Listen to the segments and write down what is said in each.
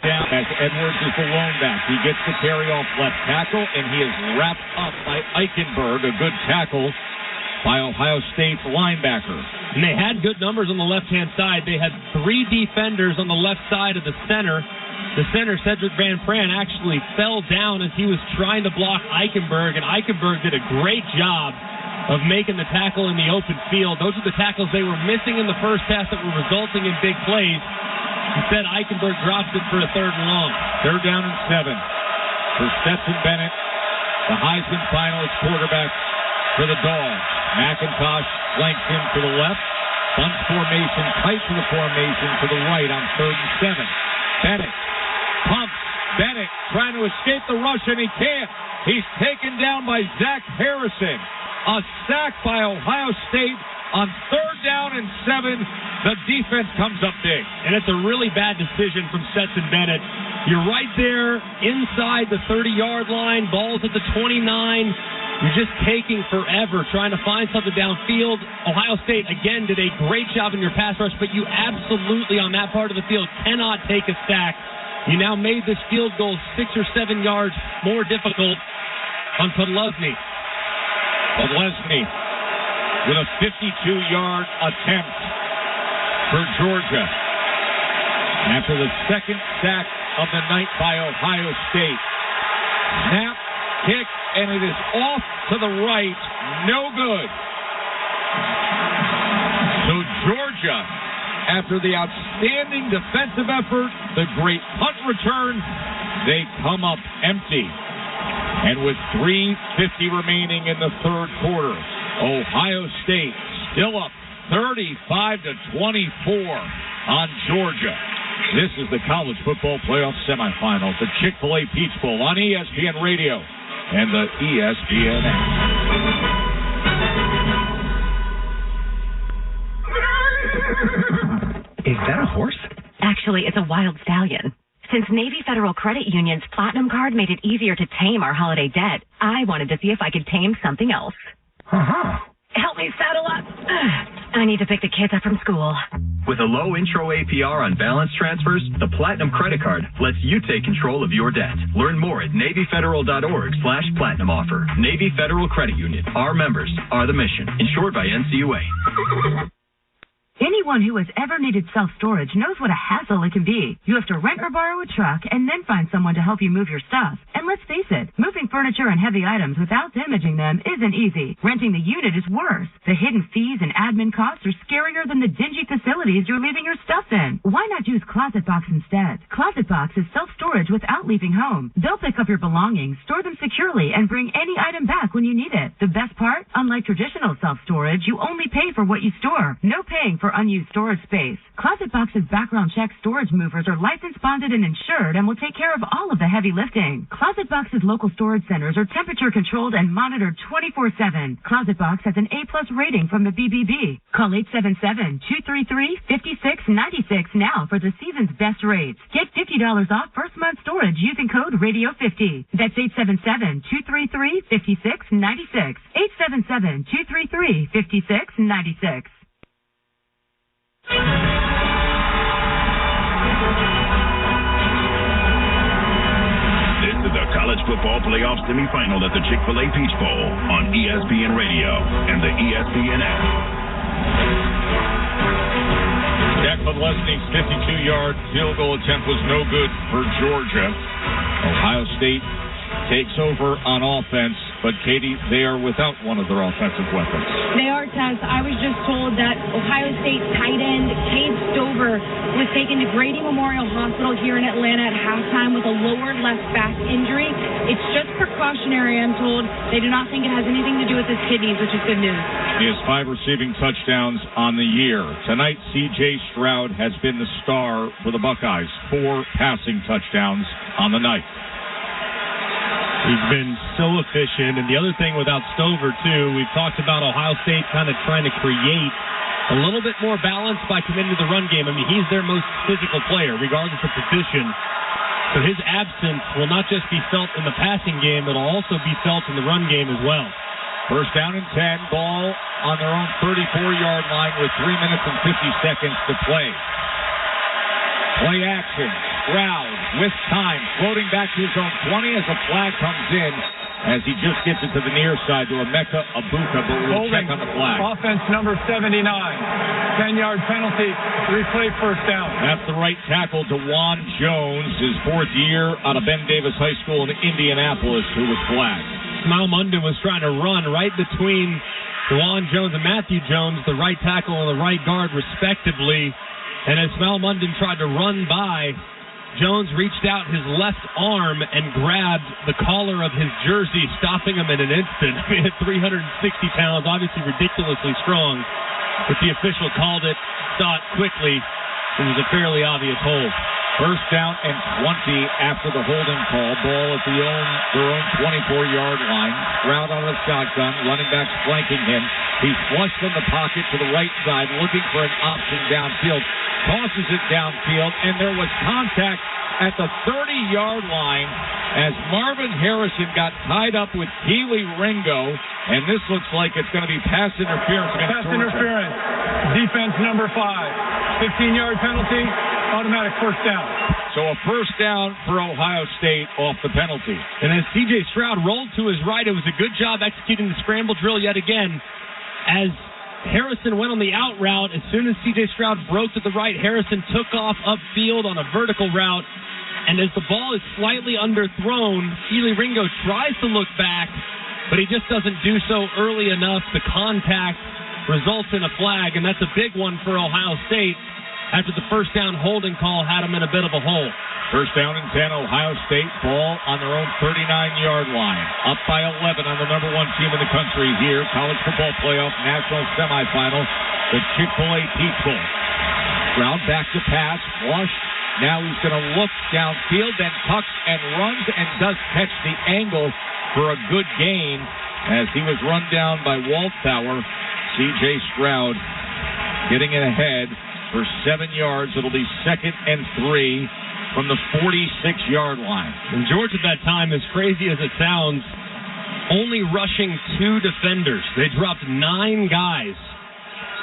down as Edwards is the lone back. He gets the carry off left tackle, and he is wrapped up by Eichenberg. A good tackle by Ohio State's linebacker. And they had good numbers on the left-hand side. They had 3 defenders on the left side of the center. The center, Cedric Van Pran, actually fell down as he was trying to block Eichenberg, and Eichenberg did a great job of making the tackle in the open field. Those are the tackles they were missing in the first half that were resulting in big plays. Instead, Eichenberg drops it for a 3rd and long. 3rd down and 7 for Stetson Bennett, the Heisman finalist quarterback for the Dogs. McIntosh flanks him to the left. Bunch formation, tight to the formation to the right on 3rd and 7. Bennett pumps. Bennett trying to escape the rush, and he can't. He's taken down by Zach Harrison. A sack by Ohio State on 3rd down and 7. The defense comes up big. And it's a really bad decision from Stetson Bennett. You're right there inside the 30-yard line. Ball's at the 29. You're just taking forever trying to find something downfield. Ohio State, again, did a great job in your pass rush, but you absolutely, on that part of the field, cannot take a sack. You now made this field goal 6 or 7 yards more difficult on Podlesny. Podlesny with a 52-yard attempt for Georgia. After the 2nd sack of the night by Ohio State. Snap, kick, and it is off to the right. No good. So Georgia, after the outstanding defensive effort, the great punt return, they come up empty. And with 3:50 remaining in the 3rd quarter, Ohio State still up 35-24 on Georgia. This is the College Football Playoff Semifinals, the Chick-fil-A Peach Bowl on ESPN Radio and the ESPN app. Is that a horse? Actually, it's a wild stallion. Since Navy Federal Credit Union's Platinum Card made it easier to tame our holiday debt, I wanted to see if I could tame something else. Uh-huh. Help me saddle up. I need to pick the kids up from school. With a low intro APR on balance transfers, the Platinum Credit Card lets you take control of your debt. Learn more at NavyFederal.org/Platinum offer. Navy Federal Credit Union. Our members are the mission. Insured by NCUA. Anyone who has ever needed self-storage knows what a hassle it can be. You have to rent or borrow a truck and then find someone to help you move your stuff. And let's face it, moving furniture and heavy items without damaging them isn't easy. Renting the unit is worse. The hidden fees and admin costs are scarier than the dingy facilities you're leaving your stuff in. Why not use Closet Box instead? Closet Box is self-storage without leaving home. They'll pick up your belongings, store them securely, and bring any item back when you need it. The best part? Unlike traditional self-storage, you only pay for what you store. No paying for unused storage space. Closet Box's background check storage movers are licensed, bonded, and insured and will take care of all of the heavy lifting. Closet Box's local storage centers are temperature controlled and monitored 24/7. Closet Box has an A+ rating from the BBB. Call 877-233-5696 now for the season's best rates. Get $50 off first month storage using code Radio50. That's 877-233-5696. 877-233-5696. This is the College Football Playoff Semifinal at the Chick-fil-A Peach Bowl on ESPN Radio and the ESPN app. Jack Podlesny's 52-yard field goal attempt was no good for Georgia. Ohio State takes over on offense, but Katie, they are without one of their offensive weapons. They are, Tess. I was just told that Ohio State tight end Cade Stover was taken to Grady Memorial Hospital here in Atlanta at halftime with a lower left back injury. It's just precautionary, I'm told. They do not think it has anything to do with his kidneys, which is good news. He has 5 receiving touchdowns on the year. Tonight, C.J. Stroud has been the star for the Buckeyes. 4 passing touchdowns on the night. He's been so efficient. And the other thing without Stover, too, we've talked about Ohio State kind of trying to create a little bit more balance by committing to the run game. I mean, he's their most physical player, regardless of position. So his absence will not just be felt in the passing game, it'll also be felt in the run game as well. First down and 10, ball on their own 34-yard line with 3 minutes and 50 seconds to play. Play action. Stroud with time, floating back to his own 20 as a flag comes in. As he just gets it to the near side to Emeka Abuka, but we'll check on the flag. Offense number 79. 10-yard penalty. Replay first down. That's the right tackle, DeJuan Jones, his fourth year out of Ben Davis High School in Indianapolis, who was flagged. Smile Munden was trying to run right between DeJuan Jones and Matthew Jones, the right tackle and the right guard, respectively. And as Smile Munden tried to run by, Jones reached out his left arm and grabbed the collar of his jersey, stopping him in an instant. I mean, at 360 pounds, obviously ridiculously strong. But the official called it, saw it quickly. It was a fairly obvious hold. First down and 20 after the holding call. Ball at their own 24-yard line. Stroud on the shotgun, running back flanking him. He's flushed from the pocket to the right side, looking for an option downfield. Tosses it downfield, and there was contact at the 30-yard line as Marvin Harrison got tied up with Keely Ringo, and this looks like it's going to be pass interference. Pass interference. Defense number 5. 15-yard penalty, automatic first down. So a first down for Ohio State off the penalty. And as C.J. Stroud rolled to his right, it was a good job executing the scramble drill yet again. As Harrison went on the out route, as soon as C.J. Stroud broke to the right, Harrison took off upfield on a vertical route. And as the ball is slightly underthrown, Keely Ringo tries to look back, but he just doesn't do so early enough. The contact results in a flag, and that's a big one for Ohio State after the first down holding call had him in a bit of a hole. First down and 10, Ohio State, ball on their own 39-yard line. Up by 11 on the number 1 team in the country here, college football playoff national semifinal, the Chick-fil-A Peach Bowl. Stroud back to pass, flush. Now he's going to look downfield, then tucks and runs and does catch the angle for a good gain as he was run down by Waldtower. C.J. Stroud getting it ahead for 7 yards. It'll be 2nd and 3 from the 46-yard line. And Georgia at that time, as crazy as it sounds, only rushing 2 defenders. They dropped 9 guys.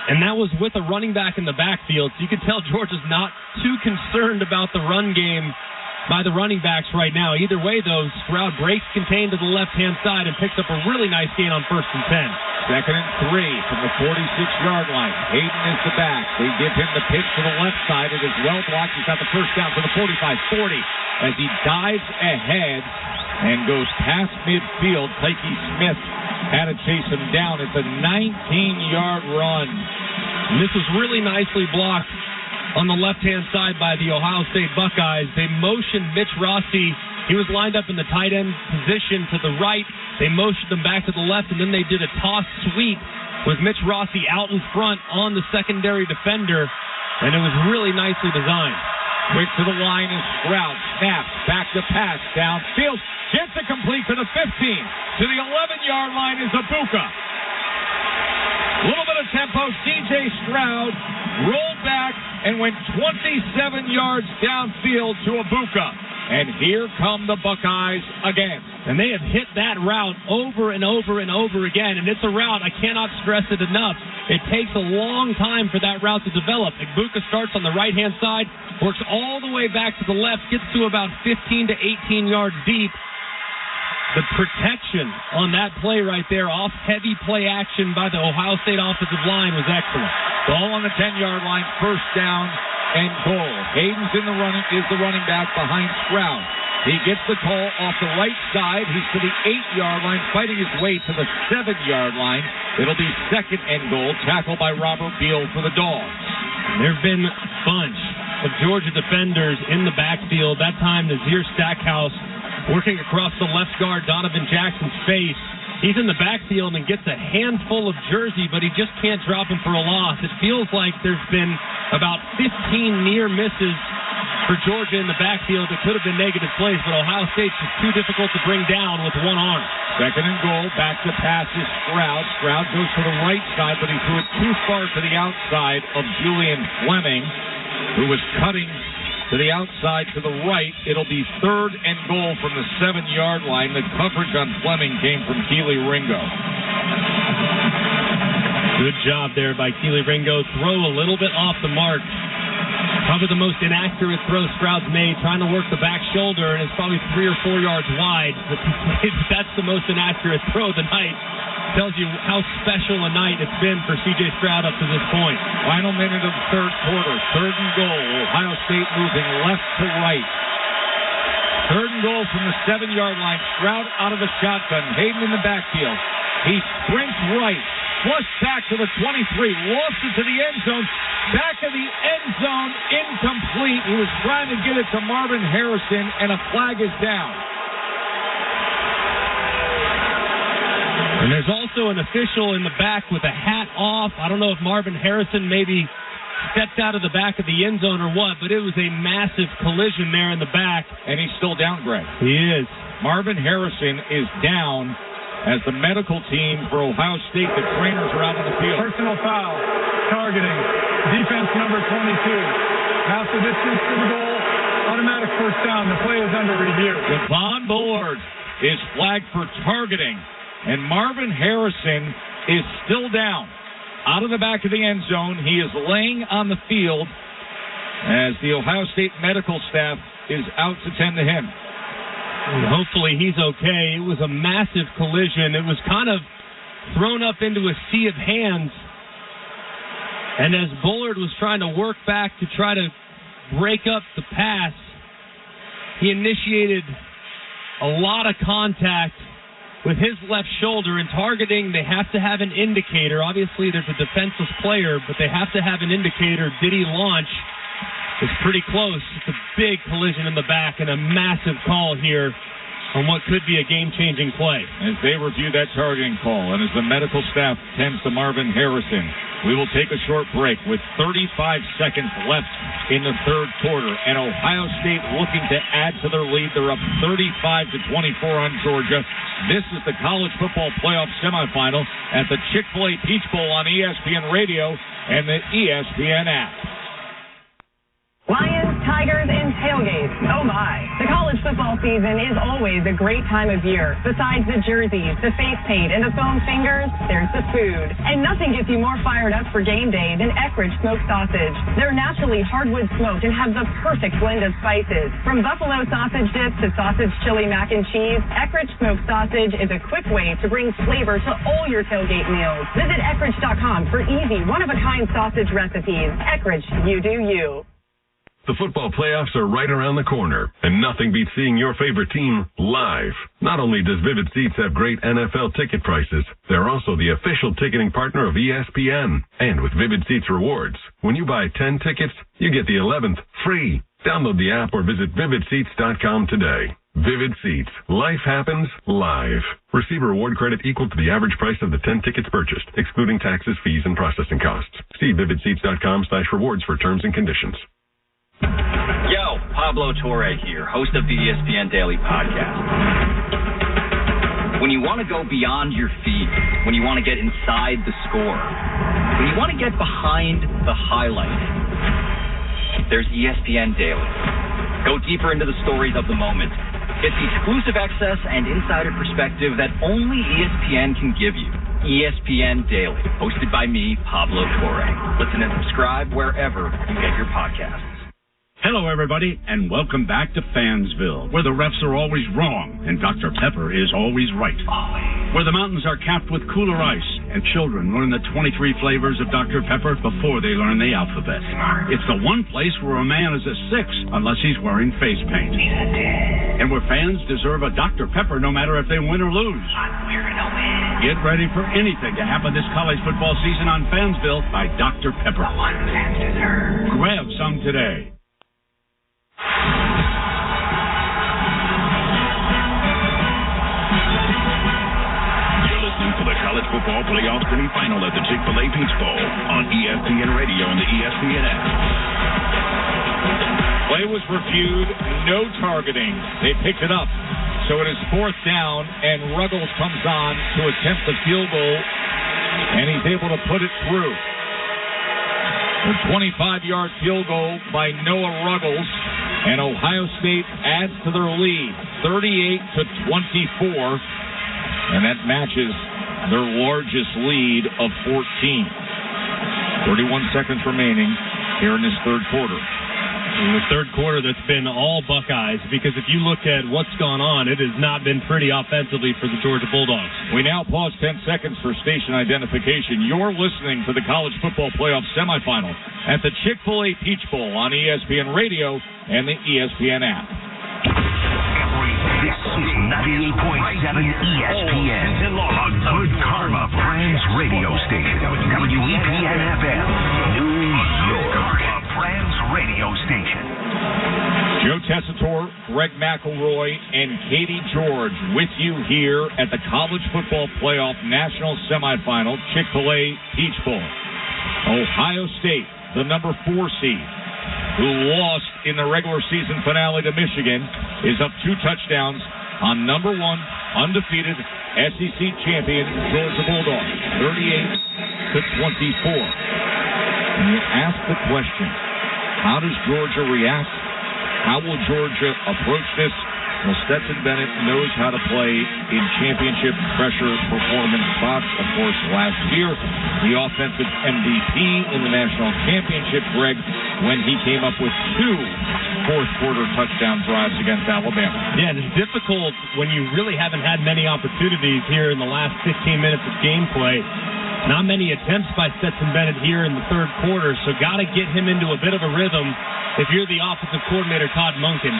And that was with a running back in the backfield. So you can tell Georgia's not too concerned about the run game by the running backs right now. Either way, though, Stroud breaks contained to the left-hand side and picks up a really nice gain on 1st and 10. 2nd and 3 from the 46-yard line. Hayden is the back. They give him the pitch to the left side. It is well blocked. He's got the first down to the 45-40 as he dives ahead and goes past midfield. Tyke Smith had to chase him down. It's a 19-yard run. And this was really nicely blocked on the left-hand side by the Ohio State Buckeyes. They motioned Mitch Rossi. He was lined up in the tight end position to the right. They motioned him back to the left, and then they did a toss sweep with Mitch Rossi out in front on the secondary defender, and it was really nicely designed. Quick to the line is Stroud. Snaps. Back to pass. Downfield. Gets it complete to the 15. To the 11-yard line is Abuka. Little bit of tempo. C.J. Stroud rolled back and went 27 yards downfield to Abuka. And here come the Buckeyes again. And they have hit that route over and over and over again. And it's a route, I cannot stress it enough. It takes a long time for that route to develop. Abuka starts on the right-hand side, works all the way back to the left, gets to about 15 to 18 yards deep. The protection on that play right there, off heavy play action by the Ohio State offensive line, was excellent. Ball on the 10-yard line, first down and goal. Hayden's in the running back behind Stroud. He gets the call off the right side. He's to the 8-yard line, fighting his way to the 7-yard line. It'll be 2nd and goal, tackled by Robert Beal for the Dogs. There have been a bunch of Georgia defenders in the backfield. That time, Nazir Stackhouse working across the left guard, Donovan Jackson's face. He's in the backfield and gets a handful of jersey, but he just can't drop him for a loss. It feels like there's been about 15 near misses for Georgia in the backfield that could have been negative plays, but Ohio State's just too difficult to bring down with one arm. 2nd and goal, back to pass is Stroud. Stroud goes to the right side, but he threw it too far to the outside of Julian Fleming, who was cutting to the outside to the right. It'll be 3rd and goal from the 7-yard line. The coverage on Fleming came from Keely Ringo. Good job there by Keely Ringo. Throw a little bit off the mark Probably the most inaccurate throw Stroud's made, trying to work the back shoulder, and it's probably 3 or 4 yards wide. But that's the most inaccurate throw of the night. Tells you how special a night it's been for C.J. Stroud up to this point. Final minute of the third quarter. 3rd and goal. Ohio State moving left to right. 3rd and goal from the 7-yard line. Stroud out of the shotgun. Hayden in the backfield. He sprints right. Flush back to the 23. Lost it to the end zone. Back of the end zone. Incomplete. He was trying to get it to Marvin Harrison, and a flag is down. And there's also an official in the back with a hat off. I don't know if Marvin Harrison maybe stepped out of the back of the end zone or what, but it was a massive collision there in the back. And he's still down, Greg. He is. Marvin Harrison is down as the medical team for Ohio State, the trainers are out on the field. Personal foul, targeting, defense number 22. Half the distance to the goal, automatic first down. The play is under review. Devon Bullard is flagged for targeting, and Marvin Harrison is still down. Out of the back of the end zone, he is laying on the field as the Ohio State medical staff is out to tend to him. Hopefully he's okay. It was a massive collision. It was kind of thrown up into a sea of hands. And as Bullard was trying to work back to try to break up the pass, he initiated a lot of contact with his left shoulder. And targeting, they have to have an indicator. Obviously, there's a defenseless player, but they have to have an indicator. Did he launch? It's pretty close. It's a big collision in the back and a massive call here on what could be a game-changing play. As they review that targeting call and as the medical staff tends to Marvin Harrison, we will take a short break with 35 seconds left in the third quarter. And Ohio State looking to add to their lead. They're up 35-24 on Georgia. This is the college football playoff semifinal at the Chick-fil-A Peach Bowl on ESPN Radio and the ESPN app. Lions, Tigers, and tailgates. Oh, my. The college football season is always a great time of year. Besides the jerseys, the face paint, and the foam fingers, there's the food. And nothing gets you more fired up for game day than Eckrich smoked sausage. They're naturally hardwood smoked and have the perfect blend of spices. From buffalo sausage dips to sausage chili mac and cheese, Eckrich smoked sausage is a quick way to bring flavor to all your tailgate meals. Visit Eckrich.com for easy, one-of-a-kind sausage recipes. Eckrich, you do you. The football playoffs are right around the corner, and nothing beats seeing your favorite team live. Not only does Vivid Seats have great NFL ticket prices, they're also the official ticketing partner of ESPN. And with Vivid Seats rewards, when you buy 10 tickets, you get the 11th free. Download the app or visit vividseats.com today. Vivid Seats. Life happens live. Receive a reward credit equal to the average price of the 10 tickets purchased, excluding taxes, fees, and processing costs. See vividseats.com/rewards for terms and conditions. Yo, Pablo Torre here, host of the ESPN Daily Podcast. When you want to go beyond your feet, when you want to get inside the score, when you want to get behind the highlight, there's ESPN Daily. Go deeper into the stories of the moment. Get the exclusive access and insider perspective that only ESPN can give you. ESPN Daily, hosted by me, Pablo Torre. Listen and subscribe wherever you get your podcasts. Hello, everybody, and welcome back to Fansville, where the refs are always wrong and Dr. Pepper is always right. Where the mountains are capped with cooler ice and children learn the 23 flavors of Dr. Pepper before they learn the alphabet. It's the one place where a man is a 6 unless he's wearing face paint. And where fans deserve a Dr. Pepper no matter if they win or lose. We're gonna win. Get ready for anything to happen this college football season on Fansville by Dr. Pepper. The one fans deserve. Grab some today. You're listening to the College Football Playoff Semifinal at the Chick-fil-A Peach Bowl on ESPN Radio and the ESPN app. Play was reviewed, no targeting. They picked it up. So it is 4th down, and Ruggles comes on to attempt the field goal, and he's able to put it through. A 25-yard field goal by Noah Ruggles, and Ohio State adds to their lead, 38-24, and that matches their largest lead of 14. 31 seconds remaining here in this third quarter. In the third quarter, that's been all Buckeyes, because if you look at what's gone on, it has not been pretty offensively for the Georgia Bulldogs. We now pause 10 seconds for station identification. You're listening to the College Football Playoff Semifinal at the Chick-fil-A Peach Bowl on ESPN Radio and the ESPN app. This is 98.7 ESPN, a Good Karma Friends radio station. WEPN FM, New York. Friends radio station. Joe Tessitore, Greg McElroy, and Katie George with you here at the College Football Playoff National Semifinal, Chick-fil-A Peach Bowl. Ohio State, the number 4 seed, who lost in the regular season finale to Michigan, is up 2 touchdowns on number 1 undefeated SEC champion Georgia Bulldogs, 38-24. And you ask the question, how does Georgia react? How will Georgia approach this? Well, Stetson Bennett knows how to play in championship pressure performance spots. Of course, last year, the offensive MVP in the national championship, Greg, when he came up with 2 fourth-quarter touchdown drives against Alabama. Yeah, it's difficult when you really haven't had many opportunities here in the last 15 minutes of gameplay. Not many attempts by Stetson Bennett here in the third quarter, so got to get him into a bit of a rhythm. If you're the offensive coordinator, Todd Monken,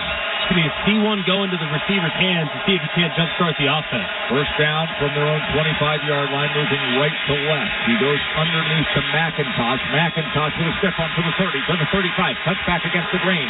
you see one go into the receiver's hands to see if he can't jumpstart the offense. First down from their own 25-yard line, moving right to left. He goes underneath to McIntosh. McIntosh with a step on to the 30, to the 35, cuts back against the grain.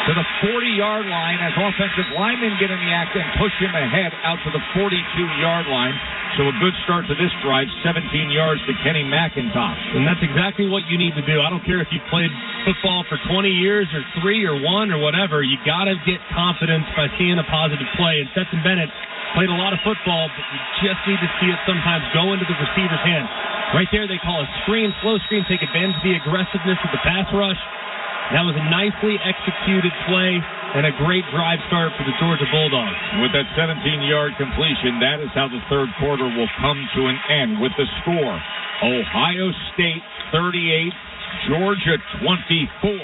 To the 40-yard line as offensive linemen get in the act and push him ahead out to the 42-yard line. So a good start to this drive, 17 yards to Kenny McIntosh. And that's exactly what you need to do. I don't care if you played football for 20 years or 3 or 1 or whatever. You got to get confidence by seeing a positive play. And Stetson Bennett played a lot of football, but you just need to see it sometimes go into the receiver's hands. Right there, they call a screen, slow screen, take advantage of the aggressiveness of the pass rush. That was a nicely executed play and a great drive start for the Georgia Bulldogs. With that 17-yard completion, that is how the third quarter will come to an end with the score. Ohio State 38, Georgia 24.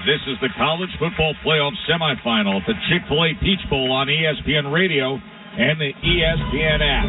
This is the College Football Playoff Semifinal at the Chick-fil-A Peach Bowl on ESPN Radio and the ESPN app.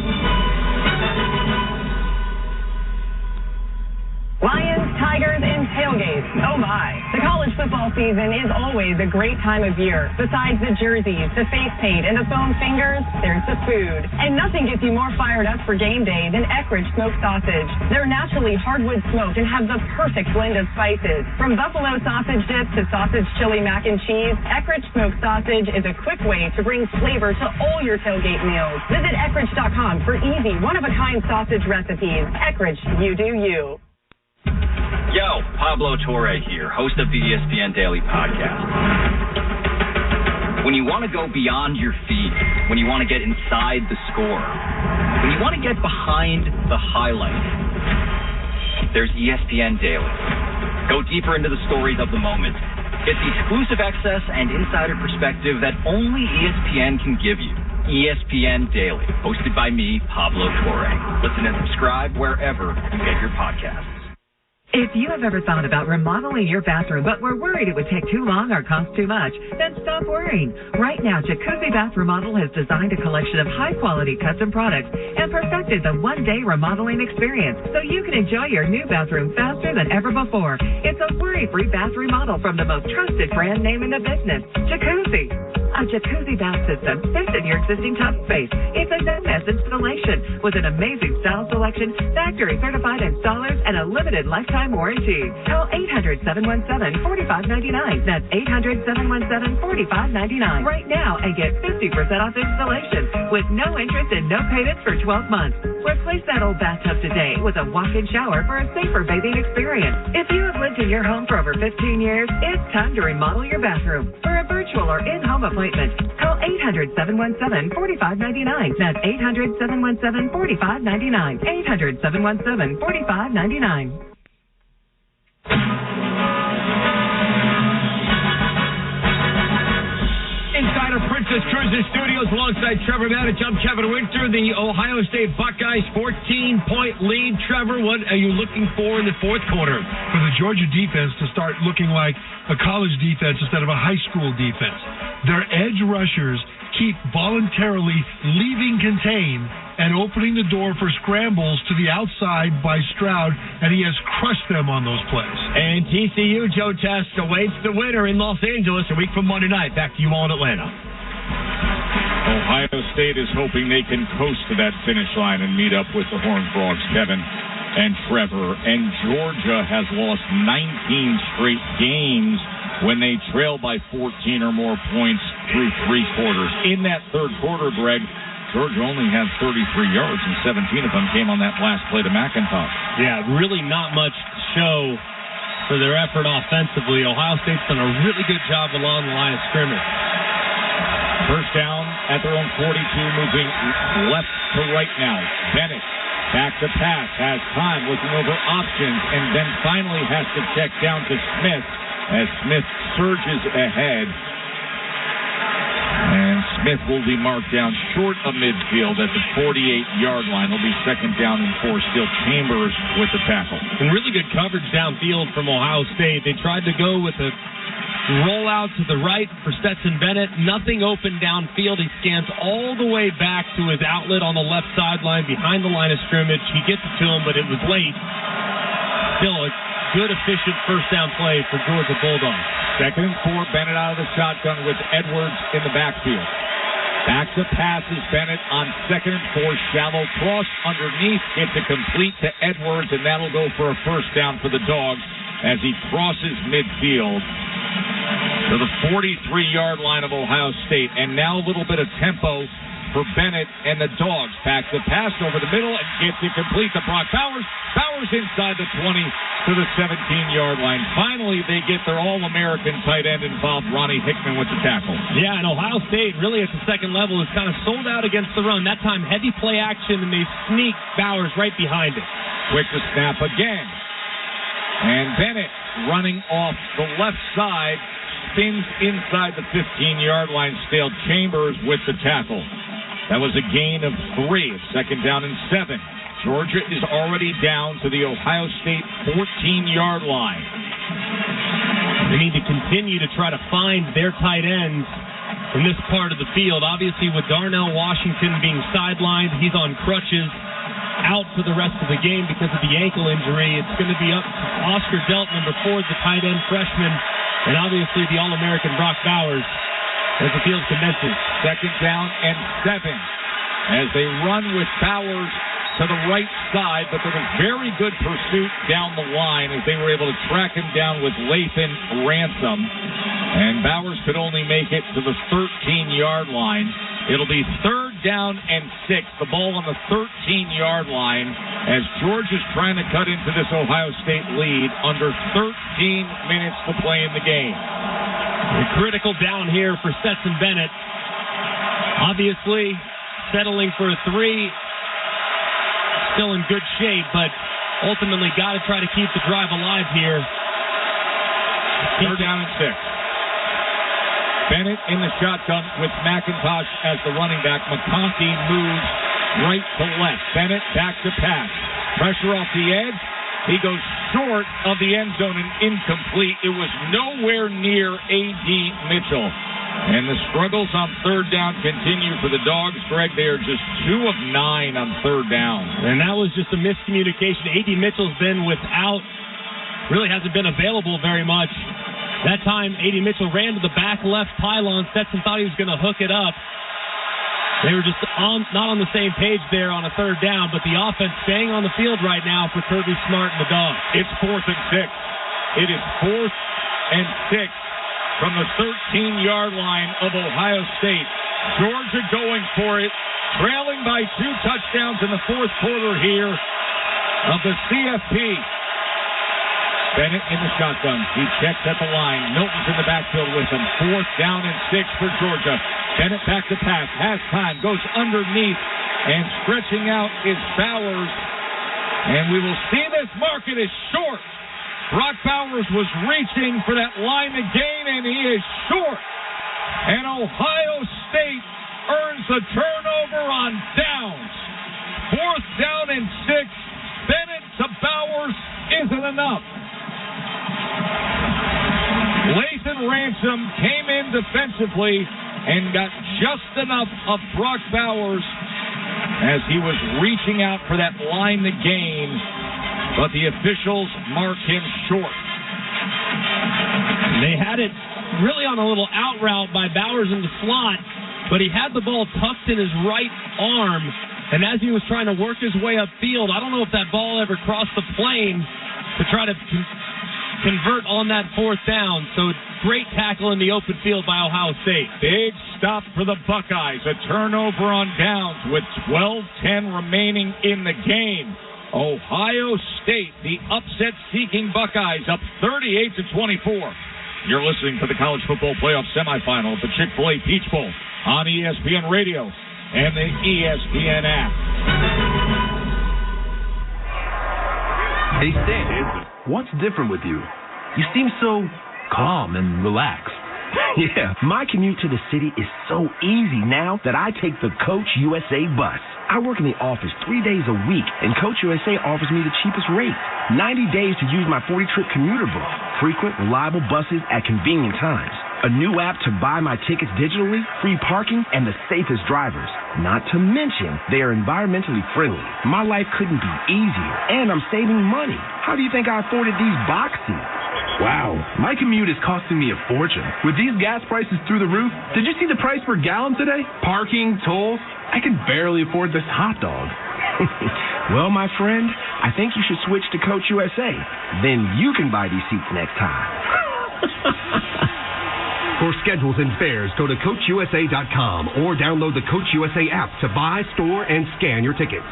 Lions, Tigers, and tailgates. Oh my. The college football season is always a great time of year. Besides the jerseys, the face paint, and the foam fingers, there's the food. And nothing gets you more fired up for game day than Eckrich smoked sausage. They're naturally hardwood smoked and have the perfect blend of spices. From buffalo sausage dip to sausage chili mac and cheese, Eckrich smoked sausage is a quick way to bring flavor to all your tailgate meals. Visit Eckrich.com for easy, one-of-a-kind sausage recipes. Eckrich, you do you. Yo, Pablo Torre here, host of the ESPN Daily Podcast. When you want to go beyond your feet, when you want to get inside the score, when you want to get behind the highlight, there's ESPN Daily. Go deeper into the stories of the moment. Get the exclusive access and insider perspective that only ESPN can give you. ESPN Daily, hosted by me, Pablo Torre. Listen and subscribe wherever you get your podcasts. If you have ever thought about remodeling your bathroom but were worried it would take too long or cost too much, then stop worrying. Right now, Jacuzzi Bath Remodel has designed a collection of high-quality custom products and perfected the one-day remodeling experience so you can enjoy your new bathroom faster than ever before. It's a worry-free bath remodel from the most trusted brand name in the business, Jacuzzi. A jacuzzi bath system fits in your existing tub space. It's a no-mess installation with an amazing style selection, factory-certified installers, and a limited lifetime warranty. Call 800-717-4599. That's 800-717-4599 right now and get 50% off installation with no interest and no payments for 12 months. Replace that old bathtub today with a walk-in shower for a safer bathing experience. If you have lived in your home for over 15 years, it's time to remodel your bathroom. For a virtual or in-home appointment, call 800-717-4599. That's 800-717-4599. 800-717-4599. Insider Princess Cruises Studios alongside Trevor Maddich. I'm Kevin Winter. The Ohio State Buckeyes 14-point lead. Trevor, what are you looking for in the fourth quarter? For the Georgia defense to start looking like a college defense instead of a high school defense. Their edge rushers keep voluntarily leaving contain and opening the door for scrambles to the outside by Stroud, and he has crushed them on those plays. And TCU, Joe Test, awaits the winner in Los Angeles a week from Monday night. Back to you all in Atlanta. Ohio State is hoping they can coast to that finish line and meet up with the Horned Frogs, Kevin and Trevor. And Georgia has lost 19 straight games when they trail by 14 or more points through three quarters. In that third quarter, Greg, Georgia only had 33 yards, and 17 of them came on that last play to McIntosh. Yeah, really not much to show for their effort offensively. Ohio State's done a really good job along the line of scrimmage. First down at their own 42, moving left to right now. Bennett back to pass, has time, looking over options, and then finally has to check down to Smith as Smith surges ahead. And Smith will be marked down short of midfield at the 48-yard line. It'll be second down and 4. Still Chambers with the tackle. And really good coverage downfield from Ohio State. They tried to go with a rollout to the right for Stetson Bennett. Nothing open downfield. He scans all the way back to his outlet on the left sideline behind the line of scrimmage. He gets it to him, but it was late. Still a good, efficient first down play for Georgia Bulldogs. Second and 4, Bennett out of the shotgun with Edwards in the backfield. Back to pass is Bennett on second and 4, shallow cross underneath. It's a complete to Edwards, and that'll go for a first down for the Dogs as he crosses midfield to the 43-yard line of Ohio State. And now a little bit of tempo for Bennett and the Dogs. Back to pass over the middle and gets it complete to Brock Bowers. Bowers inside the 20 to the 17-yard line. Finally, they get their All-American tight end involved, Ronnie Hickman, with the tackle. Yeah, and Ohio State, really at the second level, is kind of sold out against the run. That time, heavy play action, and they sneak Bowers right behind it. Quick to snap again. And Bennett running off the left side, spins inside the 15-yard line. Still Chambers with the tackle. That was a gain of 3. Second down and 7. Georgia is already down to the Ohio State 14-yard line. They need to continue to try to find their tight ends in this part of the field. Obviously, with Darnell Washington being sidelined, he's on crutches, out for the rest of the game because of the ankle injury. It's going to be up to Oscar Delt, number 4, the tight end freshman, and obviously the All-American Brock Bowers as the field commences. Second down and 7 as they run with Bowers to the right side, but there was very good pursuit down the line as they were able to track him down with Lathan Ransom. And Bowers could only make it to the 13-yard line. It'll be third down and 6. The ball on the 13-yard line as Georgia's trying to cut into this Ohio State lead under 13 minutes to play in the game. Critical down here for Stetson Bennett. Obviously, settling for a 3. Still in good shape, but ultimately got to try to keep the drive alive here. Third down and 6. Bennett in the shotgun with McIntosh as the running back. McConkey moves right to left. Bennett back to pass. Pressure off the edge. He goes short of the end zone and incomplete. It was nowhere near A.D. Mitchell. And the struggles on third down continue for the Dogs. Greg, they are just 2 of 9 on third down. And that was just a miscommunication. A.D. Mitchell's been without, really hasn't been available very much. That time, A.D. Mitchell ran to the back left pylon. Stetson thought he was going to hook it up. They were just not on the same page there on a third down, but the offense staying on the field right now for Kirby Smart and the Dogs. It's 4th and 6. It is 4th and 6 from the 13-yard line of Ohio State. Georgia going for it, trailing by 2 touchdowns in the fourth quarter here of the CFP. Bennett in the shotgun. He checks at the line. Milton's in the backfield with him. 4th down and 6 for Georgia. Bennett back to pass. Has time. Goes underneath. And stretching out is Bowers. And we will see this mark. It is short. Brock Bowers was reaching for that line to gain, and he is short. And Ohio the turnover on downs. 4th down and 6. Bennett to Bowers isn't enough. Lathan Ransom came in defensively and got just enough of Brock Bowers as he was reaching out for that line to gain, but the officials marked him short. They had it really on a little out route by Bowers in the slot, but he had the ball tucked in his right arm, and as he was trying to work his way upfield, I don't know if that ball ever crossed the plane to try to convert on that 4th down. So great tackle in the open field by Ohio State. Big stop for the Buckeyes. A turnover on downs with 12:10 remaining in the game. Ohio State, the upset-seeking Buckeyes, up 38-24. You're listening to the College Football Playoff Semifinal of the Chick-fil-A Peach Bowl on ESPN Radio and the ESPN app. Hey, Stan, what's different with you? You seem so calm and relaxed. Yeah, my commute to the city is so easy now that I take the Coach USA bus. I work in the office 3 days a week, and Coach USA offers me the cheapest rate. 90 days to use my 40-trip commuter book. Frequent, reliable buses at convenient times. A new app to buy my tickets digitally, free parking, and the safest drivers. Not to mention, they are environmentally friendly. My life couldn't be easier, and I'm saving money. How do you think I afforded these box seats? Wow, my commute is costing me a fortune. With these gas prices through the roof, did you see the price per gallon today? Parking, tolls, I can barely afford this hot dog. Well, my friend, I think you should switch to Coach USA. Then you can buy these seats next time. For schedules and fares, go to CoachUSA.com or download the Coach USA app to buy, store, and scan your tickets.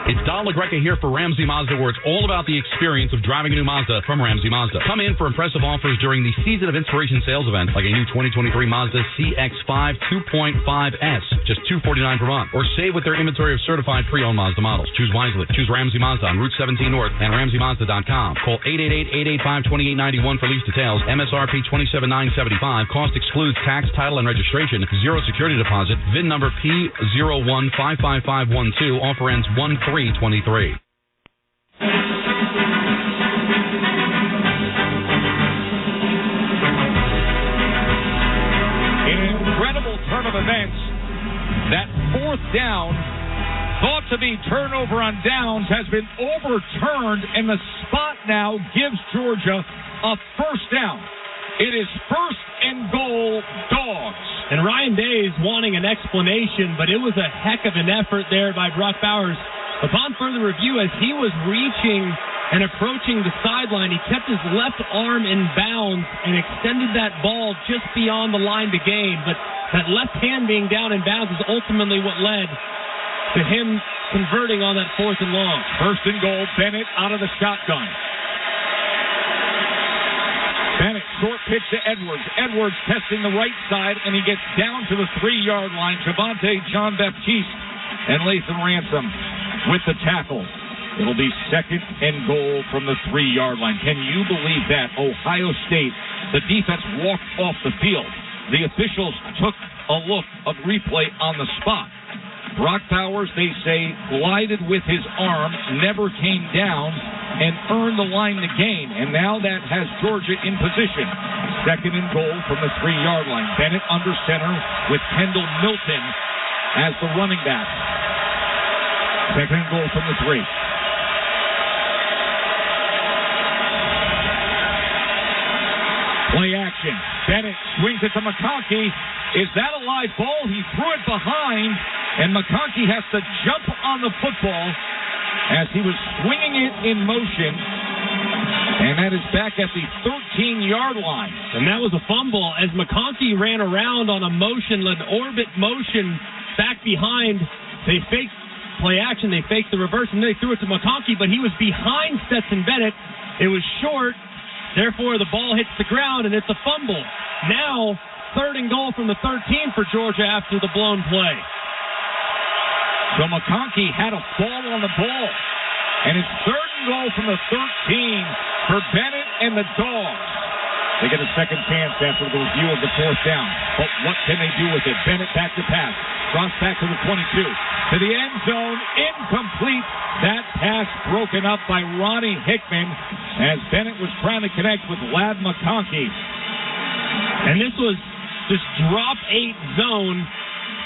It's Don LaGreca here for Ramsey Mazda, where it's all about the experience of driving a new Mazda from Ramsey Mazda. Come in for impressive offers during the Season of Inspiration sales event, like a new 2023 Mazda CX-5 2.5S, just $249 per month. Or save with their inventory of certified pre-owned Mazda models. Choose wisely. Choose Ramsey Mazda on Route 17 North and RamseyMazda.com. Call 888-885-2891 for lease details. MSRP $27,975. Cost excludes tax, title, and registration. Zero security deposit. VIN number P01555512. Offer ends 1/3/23. Incredible turn of events. That 4th down, thought to be turnover on downs, has been overturned, and the spot now gives Georgia a 1st down. It is 1st and goal, Dogs. And Ryan Day is wanting an explanation, but it was a heck of an effort there by Brock Bowers. Upon further review, as he was reaching and approaching the sideline, he kept his left arm in bounds and extended that ball just beyond the line to gain. But that left hand being down in bounds is ultimately what led to him converting on that 4th and long. 1st and goal, Bennett out of the shotgun. Bennett, short pitch to Edwards. Edwards testing the right side, and he gets down to the 3-yard line. Javante Jean-Baptiste and Lathan Ransom with the tackle. It'll be 2nd and goal from the 3-yard line. Can you believe that? Ohio State, the defense walked off the field. The officials took a look of replay on the spot. Brock Bowers, they say, glided with his arm, never came down, and earned the line to gain. And now that has Georgia in position. 2nd and goal from the 3-yard line. Bennett under center with Kendall Milton as the running back. 2nd and goal from the 3. Play action. Bennett swings it to McConkey. Is that a live ball? He threw it behind, and McConkey has to jump on the football as he was swinging it in motion. And that is back at the 13-yard line. And that was a fumble as McConkey ran around on a motion, an orbit motion back behind. They faked play action. They faked the reverse, and then they threw it to McConkey, but he was behind Stetson Bennett. It was short. Therefore, the ball hits the ground, and it's a fumble. Now, 3rd and goal from the 13 for Georgia after the blown play. So McConkey had a fall on the ball. And it's 3rd and goal from the 13 for Bennett and the Dogs. They get a second chance after the review of the fourth down. But what can they do with it? Bennett back to pass. Cross back to the 22. To the end zone. Incomplete. That pass broken up by Ronnie Hickman as Bennett was trying to connect with Lad McConkey. And this was just drop 8 zone.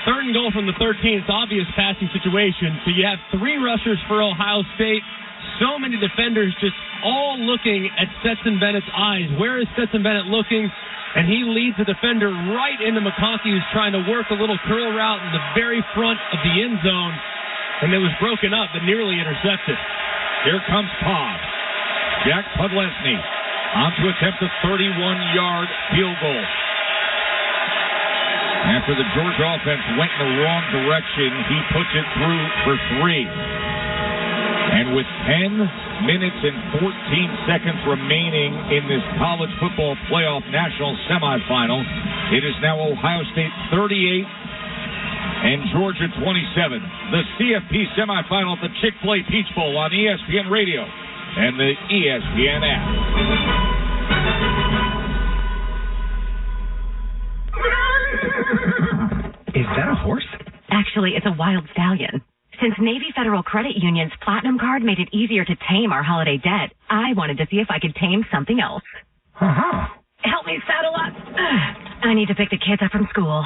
Third and goal from the 13. It's obvious passing situation. So you have 3 rushers for Ohio State. So many defenders just all looking at Stetson Bennett's eyes. Where is Stetson Bennett looking? And he leads the defender right into McConkey, who's trying to work a little curl route in the very front of the end zone. And it was broken up, but nearly intercepted. Here comes Cobb. Jack Podlesny on to attempt a 31-yard field goal. After the Georgia offense went in the wrong direction, he puts it through for 3. And with 10 minutes and 14 seconds remaining in this college football playoff national semifinal, it is now Ohio State 38 and Georgia 27. The CFP semifinal at the Chick-fil-A Peach Bowl on ESPN Radio and the ESPN app. Is that a horse? Actually, it's a wild stallion. Since Navy Federal Credit Union's Platinum Card made it easier to tame our holiday debt, I wanted to see if I could tame something else. Help me saddle up. I need to pick the kids up from school.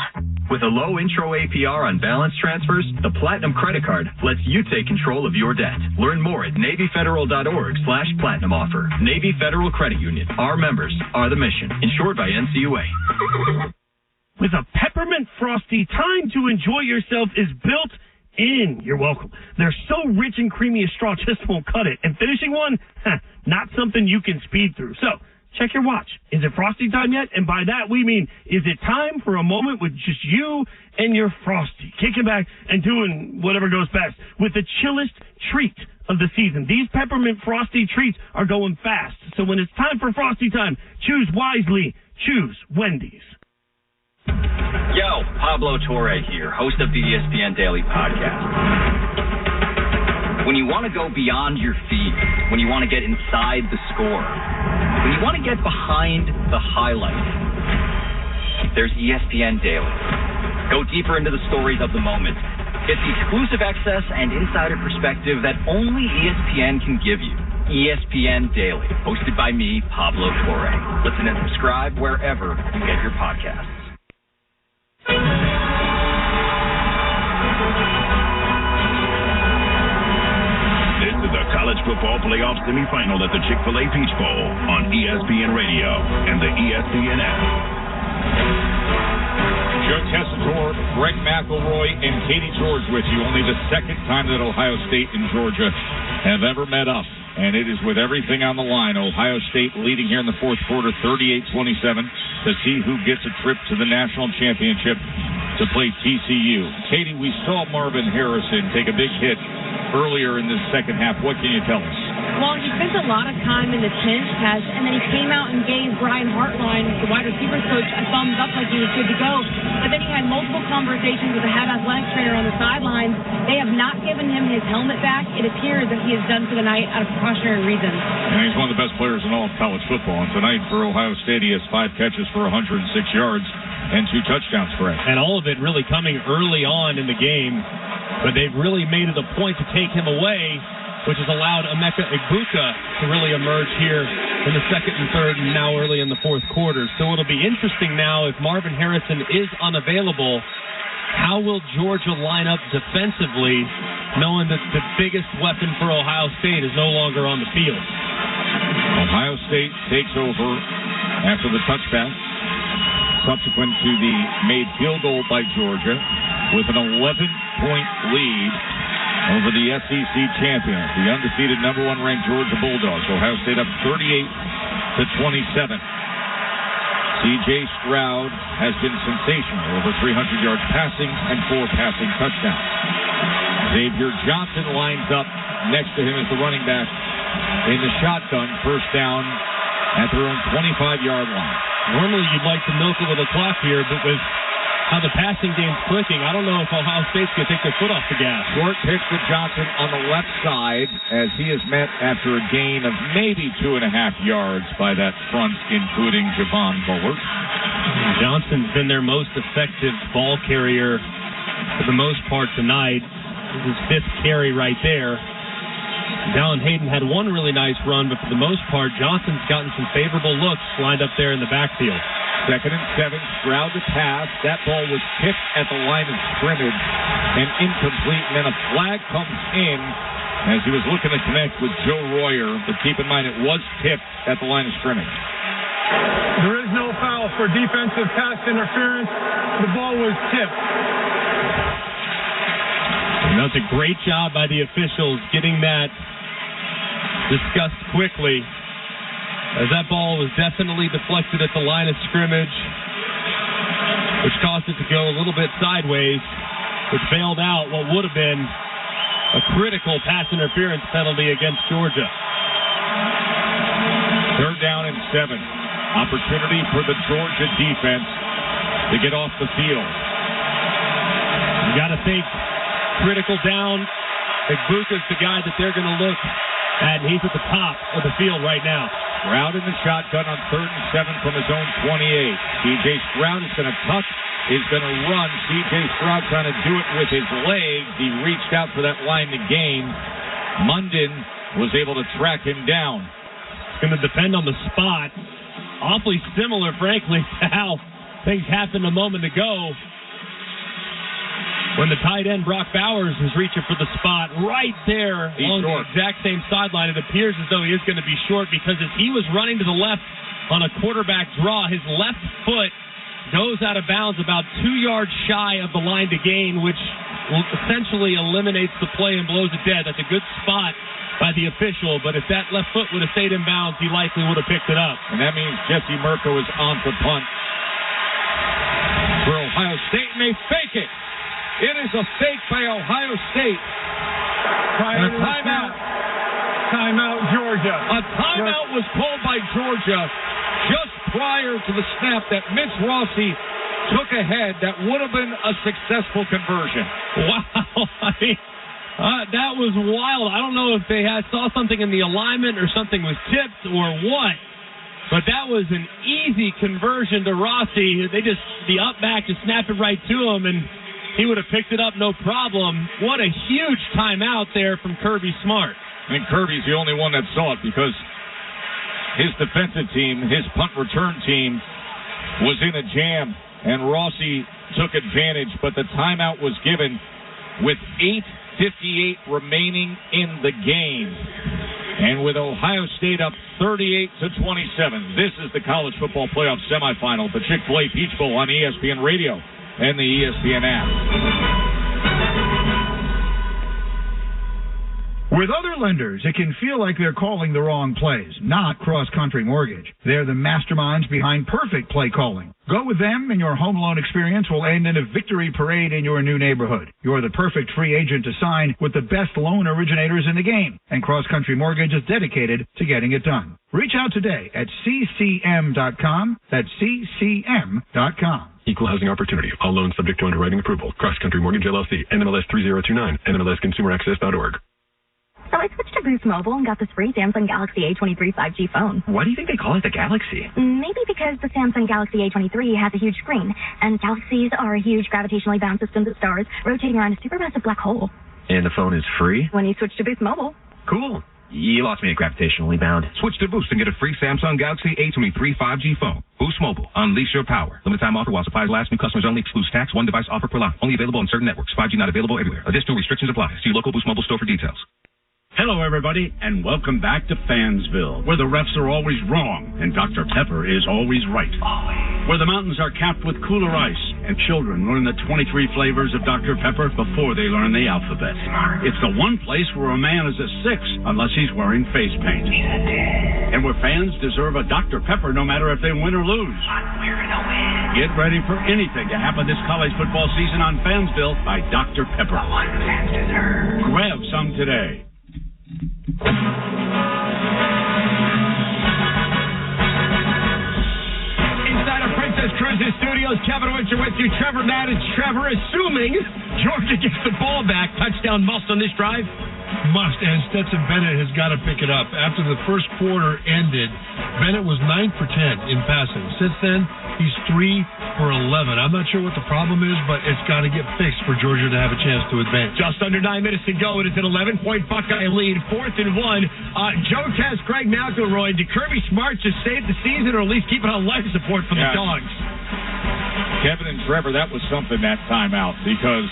With a low intro APR on balance transfers, the Platinum Credit Card lets you take control of your debt. Learn more at NavyFederal.org/Platinum Offer. Navy Federal Credit Union. Our members are the mission. Insured by NCUA. With a peppermint frosty, time to enjoy yourself is built in. You're welcome. They're so rich and creamy a straw just won't cut it. And finishing one, not something you can speed through. So, check your watch. Is it frosty time yet? And by that we mean, is it time for a moment with just you and your frosty, kicking back and doing whatever goes best with the chillest treat of the season? These peppermint frosty treats are going fast. So when it's time for frosty time, choose wisely. Choose Wendy's. Yo, Pablo Torre here, host of the ESPN Daily Podcast. When you want to go beyond your feet, when you want to get inside the score, when you want to get behind the highlight, there's ESPN Daily. Go deeper into the stories of the moment. Get the exclusive access and insider perspective that only ESPN can give you. ESPN Daily, hosted by me, Pablo Torre. Listen and subscribe wherever you get your podcasts. This is the College Football Playoff Semifinal at the Chick-fil-A Peach Bowl on ESPN Radio and the ESPN app. Joe Tessitore, Greg McElroy, and Katie George with you. Only the second time that Ohio State and Georgia have ever met up. And it is with everything on the line. Ohio State leading here in the fourth quarter, 38-27, to see who gets a trip to the national championship to play TCU. Katie, we saw Marvin Harrison take a big hit earlier in the second half. What can you tell us? Well, he spent a lot of time in the tinge test, and then he came out and gave Brian Hartline, the wide receivers coach, a thumbs up like he was good to go. But then he had multiple conversations with the head athletic trainer on the sidelines. They have not given him his helmet back. It appears that he is done for the night out of precautionary reasons. And he's one of the best players in all of college football. And tonight for Ohio State, he has 5 catches for 106 yards and 2 touchdowns for him. And all of it really coming early on in the game. But they've really made it a point to take him away, which has allowed Emeka Egbuka to really emerge here in the second and third and now early in the fourth quarter. So it'll be interesting now if Marvin Harrison is unavailable. How will Georgia line up defensively, knowing that the biggest weapon for Ohio State is no longer on the field? Ohio State takes over after the touchback, subsequent to the made field goal by Georgia, with an 11-point lead over the SEC champions, the undefeated number 1 ranked Georgia Bulldogs. Ohio State up 38-27. C.J. Stroud has been sensational, over 300 yards passing and 4 passing touchdowns. Xavier Johnson lines up next to him as the running back in the shotgun, first down at their own 25-yard line. Normally you'd like to milk a little clock here, but with how the passing game's clicking. I don't know if Ohio State's going to take their foot off the gas. Short pitch to Johnson on the left side as he is met after a gain of maybe 2.5 yards by that front, including Javon Bullard. Johnson's been their most effective ball carrier for the most part tonight. This is his 5th carry right there. Dallin Hayden had one really nice run, but for the most part, Johnson's gotten some favorable looks lined up there in the backfield. 2nd and 7, Stroud to pass. That ball was tipped at the line of scrimmage and incomplete, and then a flag comes in as he was looking to connect with Joe Royer, but keep in mind it was tipped at the line of scrimmage. There is no foul for defensive pass interference. The ball was tipped. And that's a great job by the officials getting that discussed quickly, as that ball was definitely deflected at the line of scrimmage, which caused it to go a little bit sideways, which bailed out what would have been a critical pass interference penalty against Georgia. 3rd down and 7. Opportunity for the Georgia defense to get off the field. You got to think critical down. Igbuka's the guy that they're going to look at, and he's at the top of the field right now. Stroud in the shotgun on 3rd and 7 from his own 28. C.J. Stroud is going to tuck, is going to run. C.J. Stroud trying to do it with his legs. He reached out for that line to gain. Munden was able to track him down. It's going to depend on the spot. Awfully similar, frankly, to how things happened a moment ago when the tight end Brock Bowers was reaching for the spot right there along the exact same sideline. It appears as though he is going to be short, because as he was running to the left on a quarterback draw, his left foot goes out of bounds about 2 yards shy of the line to gain, which essentially eliminates the play and blows it dead. That's a good spot by the official, but if that left foot would have stayed in bounds, he likely would have picked it up. And that means Jesse Mirko is on for punt for Ohio State, and they fake it. It is a fake by Ohio State. And a timeout. Timeout, Georgia. A timeout was called by Georgia just prior to the snap that Mitch Rossi took ahead. That would have been a successful conversion. Wow. I mean, that was wild. I don't know if they saw something in the alignment or something was tipped or what, but that was an easy conversion to Rossi. The up back just snapped it right to him, and he would have picked it up no problem. What a huge timeout there from Kirby Smart. And Kirby's the only one that saw it, because his defensive team, his punt return team, was in a jam, and Rossi took advantage, but the timeout was given with 8:58 remaining in the game. And with Ohio State up 38-27, this is the college football playoff semifinal, the Chick-fil-A Peach Bowl on ESPN Radio and the ESPN app. With other lenders, it can feel like they're calling the wrong plays. Not Cross Country Mortgage. They're the masterminds behind perfect play calling. Go with them, and your home loan experience will end in a victory parade in your new neighborhood. You're the perfect free agent to sign with the best loan originators in the game, and Cross Country Mortgage is dedicated to getting it done. Reach out today at ccm.com. That's ccm.com. Equal housing opportunity. All loans subject to underwriting approval. Cross Country Mortgage LLC. NMLS 3029. NMLSConsumerAccess.org. So I switched to Boost Mobile and got this free Samsung Galaxy A23 5G phone. Why do you think they call it the Galaxy? Maybe because the Samsung Galaxy A23 has a huge screen, and galaxies are a huge gravitationally bound systems of stars rotating around a supermassive black hole. And the phone is free? When you switch to Boost Mobile. Cool. You lost me at gravitationally bound. Switch to Boost and get a free Samsung Galaxy A23 5G phone. Boost Mobile. Unleash your power. Limited time offer while supplies last. New customers only. Excludes tax. One device offer per line. Only available on certain networks. 5G not available everywhere. Additional restrictions apply. See local Boost Mobile store for details. Hello, everybody, and welcome back to Fansville, where the refs are always wrong and Dr. Pepper is always right. Where the mountains are capped with cooler ice and children learn the 23 flavors of Dr. Pepper before they learn the alphabet. It's the one place where a man is a 6 unless he's wearing face paint. And where fans deserve a Dr. Pepper no matter if they win or lose. Get ready for anything to happen this college football season on Fansville by Dr. Pepper. The one fans deserve. Grab some today. Inside of Princess West Cruises Studios. Kevin Winter with you. Trevor Maddox. Trevor, assuming Georgia gets the ball back. Touchdown must on this drive. Must, and Stetson Bennett has got to pick it up. After the first quarter ended, Bennett was 9 for 10 in passing. Since then, he's 3 for 11. I'm not sure what the problem is, but it's got to get fixed for Georgia to have a chance to advance. Just under 9 minutes to go. It is an 11-point Buckeye lead, 4th and 1. Joe Tess, Greg McElroy. Did Kirby Smart just save the season or at least keep it on life support for the Dogs? Kevin and Trevor, that was something that timeout because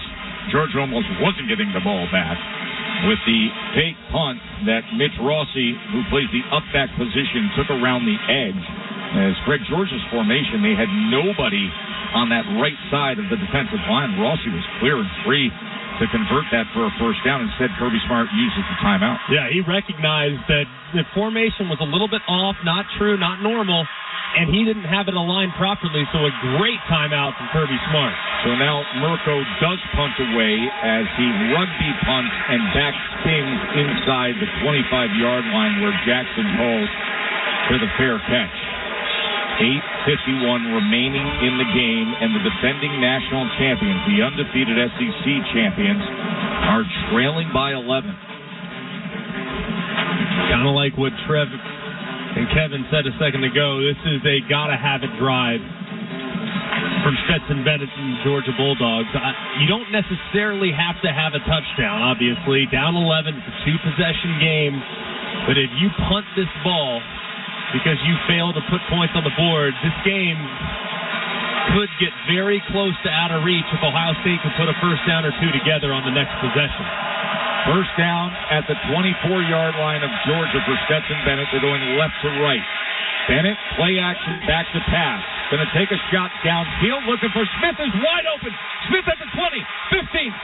Georgia almost wasn't getting the ball back. With the fake punt that Mitch Rossi, who plays the up-back position, took around the edge. As Greg Georgia's formation, they had nobody on that right side of the defensive line. Rossi was clear and free to convert that for a first down. Instead, Kirby Smart uses the timeout. Yeah, he recognized that the formation was a little bit off, not true, not normal, and he didn't have it aligned properly, so a great timeout from Kirby Smart. So now Mirko does punt away as he rugby punts and back spins inside the 25-yard line where Jackson calls for the fair catch. 8:51 remaining in the game, and the defending national champions, the undefeated SEC champions, are trailing by 11. Kind of like what Trev and Kevin said a second ago, this is a gotta-have-it drive from Stetson Bennett and the Georgia Bulldogs. You don't necessarily have to have a touchdown, obviously. Down 11, it's a two-possession game. But if you punt this ball because you fail to put points on the board, this game could get very close to out of reach if Ohio State can put a first down or two together on the next possession. First down at the 24-yard line of Georgia for Stetson Bennett. They're going left to right. Bennett, play action, back to pass. Going to take a shot downfield, looking for Smith, is wide open. Smith at the 20, 15, 10,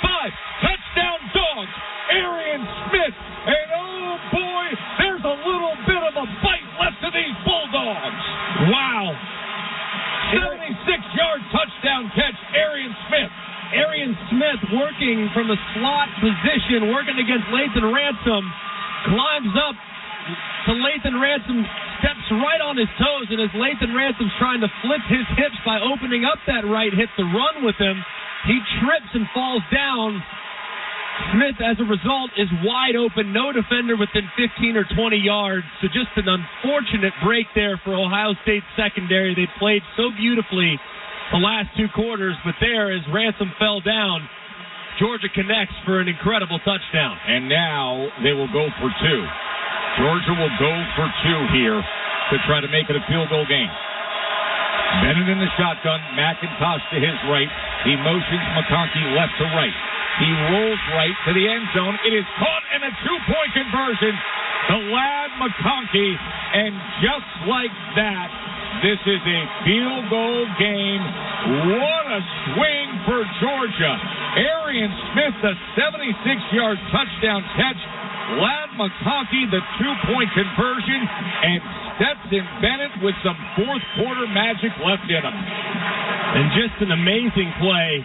5. Touchdown Dogs. Arian Smith. And oh boy, there's a little bit of a bite left to these Bulldogs. Wow. 76-yard touchdown catch, Arian Smith. Arian Smith working from the slot position, working against Lathan Ransom, climbs up to Lathan Ransom, steps right on his toes, and as Lathan Ransom's trying to flip his hips by opening up that right hip to run with him, he trips and falls down. Smith, as a result, is wide open, no defender within 15 or 20 yards, so just an unfortunate break there for Ohio State's secondary. They played so beautifully the last two quarters, but there, as Ransom fell down, Georgia connects for an incredible touchdown. And now they will go for two. Georgia will go for two here to try to make it a field goal game. Bennett in the shotgun, McIntosh to his right. He motions McConkey left to right. He rolls right to the end zone. It is caught and a two-point conversion. The lad McConkey, and just like that, this is a field goal game. What a swing for Georgia. Arian Smith, the 76-yard touchdown catch. Lad McConkey, the two-point conversion. And Stetson Bennett with some fourth-quarter magic left in him. And just an amazing play.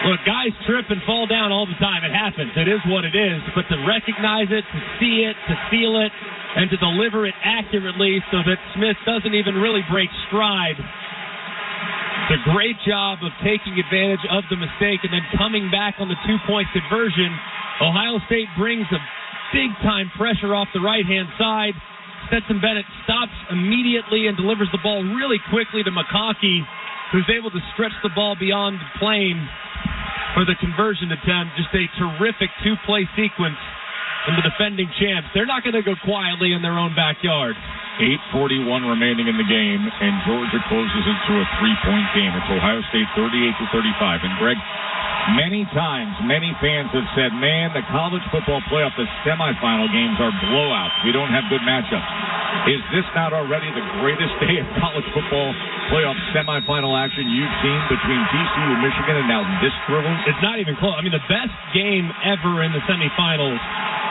Look, guys trip and fall down all the time. It happens. It is what it is. But to recognize it, to see it, to feel it, and to deliver it accurately so that Smith doesn't even really break stride. It's a great job of taking advantage of the mistake and then coming back on the two-point conversion. Ohio State brings a big-time pressure off the right-hand side. Stetson Bennett stops immediately and delivers the ball really quickly to McConkey, who's able to stretch the ball beyond the plane for the conversion attempt. Just a terrific two-play sequence from the defending champs. They're not going to go quietly in their own backyard. 8:41 remaining in the game, and Georgia closes into a three-point game. It's Ohio State 38-35. And Greg, many times, many fans have said, man, the college football playoff, the semifinal games are blowouts. We don't have good matchups. Is this not already the greatest day of college football playoff semifinal action you've seen between TCU, Michigan, and now this thrilling? It's not even close. I mean, the best game ever in the semifinals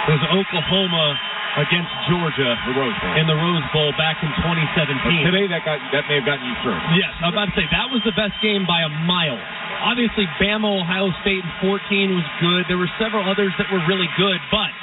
was Oklahoma against Georgia in the Rose Bowl back in 2017. But today, that may have gotten you through. Yes, I'm about to say, that was the best game by a mile. Obviously, Bama, Ohio State in 14 was good. There were several others that were really good, but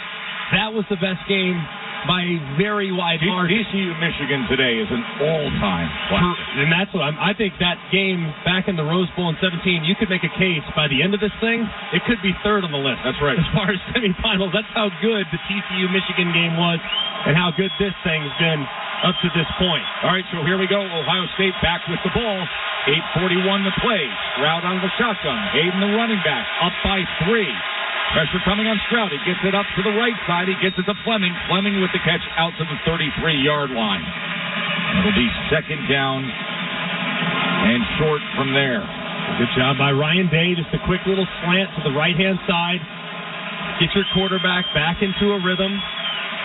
that was the best game by a very wide margin. TCU Michigan today is an all-time classic. And that's what I think that game back in the Rose Bowl in 2017, you could make a case by the end of this thing, it could be third on the list. That's right. As far as semifinals, that's how good the TCU Michigan game was and how good this thing's been up to this point. All right, so here we go. Ohio State back with the ball. 8:41 to play. Stroud on the shotgun. Hayden, the running back, up by 3. Pressure coming on Stroud. He gets it up to the right side. He gets it to Fleming. Fleming with the catch out to the 33-yard line. It'll be second down and short from there. Good job by Ryan Day. Just a quick little slant to the right-hand side. Get your quarterback back into a rhythm.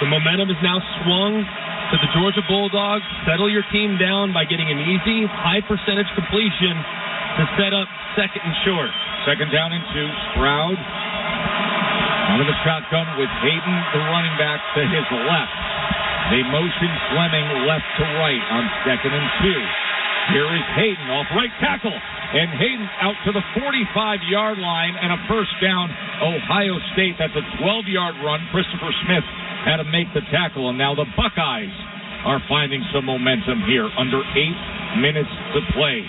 The momentum is now swung to the Georgia Bulldogs. Settle your team down by getting an easy, high-percentage completion to set up second and short. Second down and 2. Stroud out of the shotgun with Hayden, the running back, to his left. They motion Fleming left to right on second and 2. Here is Hayden off right tackle. And Hayden out to the 45-yard line and a first down. Ohio State, that's a 12-yard run. Christopher Smith had to make the tackle. And now the Buckeyes are finding some momentum here under 8 minutes to play.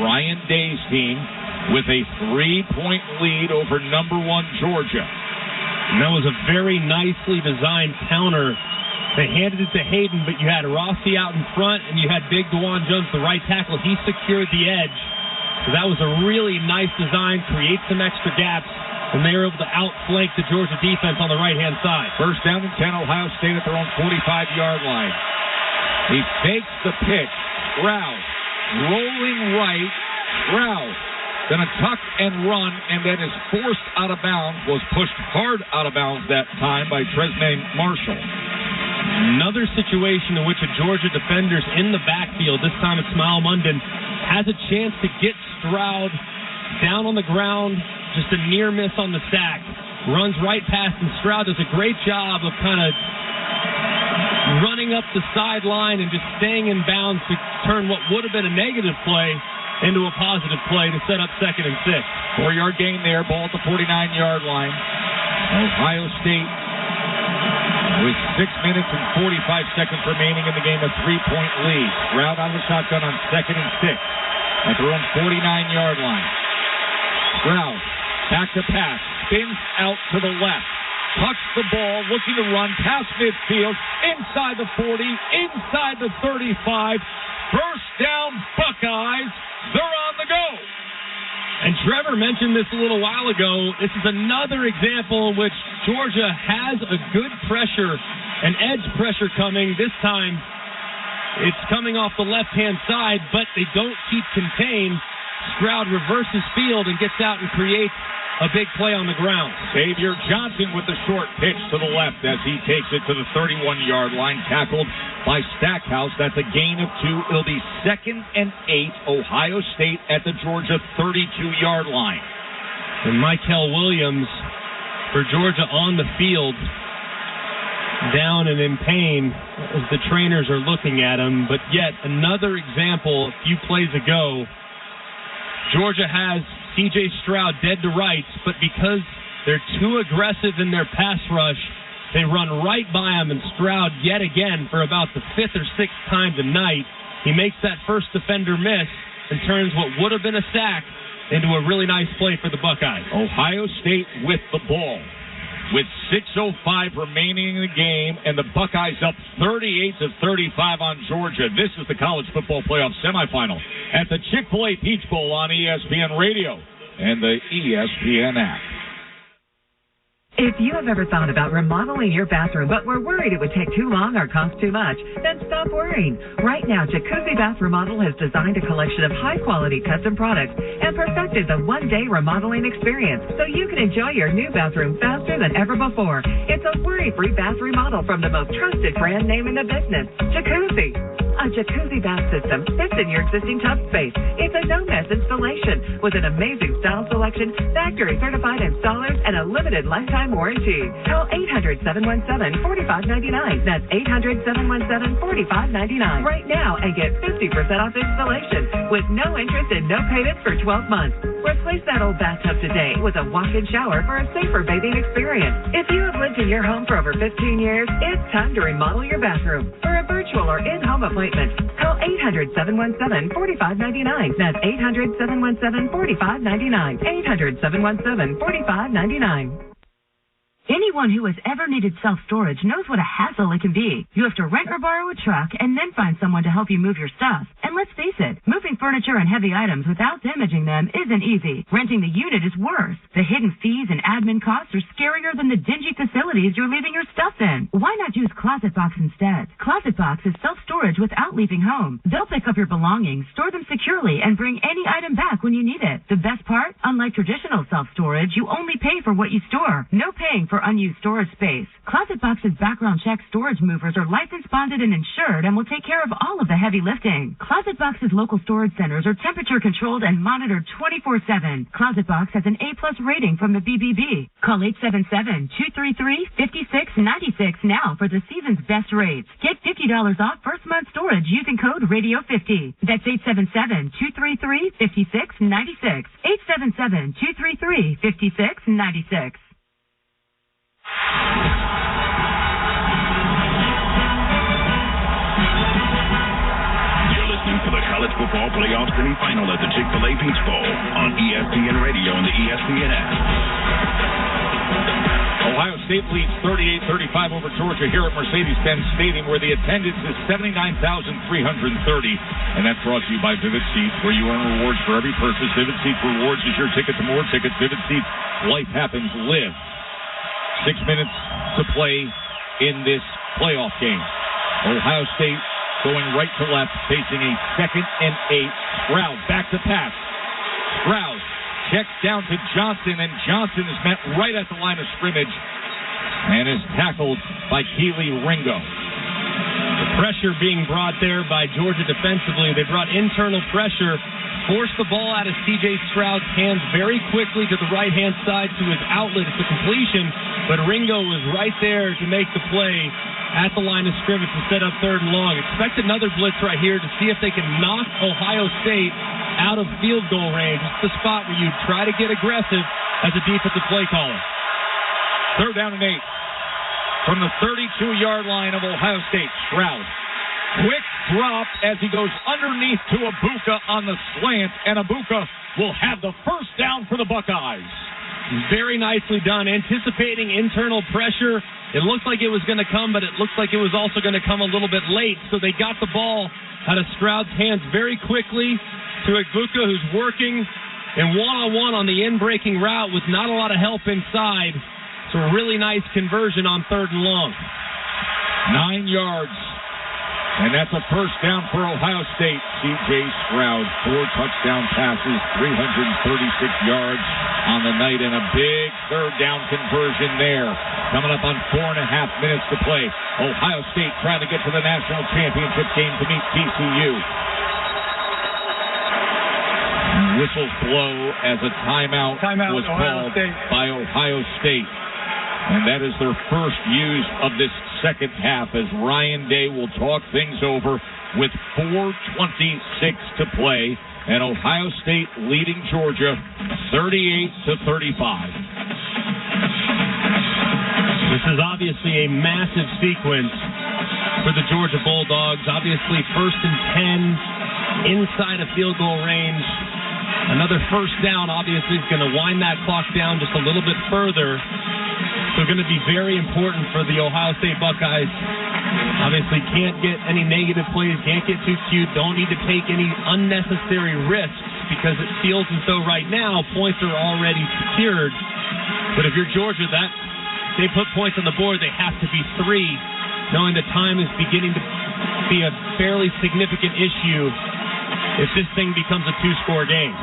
Ryan Day's team with a 3-point lead over number 1 Georgia. And that was a very nicely designed counter. They handed it to Hayden, but you had Rossi out in front, and you had Big DeJuan Jones, the right tackle. He secured the edge. So that was a really nice design, create some extra gaps, and they were able to outflank the Georgia defense on the right-hand side. First down and 10, Ohio State at their own 45-yard line. He fakes the pitch. Stroud rolling right. Stroud going to tuck and run, and then is forced out of bounds, was pushed hard out of bounds that time by Tresnay Marshall. Another situation in which a Georgia defender's in the backfield, this time it's Smile Munden, has a chance to get Stroud down on the ground, just a near miss on the sack. Runs right past, and Stroud does a great job of kind of running up the sideline and just staying in bounds to turn what would have been a negative play into a positive play to set up second and 6. 4-yard gain there, ball at the 49-yard line. Ohio State with 6 minutes and 45 seconds remaining in the game, a 3-point lead. Stroud on the shotgun on second and 6 at their own 49-yard line. Stroud back to pass, spins out to the left, tucks the ball, looking to run past midfield, inside the 40, inside the 35. First down, Buckeyes. They're on the go. And Trevor mentioned this a little while ago. This is another example in which Georgia has a good pressure, an edge pressure coming. This time, it's coming off the left-hand side, but they don't keep contained. Stroud reverses field and gets out and creates a big play on the ground. Xavier Johnson with the short pitch to the left as he takes it to the 31-yard line, tackled by Stackhouse. That's a gain of 2. It'll be second and 8. Ohio State at the Georgia 32-yard line. And Michael Williams for Georgia on the field, down and in pain as the trainers are looking at him. But yet another example, a few plays ago, Georgia has C.J. Stroud dead to rights, but because they're too aggressive in their pass rush, they run right by him, and Stroud yet again for about the 5th or 6th time tonight, he makes that first defender miss and turns what would have been a sack into a really nice play for the Buckeyes. Ohio State with the ball with 6:05 remaining in the game, and the Buckeyes up 38-35 on Georgia. This is the college football playoff semifinal at the Chick-fil-A Peach Bowl on ESPN Radio and the ESPN app. If you have ever thought about remodeling your bathroom but were worried it would take too long or cost too much, then stop worrying. Right now, Jacuzzi Bath Remodel has designed a collection of high-quality custom products and perfected the one-day remodeling experience so you can enjoy your new bathroom faster than ever before. It's a worry-free bath remodel from the most trusted brand name in the business, Jacuzzi. A jacuzzi bath system fits in your existing tub space. It's a no-mess installation with an amazing style selection, factory-certified installers, and a limited lifetime warranty. Call 800-717-4599. That's 800-717-4599 right now and get 50% off installation with no interest and no payments for 12 months. Replace that old bathtub today with a walk-in shower for a safer bathing experience. If you have lived in your home for over 15 years, it's time to remodel your bathroom. For a virtual or in-home appointment, call 800-717-4599. That's 800-717-4599. 800-717-4599. Anyone who has ever needed self-storage knows what a hassle it can be. You have to rent or borrow a truck and then find someone to help you move your stuff. And let's face it, moving furniture and heavy items without damaging them isn't easy. Renting the unit is worse. The hidden fees and admin costs are scarier than the dingy facilities you're leaving your stuff in. Why not use Closet Box instead? Closet Box is self-storage without leaving home. They'll pick up your belongings, store them securely, and bring any item back when you need it. The best part? Unlike traditional self-storage, you only pay for what you store. No paying for unused storage space. Closet Box's background check storage movers are licensed, bonded, and insured and will take care of all of the heavy lifting. Closet Box's local storage centers are temperature controlled and monitored 24/7. Closet Box has an A+ rating from the BBB. Call 877-233-5696 now for the season's best rates. Get $50 off first month storage using code Radio50. That's 877-233-5696. 877-233-5696. You're listening to the College Football Playoff Semifinal at the Chick-fil-A Peach Bowl on ESPN Radio and the ESPN app. Ohio State leads 38-35 over Georgia here at Mercedes-Benz Stadium, where the attendance is 79,330. And that's brought to you by Vivid Seats, where you earn rewards for every purchase. Vivid Seats Rewards is your ticket to more tickets. Vivid Seats, life happens, live. 6 minutes to play in this playoff game. Ohio State going right to left, facing a 2nd and 8. Stroud back to pass. Stroud checks down to Johnson, and Johnson is met right at the line of scrimmage and is tackled by Keely Ringo. The pressure being brought there by Georgia defensively. They brought internal pressure, forced the ball out of C.J. Stroud's hands very quickly to the right-hand side to his outlet. It's a completion, but Ringo was right there to make the play at the line of scrimmage to set up 3rd and long. Expect another blitz right here to see if they can knock Ohio State out of field goal range. It's the spot where you try to get aggressive as a defensive play caller. 3rd down and 8 from the 32-yard line of Ohio State. Stroud. Quick drop as he goes underneath to Abuka on the slant, and Abuka will have the first down for the Buckeyes. Very nicely done. Anticipating internal pressure. It looked like it was going to come, but it looks like it was also going to come a little bit late. So they got the ball out of Stroud's hands very quickly to Abuka, who's working in one-on-one on the in-breaking route with not a lot of help inside. So a really nice conversion on 3rd and long. 9 yards. And that's a first down for Ohio State. C.J. Stroud, 4 touchdown passes, 336 yards on the night, and a big 3rd down conversion there. Coming up on 4.5 minutes to play. Ohio State trying to get to the national championship game to meet TCU. Whistles blow as a timeout was called by Ohio State. And that is their first use of this second half, as Ryan Day will talk things over with 4:26 to play, and Ohio State leading Georgia 38-35. This is obviously a massive sequence for the Georgia Bulldogs. Obviously 1st and 10 inside of field goal range. Another first down obviously is going to wind that clock down just a little bit further. So going to be very important for the Ohio State Buckeyes. Obviously can't get any negative plays, can't get too cute, don't need to take any unnecessary risks, because it feels as though right now points are already secured. But if you're Georgia, they put points on the board, they have to be 3, knowing that time is beginning to be a fairly significant issue if this thing becomes a 2-score game.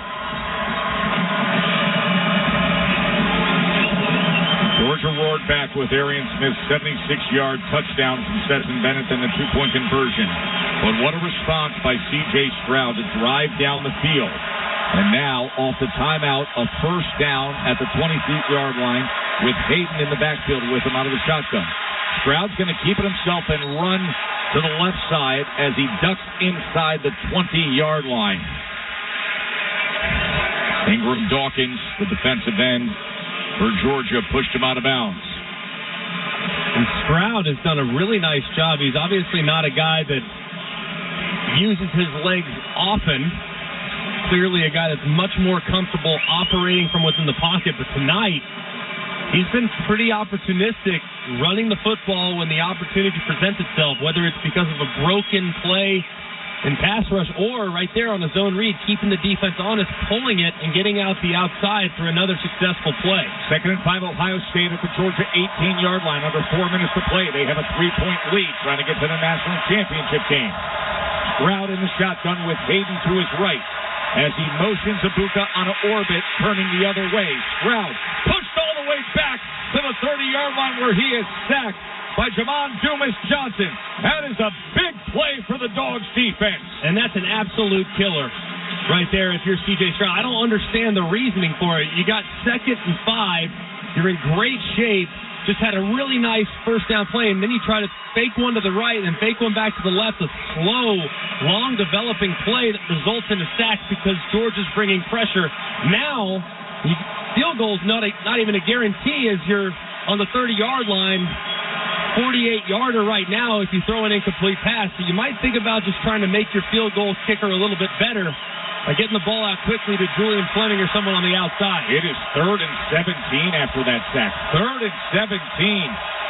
Georgia roared back with Arian Smith's 76-yard touchdown from Stetson Bennett and the 2-point conversion. But what a response by C.J. Stroud to drive down the field. And now, off the timeout, a first down at the 20-yard line with Hayden in the backfield with him out of the shotgun. Stroud's going to keep it himself and run to the left side as he ducks inside the 20-yard line. Ingram Dawkins, the defensive end for Georgia, pushed him out of bounds. And Stroud has done a really nice job. He's obviously not a guy that uses his legs often. Clearly a guy that's much more comfortable operating from within the pocket. But tonight, he's been pretty opportunistic running the football when the opportunity presents itself, whether it's because of a broken play in pass rush or right there on the zone read, keeping the defense honest, pulling it, and getting out the outside for another successful play. 2nd and 5, Ohio State at the Georgia 18-yard line. Under 4 minutes to play. They have a 3-point lead trying to get to the national championship game. Stroud in the shotgun with Hayden to his right as he motions Ibuka on an orbit, turning the other way. Stroud pushed all the way back to the 30-yard line where he is sacked by Jamon Dumas Johnson. That is a big play for the Dogs defense. And that's an absolute killer right there if you're C.J. Stroud. I don't understand the reasoning for it. You got 2nd and 5. You're in great shape. Just had a really nice first down play, and then you try to fake one to the right and fake one back to the left. A slow, long developing play that results in a sack because Georgia's bringing pressure. Now, field goal's not even a guarantee as you're on the 30-yard line. 48-yarder right now if you throw an incomplete pass. So you might think about just trying to make your field goal kicker a little bit better by getting the ball out quickly to Julian Fleming or someone on the outside. It is 3rd and 17 after that sack. 3rd and 17.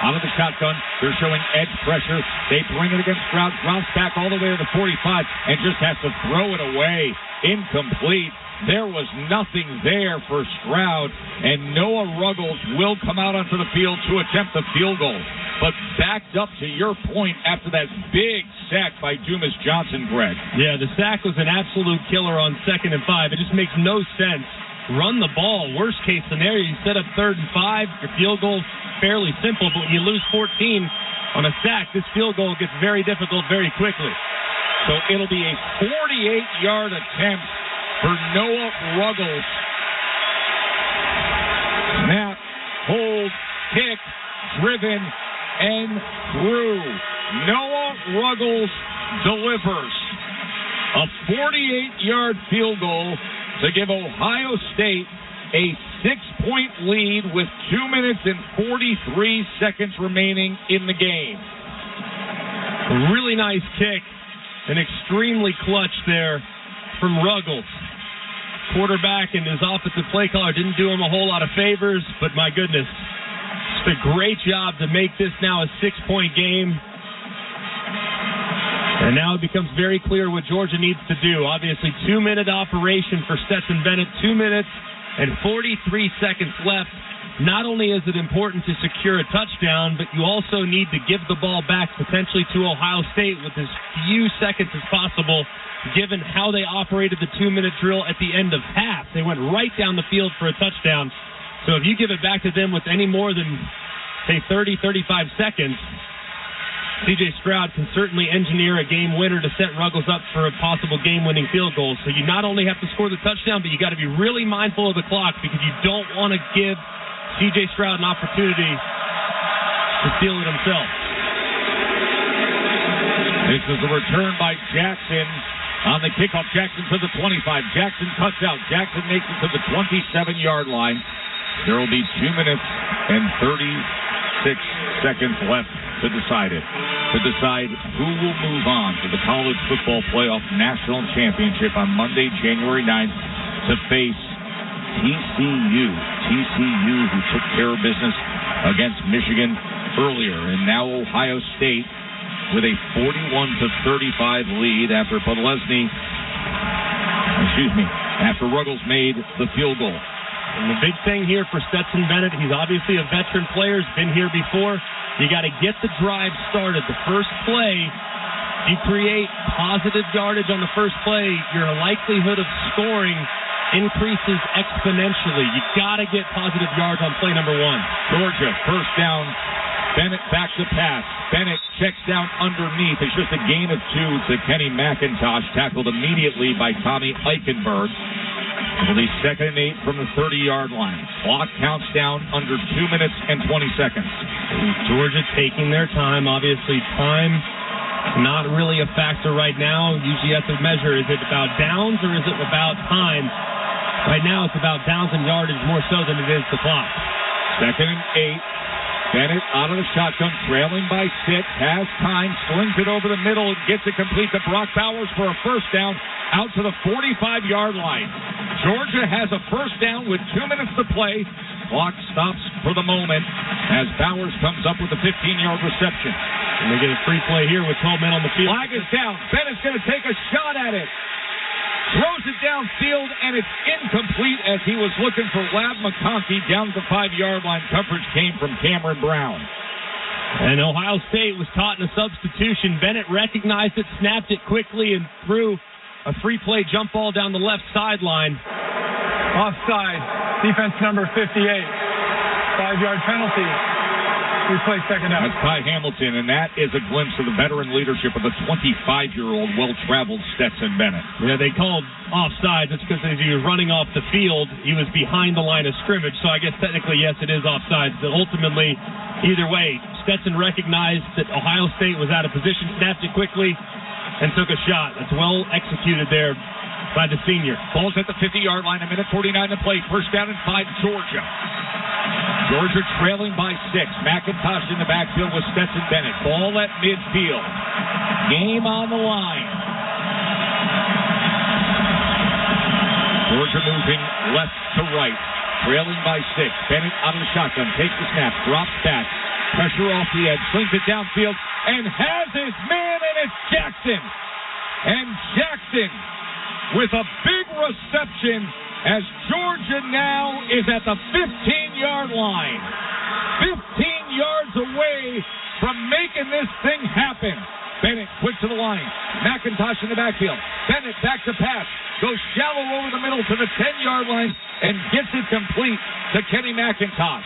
Out of the shotgun, they're showing edge pressure. They bring it against Stroud. Drops back all the way to the 45 and just has to throw it away. Incomplete. There was nothing there for Stroud, and Noah Ruggles will come out onto the field to attempt the field goal. But backed up to your point after that big sack by Dumas Johnson, Greg. Yeah, the sack was an absolute killer on 2nd and 5. It just makes no sense. Run the ball. Worst case scenario, you set up 3rd and 5. Your field goal fairly simple, but when you lose 14 on a sack, this field goal gets very difficult very quickly. So it'll be a 48-yard attempt for Noah Ruggles. Snap, hold, kick, driven, and through. Noah Ruggles delivers a 48-yard field goal to give Ohio State a 6-point lead with 2 minutes and 43 seconds remaining in the game. A really nice kick and extremely clutch there from Ruggles. Quarterback and his offensive play caller didn't do him a whole lot of favors, but my goodness, just a great job to make this now a 6-point game. And now it becomes very clear what Georgia needs to do. Obviously, 2-minute operation for Stetson Bennett, 2 minutes and 43 seconds left. Not only is it important to secure a touchdown, but you also need to give the ball back potentially to Ohio State with as few seconds as possible, given how they operated the 2-minute drill at the end of half. They went right down the field for a touchdown. So if you give it back to them with any more than, say, 30, 35 seconds, C.J. Stroud can certainly engineer a game winner to set Ruggles up for a possible game-winning field goal. So you not only have to score the touchdown, but you got to be really mindful of the clock because you don't want to give C.J. Stroud an opportunity to steal it himself. This is a return by Jackson on the kickoff. Jackson to the 25. Jackson cuts out. Jackson makes it to the 27-yard line. There will be 2 minutes and 36 seconds left to decide it. To decide who will move on to the College Football Playoff National Championship on Monday, January 9th, to face TCU. TCU, who took care of business against Michigan earlier, and now Ohio State with a 41-35 lead after after Ruggles made the field goal. And the big thing here for Stetson Bennett, he's obviously a veteran player, he's been here before. You got to get the drive started. The first play, you create positive yardage on the first play, your likelihood of scoring increases exponentially. You got to get positive yards on play number 1. Georgia, first down. Bennett back to pass. Bennett checks down underneath. It's just a gain of 2 to Kenny McIntosh, tackled immediately by Tommy Eichenberg. It'll be 2nd and 8 from the 30-yard line. Clock counts down under 2 minutes and 20 seconds. Georgia taking their time. Obviously, time not really a factor right now. Usually you have to measure, is it about downs or is it about time? Right now it's about downs and yardage more so than it is the clock. 2nd and 8. Bennett out of the shotgun, trailing by 6, has time, slings it over the middle, and gets it complete to Brock Bowers for a first down out to the 45-yard line. Georgia has a first down with 2 minutes to play. Clock stops for the moment as Bowers comes up with a 15-yard reception. And they get a free play here with 12 men on the field. Flag is down. Bennett's going to take a shot at it. Throws it downfield, and it's incomplete as he was looking for Lab McConkey down the 5-yard line. Coverage came from Cameron Brown. And Ohio State was caught in a substitution. Bennett recognized it, snapped it quickly, and threw a free play jump ball down the left sideline. Offside. Defense number 58. 5-yard penalty. Replay second down. That's Ty Hamilton, and that is a glimpse of the veteran leadership of the 25-year-old well-traveled Stetson Bennett. Yeah, they called offside. That's because as he was running off the field, he was behind the line of scrimmage. So I guess technically, yes, it is offside. But ultimately, either way, Stetson recognized that Ohio State was out of position, snapped it quickly, and took a shot. That's well executed there by the senior. Ball's at the 50-yard line, 1:49 to play. First down and 5, Georgia. Georgia trailing by 6. McIntosh in the backfield with Stetson Bennett. Ball at midfield. Game on the line. Georgia moving left to right. Trailing by 6. Bennett out of the shotgun. Takes the snap. Drops back. Pressure off the edge. Slings it downfield. And has his man, and it's Jackson. And Jackson with a big reception as Georgia now is at the 15-yard line. 15 yards away from making this thing happen. Bennett quick to the line. McIntosh in the backfield. Bennett back to pass. Goes shallow over the middle to the 10-yard line and gets it complete to Kenny McIntosh.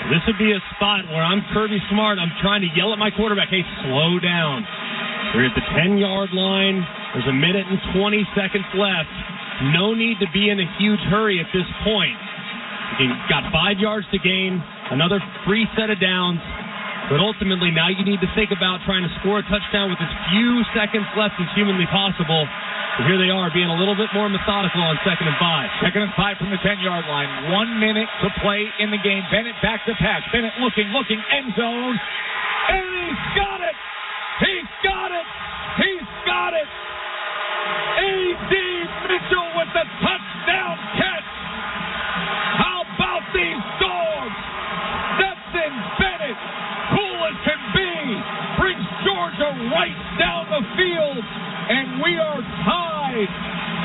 This would be a spot where I'm Kirby Smart. I'm trying to yell at my quarterback, hey, slow down. We're at the 10-yard line. There's 1 minute and 20 seconds left. No need to be in a huge hurry at this point. You've got 5 yards to gain, another free set of downs. But ultimately, now you need to think about trying to score a touchdown with as few seconds left as humanly possible. But here they are being a little bit more methodical on 2nd and 5. 2nd and 5 from the 10-yard line. 1 minute to play in the game. Bennett back to pass. Bennett looking, end zone. And he's got it! He's got it! He's got it! A.D. Mitchell with the touchdown catch. How about these dogs? Stetson Bennett, cool as can be, brings Georgia right down the field, and we are tied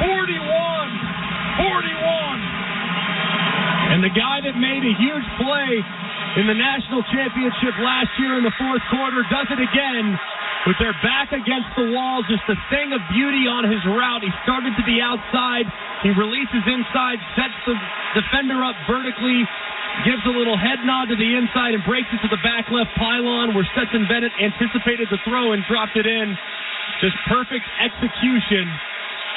41-41. And the guy that made a huge play in the national championship last year in the fourth quarter does it again. With their back against the wall, just a thing of beauty on his route. He started to the outside. He releases inside, sets the defender up vertically, gives a little head nod to the inside, and breaks it to the back left pylon where Stetson Bennett anticipated the throw and dropped it in. Just perfect execution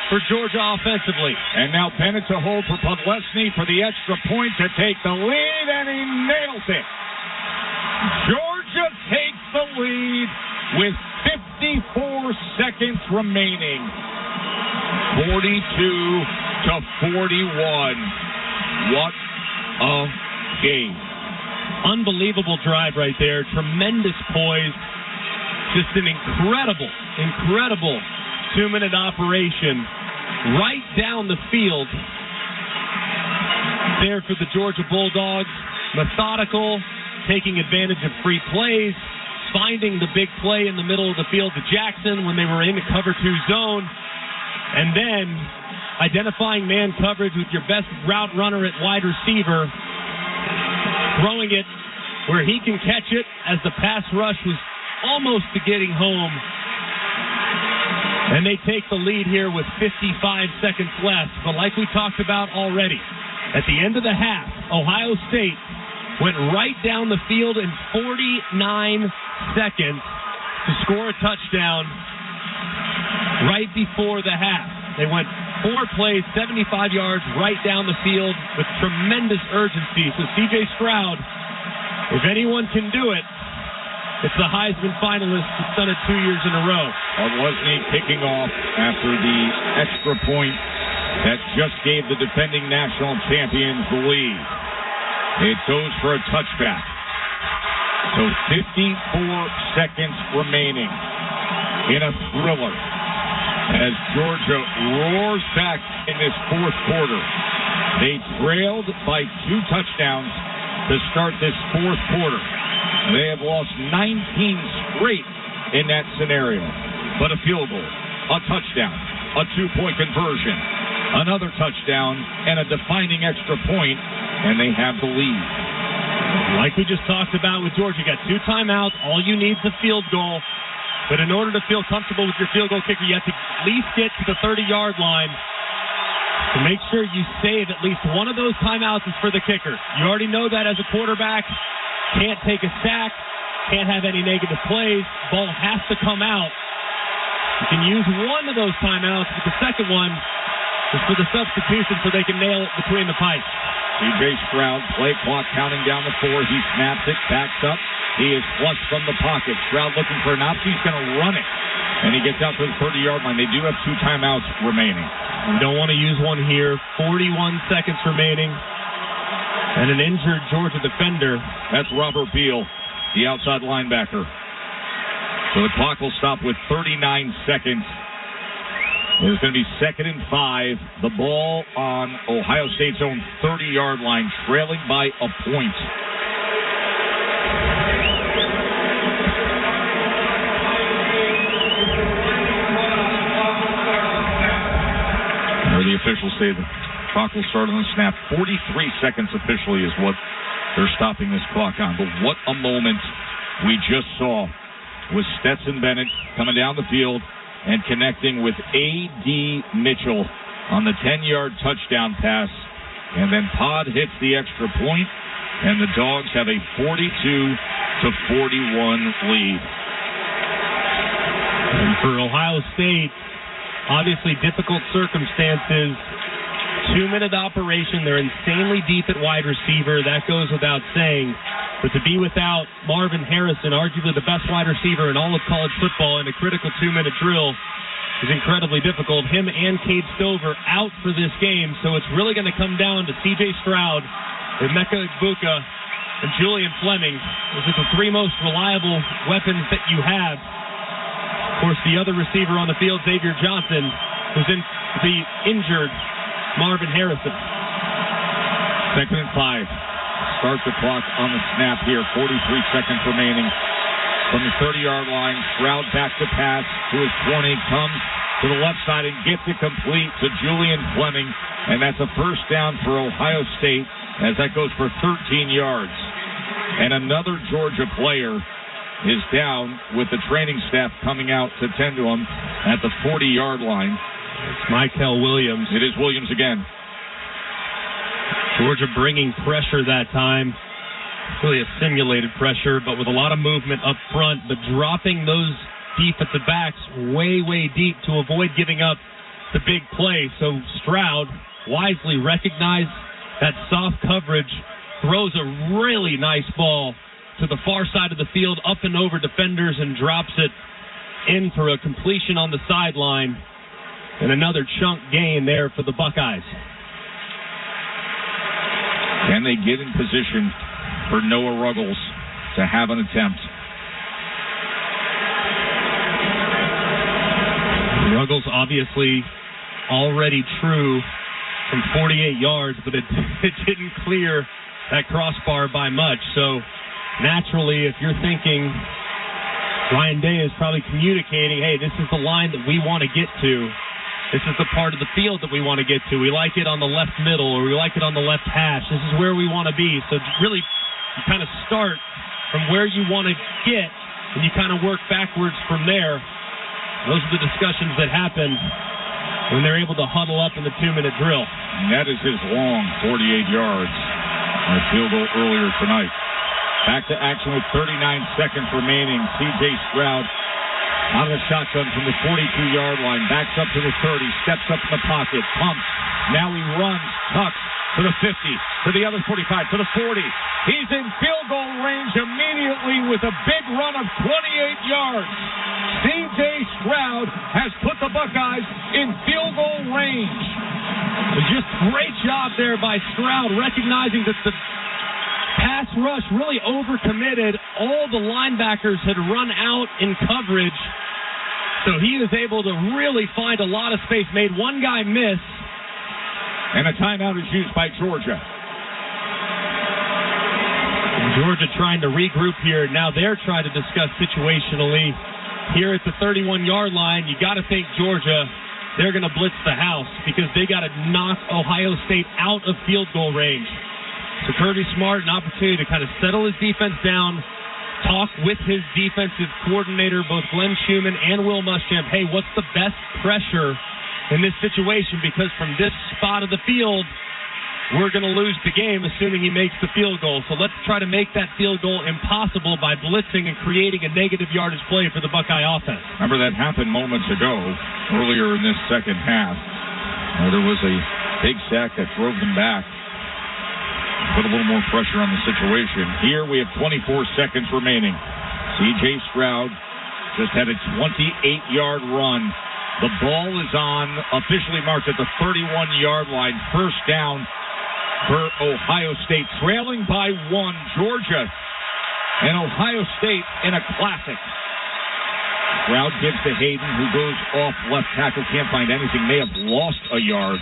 for Georgia offensively. And now Bennett to hold for Podlesny for the extra point to take the lead, and he nails it. Georgia takes the lead with 54 seconds remaining. 42-41. What a game. Unbelievable drive right there. Tremendous poise. Just an incredible 2-minute operation right down the field there for the Georgia Bulldogs. Methodical, taking advantage of free plays, finding the big play in the middle of the field to Jackson when they were in the cover 2 zone, and then identifying man coverage with your best route runner at wide receiver, throwing it where he can catch it as the pass rush was almost to getting home. And they take the lead here with 55 seconds left. But like we talked about already, at the end of the half, Ohio State went right down the field in 49 seconds to score a touchdown right before the half. They went 4 plays, 75 yards right down the field with tremendous urgency. So C.J. Stroud, if anyone can do it, it's the Heisman finalist that's done it 2 years in a row. Podlesny kicking off after the extra point that just gave the defending national champions the lead. It goes for a touchback. So 54 seconds remaining in a thriller as Georgia roars back in this fourth quarter. They trailed by 2 touchdowns to start this fourth quarter. They have lost 19 straight in that scenario. But a field goal, a touchdown, a 2-point conversion, another touchdown, and a defining extra point, and they have the lead. Like we just talked about with Georgia, you got 2 timeouts. All you need is a field goal. But in order to feel comfortable with your field goal kicker, you have to at least get to the 30-yard line to make sure you save at least one of those timeouts is for the kicker. You already know that as a quarterback. Can't take a sack. Can't have any negative plays. Ball has to come out. You can use one of those timeouts, but the second one is for the substitution so they can nail it between the pipes. C.J. Stroud, play clock counting down the 4. He snaps it, backs up. He is flushed from the pocket. Stroud looking for an option. He's going to run it. And he gets out to the 30-yard line. They do have 2 timeouts remaining. We don't want to use one here. 41 seconds remaining. And an injured Georgia defender. That's Robert Beal, the outside linebacker. So the clock will stop with 39 seconds. It's going to be 2nd and 5. The ball on Ohio State's own 30-yard line, trailing by a point. Or the officials say the clock will start on the snap. 43 seconds officially is what they're stopping this clock on. But what a moment we just saw with Stetson Bennett coming down the field and connecting with A.D. Mitchell on the 10-yard touchdown pass. And then Todd hits the extra point, and the Dogs have a 42-41 lead. And for Ohio State, obviously difficult circumstances. 2-minute operation. They're insanely deep at wide receiver. That goes without saying. But to be without Marvin Harrison, arguably the best wide receiver in all of college football, in a critical 2-minute drill is incredibly difficult. Him and Cade Stover out for this game, so it's really going to come down to C.J. Stroud, Emeka Egbuka, and Julian Fleming. Those are the 3 most reliable weapons that you have. Of course, the other receiver on the field, Xavier Johnson, who's in the injured Marvin Harrison. 2nd and 5. Start the clock on the snap here. 43 seconds remaining. From the 30-yard line, Stroud back to pass to his 20, comes to the left side and gets it complete to Julian Fleming. And that's a first down for Ohio State as that goes for 13 yards. And another Georgia player is down with the training staff coming out to tend to him at the 40-yard line. It's Michael Williams. It is Williams again. Georgia bringing pressure that time. Really a simulated pressure, but with a lot of movement up front, but dropping those defensive backs way, way deep to avoid giving up the big play. So Stroud wisely recognized that soft coverage, throws a really nice ball to the far side of the field, up and over defenders, and drops it in for a completion on the sideline. And another chunk gain there for the Buckeyes. Can they get in position for Noah Ruggles to have an attempt? Ruggles obviously already true from 48 yards, but it didn't clear that crossbar by much. So naturally, if you're thinking Ryan Day is probably communicating, hey, this is the line that we want to get to. This is the part of the field that we want to get to. We like it on the left middle, or we like it on the left hash. This is where we want to be. So really, you kind of start from where you want to get, and you kind of work backwards from there. Those are the discussions that happen when they're able to huddle up in the 2-minute drill. And that is his long 48 yards on a field goal earlier tonight. Back to action with 39 seconds remaining. C.J. Stroud out of the shotgun from the 42-yard line, backs up to the 30, steps up in the pocket, pumps. Now he runs, tucks to the 50, to the other 45, to the 40. He's in field goal range immediately with a big run of 28 yards. C.J. Stroud has put the Buckeyes in field goal range. Just great job there by Stroud, recognizing that the pass rush really overcommitted. All the linebackers had run out in coverage, so he was able to really find a lot of space, made one guy miss. And a timeout is used by Georgia. Georgia trying to regroup here. Now they're trying to discuss situationally. Here at the 31-yard line, you got to think Georgia, they're going to blitz the house because they got to knock Ohio State out of field goal range. So Kirby Smart, an opportunity to kind of settle his defense down, talk with his defensive coordinator, both Glenn Schumann and Will Muschamp. Hey, what's the best pressure in this situation? Because from this spot of the field, we're going to lose the game, assuming he makes the field goal. So let's try to make that field goal impossible by blitzing and creating a negative yardage play for the Buckeye offense. Remember that happened moments ago, earlier in this second half. There was a big sack that drove them back. Put a little more pressure on the situation. Here we have 24 seconds remaining. C.J. Stroud just had a 28-yard run. The ball is on, officially marked at the 31-yard line. First down for Ohio State, trailing by 1. Georgia and Ohio State in a classic. Stroud gives to Hayden, who goes off left tackle. Can't find anything. May have lost a yard.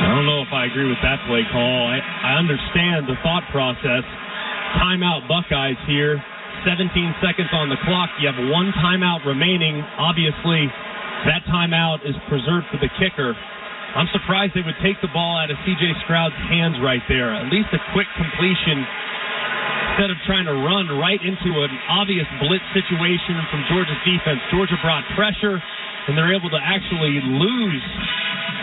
I don't know if I agree with that play call. I understand the thought process. Timeout Buckeyes here. 17 seconds on the clock. You have one timeout remaining. Obviously, that timeout is preserved for the kicker. I'm surprised they would take the ball out of C.J. Stroud's hands right there. At least a quick completion instead of trying to run right into an obvious blitz situation from Georgia's defense. Georgia brought pressure, and they're able to actually lose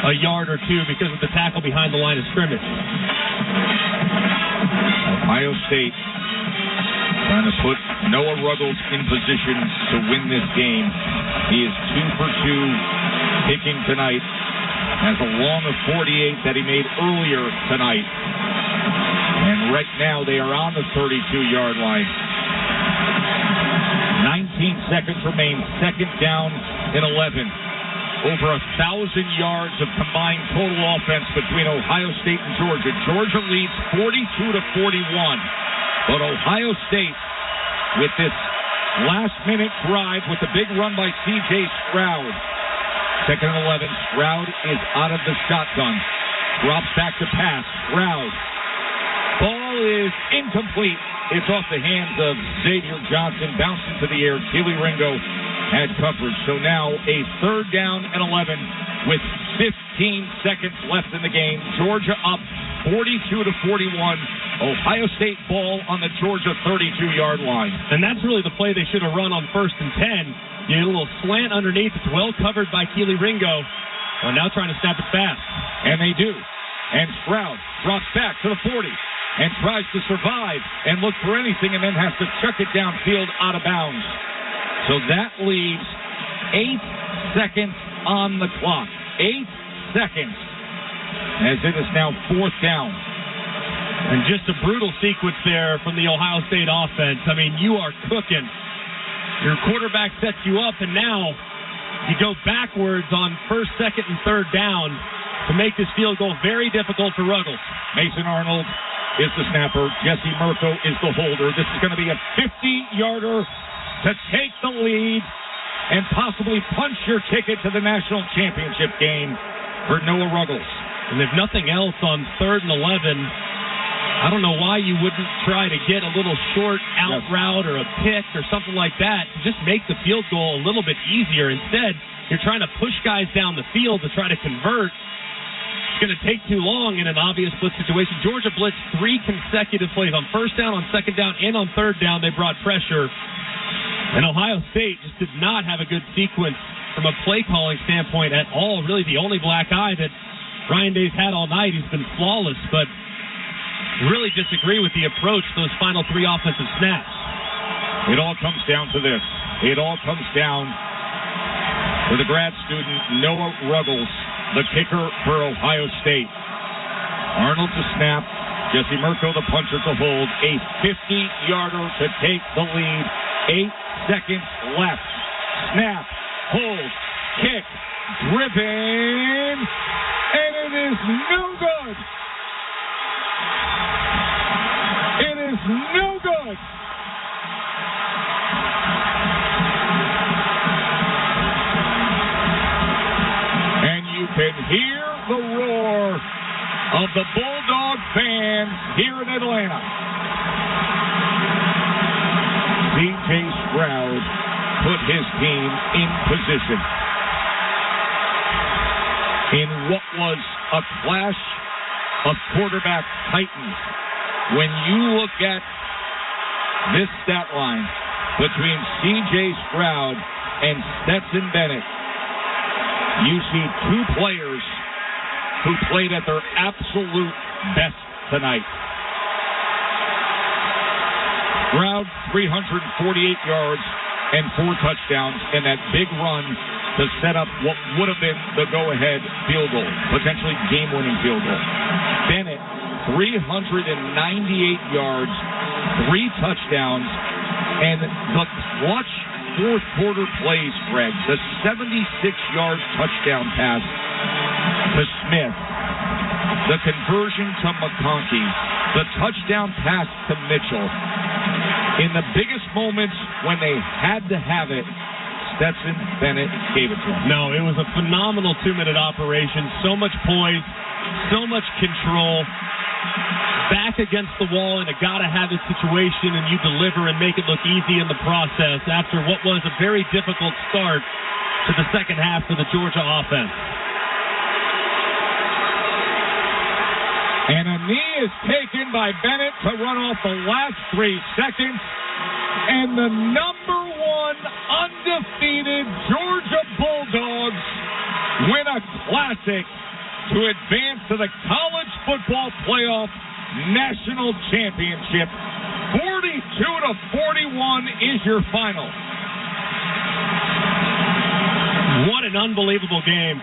a yard or two because of the tackle behind the line of scrimmage. Ohio State trying to put Noah Ruggles in position to win this game. He is 2 for 2 kicking tonight. Has a long of 48 that he made earlier tonight. And right now they are on the 32-yard line. 19 seconds remain. Second down and 11. Over 1,000 yards of combined total offense between Ohio State and Georgia. Georgia leads 42-41. But Ohio State, with this last-minute drive with the big run by C.J. Stroud. Second and 11. Stroud is out of the shotgun. Drops back to pass. Stroud. Ball is incomplete. It's off the hands of Xavier Johnson. Bounced into the air. Keely Ringo had coverage. So now a third down and 11 with 15 seconds left in the game. Georgia up 42-41. Ohio State ball on the Georgia 32-yard line. And that's really the play they should have run on 1st and 10. You get a little slant underneath. It's well covered by Keely Ringo. They're now trying to snap it fast. And they do. And Stroud drops back to the 40 and tries to survive and look for anything and then has to chuck it downfield out of bounds. So that leaves 8 seconds on the clock. 8 seconds. As it is now 4th down. And just a brutal sequence there from the Ohio State offense. I mean, you are cooking. Your quarterback sets you up, and now you go backwards on 1st, 2nd, and 3rd down to make this field goal very difficult for Ruggles. Mason Arnold is the snapper. Jesse Mirko is the holder. This is going to be a 50-yarder to take the lead and possibly punch your ticket to the national championship game for Noah Ruggles. And if nothing else, on 3rd and 11, I don't know why you wouldn't try to get a little short out route or a pick or something like that to just make the field goal a little bit easier. Instead, you're trying to push guys down the field to try to convert. It's going to take too long in an obvious blitz situation. Georgia blitzed 3 consecutive plays on 1st down, on 2nd down, and on 3rd down. They brought pressure. And Ohio State just did not have a good sequence from a play-calling standpoint at all. Really the only black eye that Ryan Day's had all night. He's been flawless, but really disagree with the approach those final 3 offensive snaps. It all comes down to this. It all comes down to the grad student Noah Ruggles, the kicker for Ohio State. Arnold to snap. Jesse Mirko, the puncher, to hold. A 50-yarder to take the lead. 8 seconds left. Snap. Hold. kick, driven, and it is no good. It is no good. And you can hear the roar of the Bulldog fans here in Atlanta. C.J. Stroud put his team in position in what was a clash of quarterback titans. When you look at this stat line between C.J. Stroud and Stetson Bennett, you see two players who played at their absolute best tonight. Stroud, 348 yards and 4 touchdowns in that big run to set up what would have been the go-ahead field goal, potentially game-winning field goal. Bennett, 398 yards, 3 touchdowns, and the clutch fourth quarter plays, Greg. The 76-yard touchdown pass to Smith, the conversion to McConkey, the touchdown pass to Mitchell. In the biggest moments when they had to have it, Stetson Bennett gave it to him. No, it was a phenomenal 2-minute operation. So much poise, so much control. Back against the wall in a gotta-have-it situation, and you deliver and make it look easy in the process after what was a very difficult start to the second half for the Georgia offense. And a knee is taken by Bennett to run off the last 3 seconds. And the number 1 undefeated Georgia Bulldogs win a classic to advance to the college football playoff national championship. 42-41 is your final. What an unbelievable game.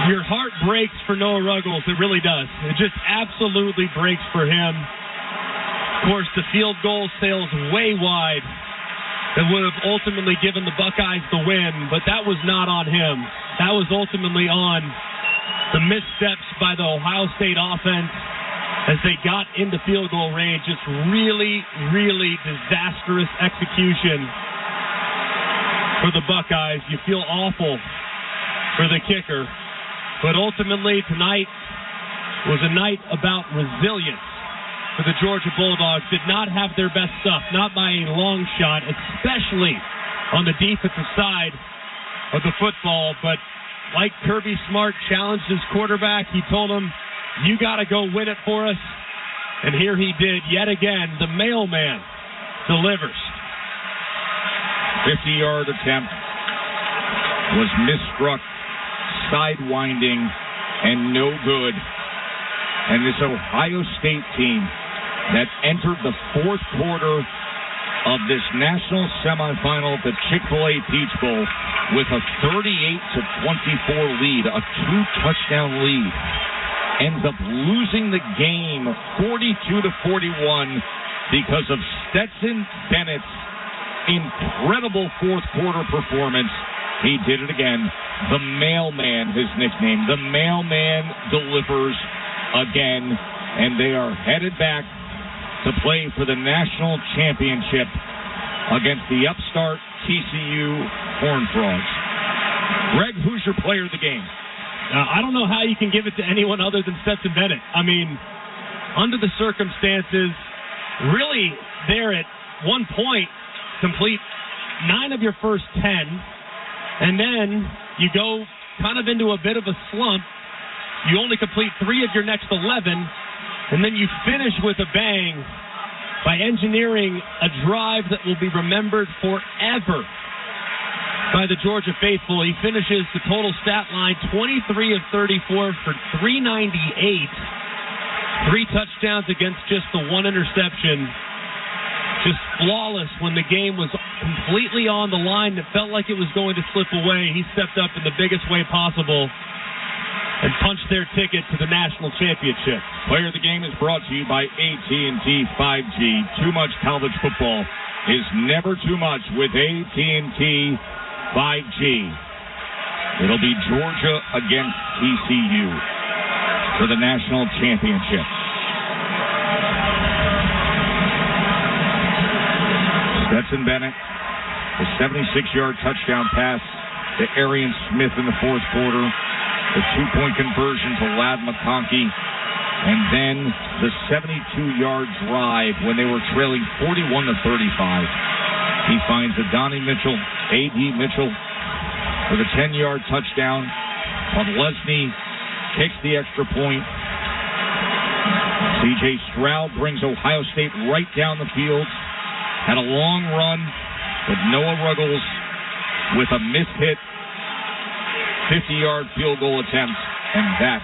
Your heart breaks for Noah Ruggles. It really does. It just absolutely breaks for him. Of course, the field goal sails way wide. That would have ultimately given the Buckeyes the win, but that was not on him. That was ultimately on the missteps by the Ohio State offense as they got into field goal range. Just really, really disastrous execution for the Buckeyes. You feel awful for the kicker. But ultimately, tonight was a night about resilience for the Georgia Bulldogs. Did not have their best stuff, not by a long shot, especially on the defensive side of the football. But like Kirby Smart challenged his quarterback, he told him, you got to go win it for us. And here he did yet again. The mailman delivers. 50-yard attempt was misstruck, sidewinding, and no good. And this Ohio State team that entered the fourth quarter of this national semifinal at the Chick-fil-A Peach Bowl with a 38-24 lead, a 2-touchdown lead, ends up losing the game 42-41 because of Stetson Bennett's incredible fourth quarter performance. He did it again. The mailman, his nickname. The mailman delivers again, and they are headed back to play for the national championship against the upstart TCU Horned Frogs. Greg, who's your player of the game? I don't know how you can give it to anyone other than Stetson Bennett. I mean, under the circumstances, really there at one point, complete 9 of your first 10, and then you go kind of into a bit of a slump. You only complete 3 of your next 11, and then you finish with a bang by engineering a drive that will be remembered forever by the Georgia faithful. He finishes the total stat line 23 of 34 for 398, 3 touchdowns against just the 1 interception. Just flawless when the game was completely on the line. It felt like it was going to slip away. He stepped up in the biggest way possible and punched their ticket to the national championship. Player of the game is brought to you by AT&T 5G. Too much college football is never too much with AT&T by G. It'll be Georgia against TCU for the national championship. Stetson Bennett, the 76-yard touchdown pass to Arian Smith in the fourth quarter, the two-point conversion to Ladd McConkey, and then the 72-yard drive when they were trailing 41-35. He finds Adonai Mitchell, A.D. Mitchell, for the 10-yard touchdown. Lesney takes the extra point. C.J. Stroud brings Ohio State right down the field. Had a long run with Noah Ruggles with a mishit 50-yard field goal attempt, and that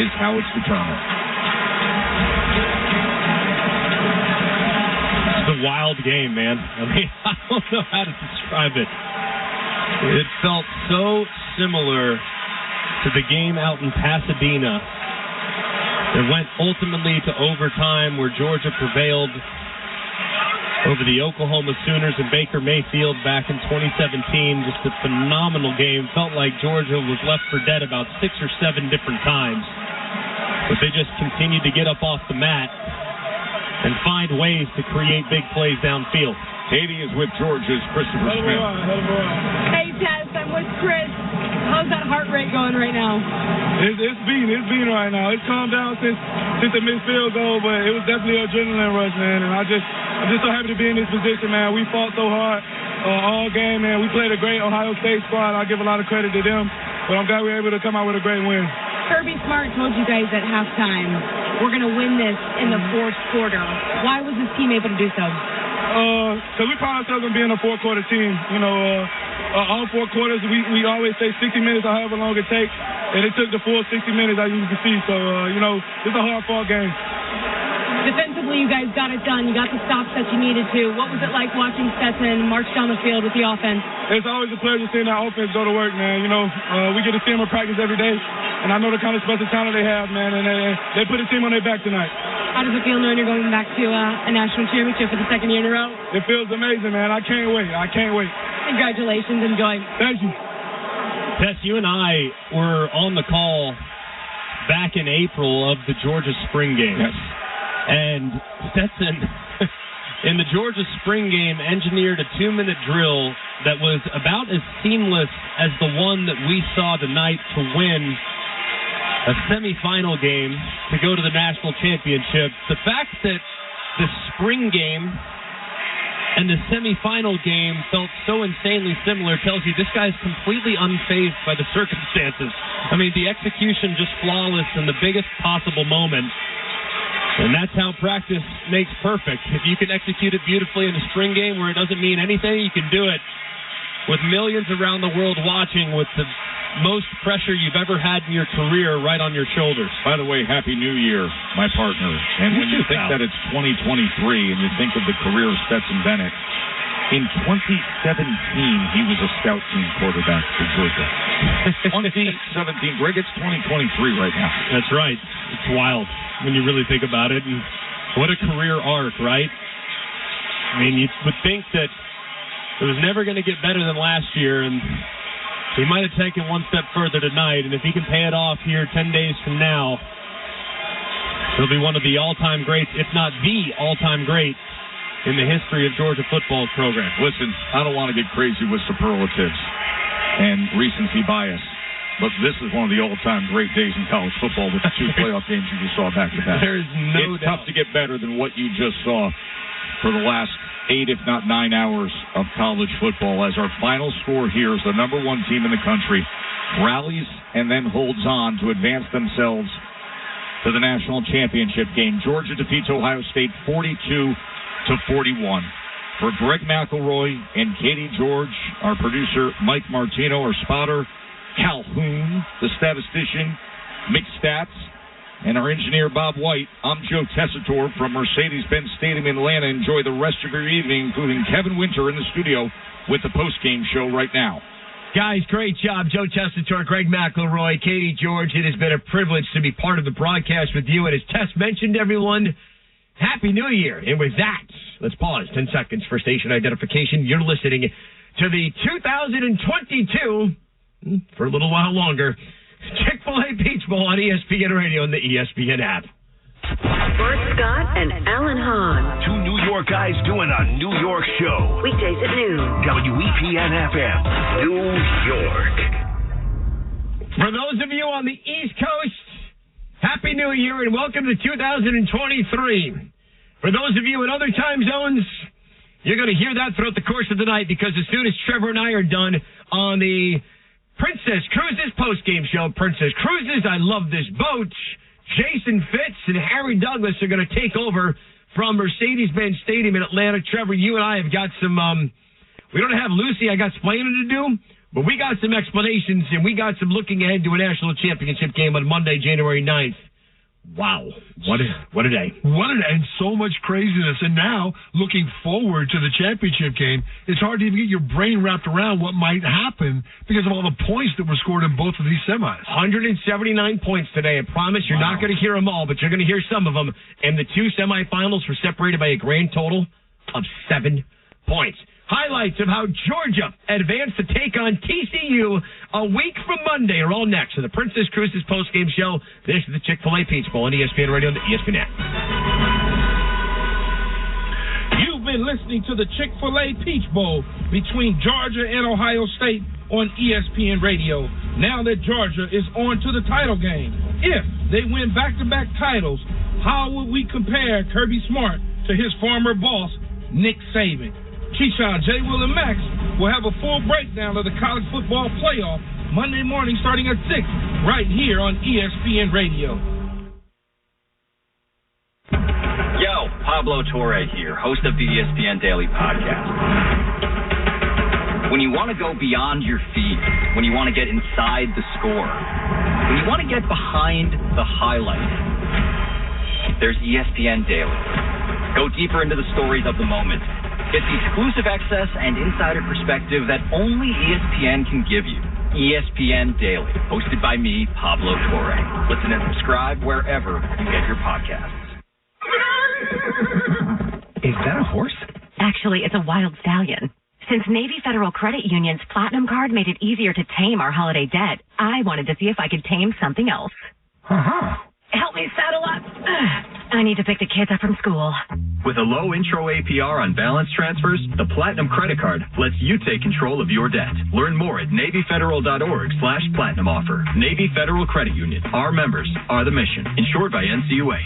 is how it's determined. It's a wild game, man. I mean, I don't know how to describe it. It felt so similar to the game out in Pasadena. It went ultimately to overtime where Georgia prevailed over the Oklahoma Sooners and Baker Mayfield back in 2017. Just a phenomenal game. Felt like Georgia was left for dead about 6 or 7 different times. But they just continued to get up off the mat and find ways to create big plays downfield. Katie is with Georgia's Christopher Smith. Hey, Tess, I'm with Chris. How's that heart rate going right now? It's beating right now. It's calmed down since the missed field goal, but it was definitely an adrenaline rush, man. And I'm just so happy to be in this position, man. We fought so hard all game, man. We played a great Ohio State squad. I give a lot of credit to them, but I'm glad we were able to come out with a great win. Kirby Smart told you guys at halftime, we're going to win this in the fourth quarter. Why was this team able to do so? Because we pride ourselves on being a four-quarter team. You know, all 4 quarters, we always say 60 minutes or however long it takes, and it took the full 60 minutes, as you can see. So, it's a hard-fought game. Defensively, you guys got it done. You got the stops that you needed to. What was it like watching Stetson march down the field with the offense? It's always a pleasure seeing that offense go to work, man. We get to see them in practice every day, and I know the kind of special talent they have, man, and they put a team on their back tonight. How does it feel knowing you're going back to a national championship for the 2nd year in a row? It feels amazing, man. I can't wait. Congratulations. Enjoy. Thank you. Tess, you and I were on the call back in April of the Georgia spring game. Yes. And Stetson, in the Georgia spring game, engineered a 2-minute drill that was about as seamless as the one that we saw tonight to win a semifinal game to go to the national championship. The fact that the spring game and the semifinal game felt so insanely similar tells you this guy's completely unfazed by the circumstances. I mean, the execution just flawless in the biggest possible moment. And that's how practice makes perfect. If you can execute it beautifully in a spring game where it doesn't mean anything, you can do it with millions around the world watching with the most pressure you've ever had in your career right on your shoulders. By the way, Happy New Year, my partner. And when you think that it's 2023 and you think of the career of Stetson Bennett, in 2017, he was a scout team quarterback for Georgia. 2017, Greg, it's 2023 right now. That's right. It's wild when you really think about it. And what a career arc, right? I mean, you would think that it was never going to get better than last year, and he might have taken one step further tonight, and if he can pay it off here 10 days from now, he'll be one of the all-time greats, if not the all-time great, in the history of Georgia football program. Listen, I don't want to get crazy with superlatives and recency bias, but this is one of the all-time great days in college football with the 2 playoff games you just saw back-to-back. There is no It's doubt. tough to get better than what you just saw for the last 8, if not 9 hours of college football, as our final score here is the number 1 team in the country rallies and then holds on to advance themselves to the national championship game. Georgia defeats Ohio State 42-41. For Greg McElroy and Katie George, our producer Mike Martino, our spotter Calhoun, the statistician Mick Stats, and our engineer Bob White, I'm Joe Tessitore from Mercedes-Benz Stadium in Atlanta. Enjoy the rest of your evening, including Kevin Winter in the studio with the post-game show right now. Guys, great job. Joe Tessitore, Greg McElroy, Katie George. It has been a privilege to be part of the broadcast with you. And as Tess mentioned, everyone, Happy New Year. And with that, let's pause 10 seconds for station identification. You're listening to the 2022, for a little while longer, Chick-fil-A Peach Bowl on ESPN Radio and the ESPN app. Bart Scott and Alan Hahn. Two New York guys doing a New York show. Weekdays at noon. WEPN FM, New York. For those of you on the East Coast, Happy New Year and welcome to 2023. For those of you in other time zones, you're going to hear that throughout the course of the night because as soon as Trevor and I are done on the Princess Cruises postgame show, Princess Cruises, I love this boat, Jason Fitz and Harry Douglas are going to take over from Mercedes-Benz Stadium in Atlanta. Trevor, you and I have got some, we don't have Lucy, I got explaining to do, but we got some explanations and we got some looking ahead to a national championship game on Monday, January 9th. Wow. What a day. What a day. And so much craziness. And now, looking forward to the championship game, it's hard to even get your brain wrapped around what might happen because of all the points that were scored in both of these semis. 179 points today. I promise you're not going to hear them all, but you're going to hear some of them. And the two semifinals were separated by a grand total of 7 points. Highlights of how Georgia advanced to take on TCU a week from Monday are all next. So the Princess Cruises postgame show. This is the Chick-fil-A Peach Bowl on ESPN Radio and the ESPN app. You've been listening to the Chick-fil-A Peach Bowl between Georgia and Ohio State on ESPN Radio. Now that Georgia is on to the title game. If they win back-to-back titles, how would we compare Kirby Smart to his former boss, Nick Saban? Keyshawn, J. Will, and Max will have a full breakdown of the college football playoff Monday morning starting at 6 right here on ESPN Radio. Yo, Pablo Torre here, host of the ESPN Daily Podcast. When you want to go beyond your feet, when you want to get inside the score, when you want to get behind the highlight, there's ESPN Daily. Go deeper into the stories of the moment. Get the exclusive access and insider perspective that only ESPN can give you. ESPN Daily, hosted by me, Pablo Torre. Listen and subscribe wherever you get your podcasts. Is that a horse? Actually, it's a wild stallion. Since Navy Federal Credit Union's Platinum Card made it easier to tame our holiday debt, I wanted to see if I could tame something else. Help me saddle up. I need to pick the kids up from school. With a low intro APR on balance transfers, the Platinum Credit Card lets you take control of your debt. Learn more at NavyFederal.org/Platinum Offer. Navy Federal Credit Union. Our members are the mission. Insured by NCUA.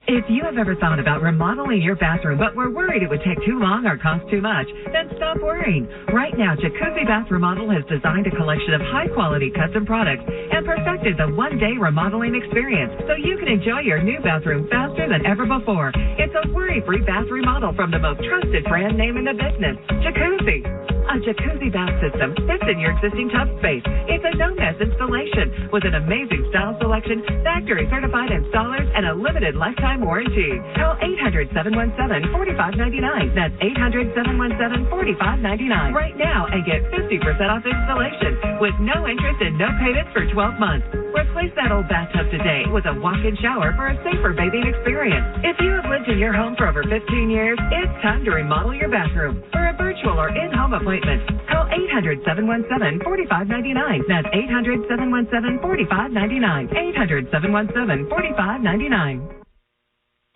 If you have ever thought about remodeling your bathroom but were worried it would take too long or cost too much, then stop worrying. Right now, Jacuzzi Bath Remodel has designed a collection of high-quality custom products and perfected the one-day remodeling experience so you can enjoy your new bathroom faster than ever before. It's a worry-free bath remodel from the most trusted brand name in the business, Jacuzzi. A jacuzzi bath system fits in your existing tub space. It's a no-mess installation with an amazing style selection, factory-certified installers, and a limited lifetime warranty. Call 800-717-4599. That's 800-717-4599 right now and get 50% off installation with no interest and no payments for 12 months. Replace that old bathtub today with a walk-in shower for a safer bathing experience. If you have lived in your home for over 15 years, it's time to remodel your bathroom. For a virtual or in-home appointment, call 800-717-4599. That's 800-717-4599. 800-717-4599.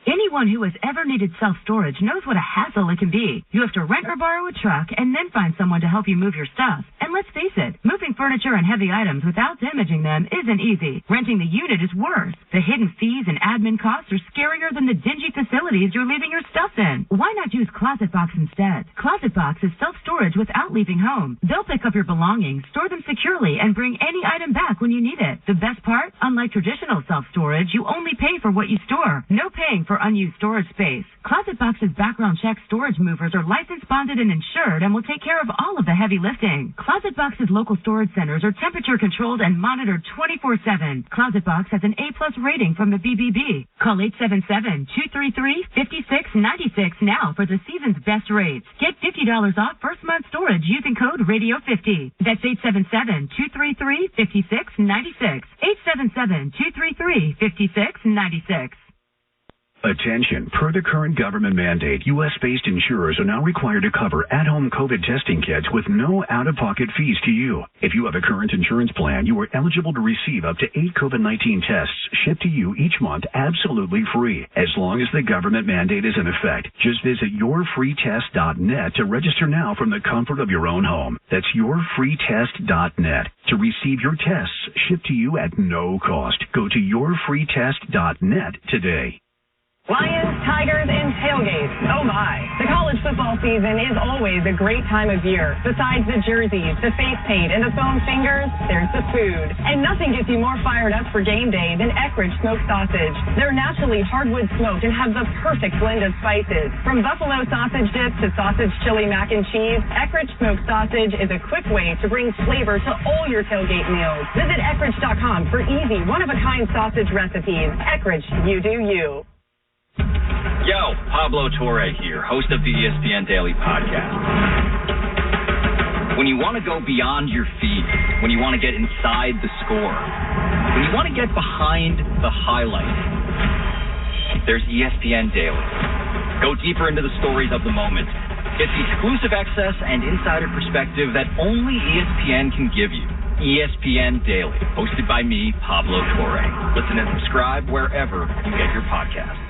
Anyone who has ever needed self-storage knows what a hassle it can be. You have to rent or borrow a truck and then find someone to help you move your stuff. And let's face it, moving furniture and heavy items without damaging them isn't easy. Renting the unit is worse. The hidden fees and admin costs are scarier than the dingy facilities you're leaving your stuff in. Why not use Closet Box instead? Closet Box is self-storage without leaving home. They'll pick up your belongings, store them securely, and bring any item back when you need it. The best part? Unlike traditional self-storage, you only pay for what you store. No paying for unused storage space. Closet Box's background check storage movers are licensed, bonded, and insured and will take care of all of the heavy lifting. Closet Box's local storage centers are temperature controlled and monitored 24/7. Closet Box has an A+ rating from the BBB. Call 877-233-5696 now for the season's best rates. Get $50 off first month storage using code Radio50. That's 877-233-5696. 877-233-5696. Attention, per the current government mandate, U.S.-based insurers are now required to cover at-home COVID testing kits with no out-of-pocket fees to you. If you have a current insurance plan, you are eligible to receive up to 8 COVID-19 tests shipped to you each month absolutely free, as long as the government mandate is in effect. Just visit yourfreetest.net to register now from the comfort of your own home. That's yourfreetest.net to receive your tests shipped to you at no cost. Go to yourfreetest.net today. Lions, Tigers, and tailgates. Oh my. The college football season is always a great time of year. Besides the jerseys, the face paint, and the foam fingers, there's the food. And nothing gets you more fired up for game day than Eckrich smoked sausage. They're naturally hardwood smoked and have the perfect blend of spices. From buffalo sausage dip to sausage chili mac and cheese, Eckrich smoked sausage is a quick way to bring flavor to all your tailgate meals. Visit Eckrich.com for easy, one-of-a-kind sausage recipes. Eckrich, you do you. Yo, Pablo Torre here, host of the ESPN Daily Podcast. When you want to go beyond your feet, when you want to get inside the score, when you want to get behind the highlight, there's ESPN Daily. Go deeper into the stories of the moment. Get the exclusive access and insider perspective that only ESPN can give you. ESPN Daily, hosted by me, Pablo Torre. Listen and subscribe wherever you get your podcasts.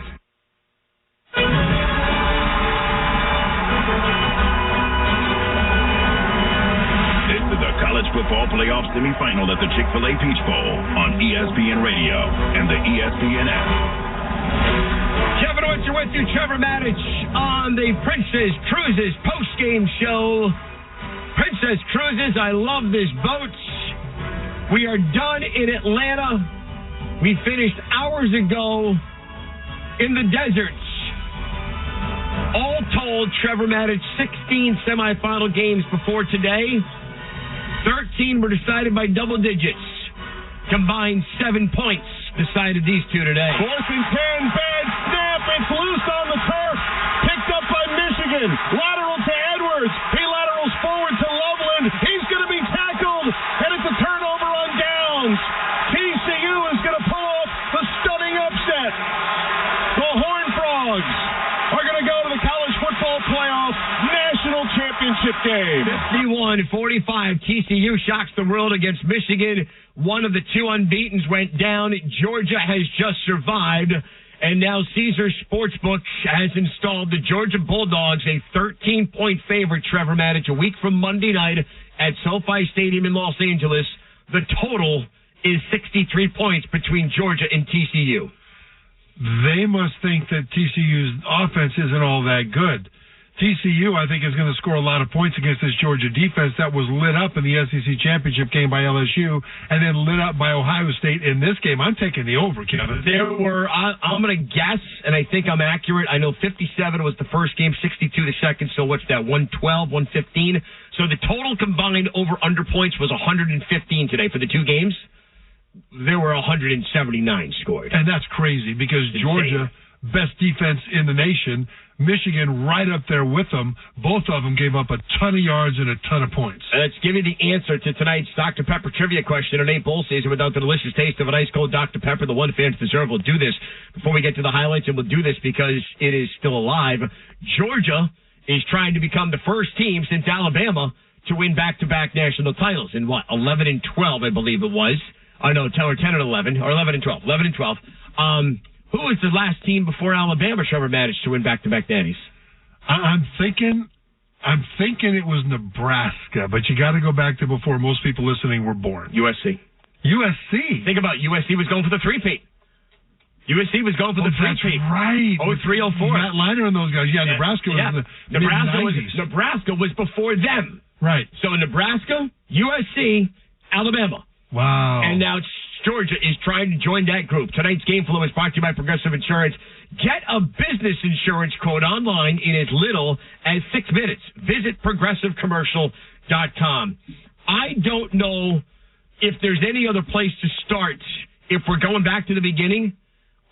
This is the college football playoff semifinal at the Chick-fil-A Peach Bowl on ESPN Radio and the ESPN app. Kevin Orchard with you, Trevor Maddich on the Princess Cruises postgame show. Princess Cruises, I love this boat. We are done in Atlanta. We finished hours ago in the deserts. All told, Trevor Maddich, 16 semifinal games before today. 13 were decided by double digits. Combined 7 points decided these two today. 4th and 10, bad snap. It's loose on the turf. Picked up by Michigan. Lateral to Edwards. He laterals forward to Loveland. He's going to be tackled, and it's a turnover on downs. TCU is going to pull off the stunning upset. The Horned Frogs are going to go to the college football playoff national championship game. 51-45. TCU shocks the world against Michigan. One of the two unbeatens went down. Georgia has just survived. And now Caesars Sportsbook has installed the Georgia Bulldogs, a 13-point favorite, Trevor Maddich, a week from Monday night at SoFi Stadium in Los Angeles. The total is 63 points between Georgia and TCU. They must think that TCU's offense isn't all that good. TCU, I think, is going to score a lot of points against this Georgia defense that was lit up in the SEC championship game by LSU and then lit up by Ohio State in this game. I'm taking the over, Kevin. There were, I'm going to guess, and I think I'm accurate. I know 57 was the first game, 62 the second, so what's that, 112, 115? So the total combined over-under points was 115 today for the two games. There were 179 scored. And that's crazy because Georgia, best defense in the nation, Michigan right up there with them. Both of them gave up a ton of yards and a ton of points. Let's give you the answer to tonight's Dr. Pepper trivia question. It ain't bowl season without the delicious taste of an ice cold Dr. Pepper. The one fans deserve. We'll do this before we get to the highlights, and we'll do this because it is still alive. Georgia is trying to become the first team since Alabama to win back-to-back national titles in 11 and 12, I believe it was. I know, 10 and 11, or 11 and 12. 11 and 12. Who was the last team before Alabama, Trevor Maddich, to win back-to-back natties? I'm thinking it was Nebraska, but you got to go back to before most people listening were born. USC. USC. Think about it. USC was going for the three-peat. USC was going for the three-peat. That's right. 03-04. Matt Liner and those guys. Yeah, Nebraska was in the mid-90s. Nebraska was before them. Right. So Nebraska, USC, Alabama. Wow. And now Georgia is trying to join that group. Tonight's game flow is brought to you by Progressive Insurance. Get a business insurance quote online in as little as 6 minutes. Visit ProgressiveCommercial.com. I don't know if there's any other place to start if we're going back to the beginning,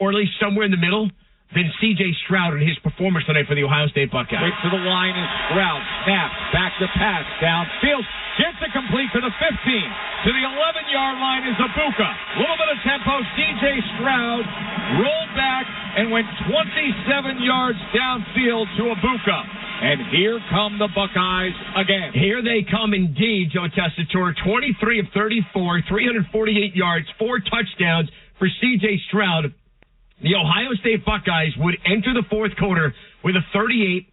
or at least somewhere in the middle, than C.J. Stroud and his performance tonight for the Ohio State Buckeyes. Straight to the line is Stroud. Snap. Back to pass. Downfield. Gets it complete to the 15. To the 11-yard line is Ibuka. A little bit of tempo. C.J. Stroud rolled back and went 27 yards downfield to Ibuka. And here come the Buckeyes again. Here they come indeed, Joe Tessitore. 23 of 34, 348 yards, 4 touchdowns for C.J. Stroud. The Ohio State Buckeyes would enter the fourth quarter with a 38-24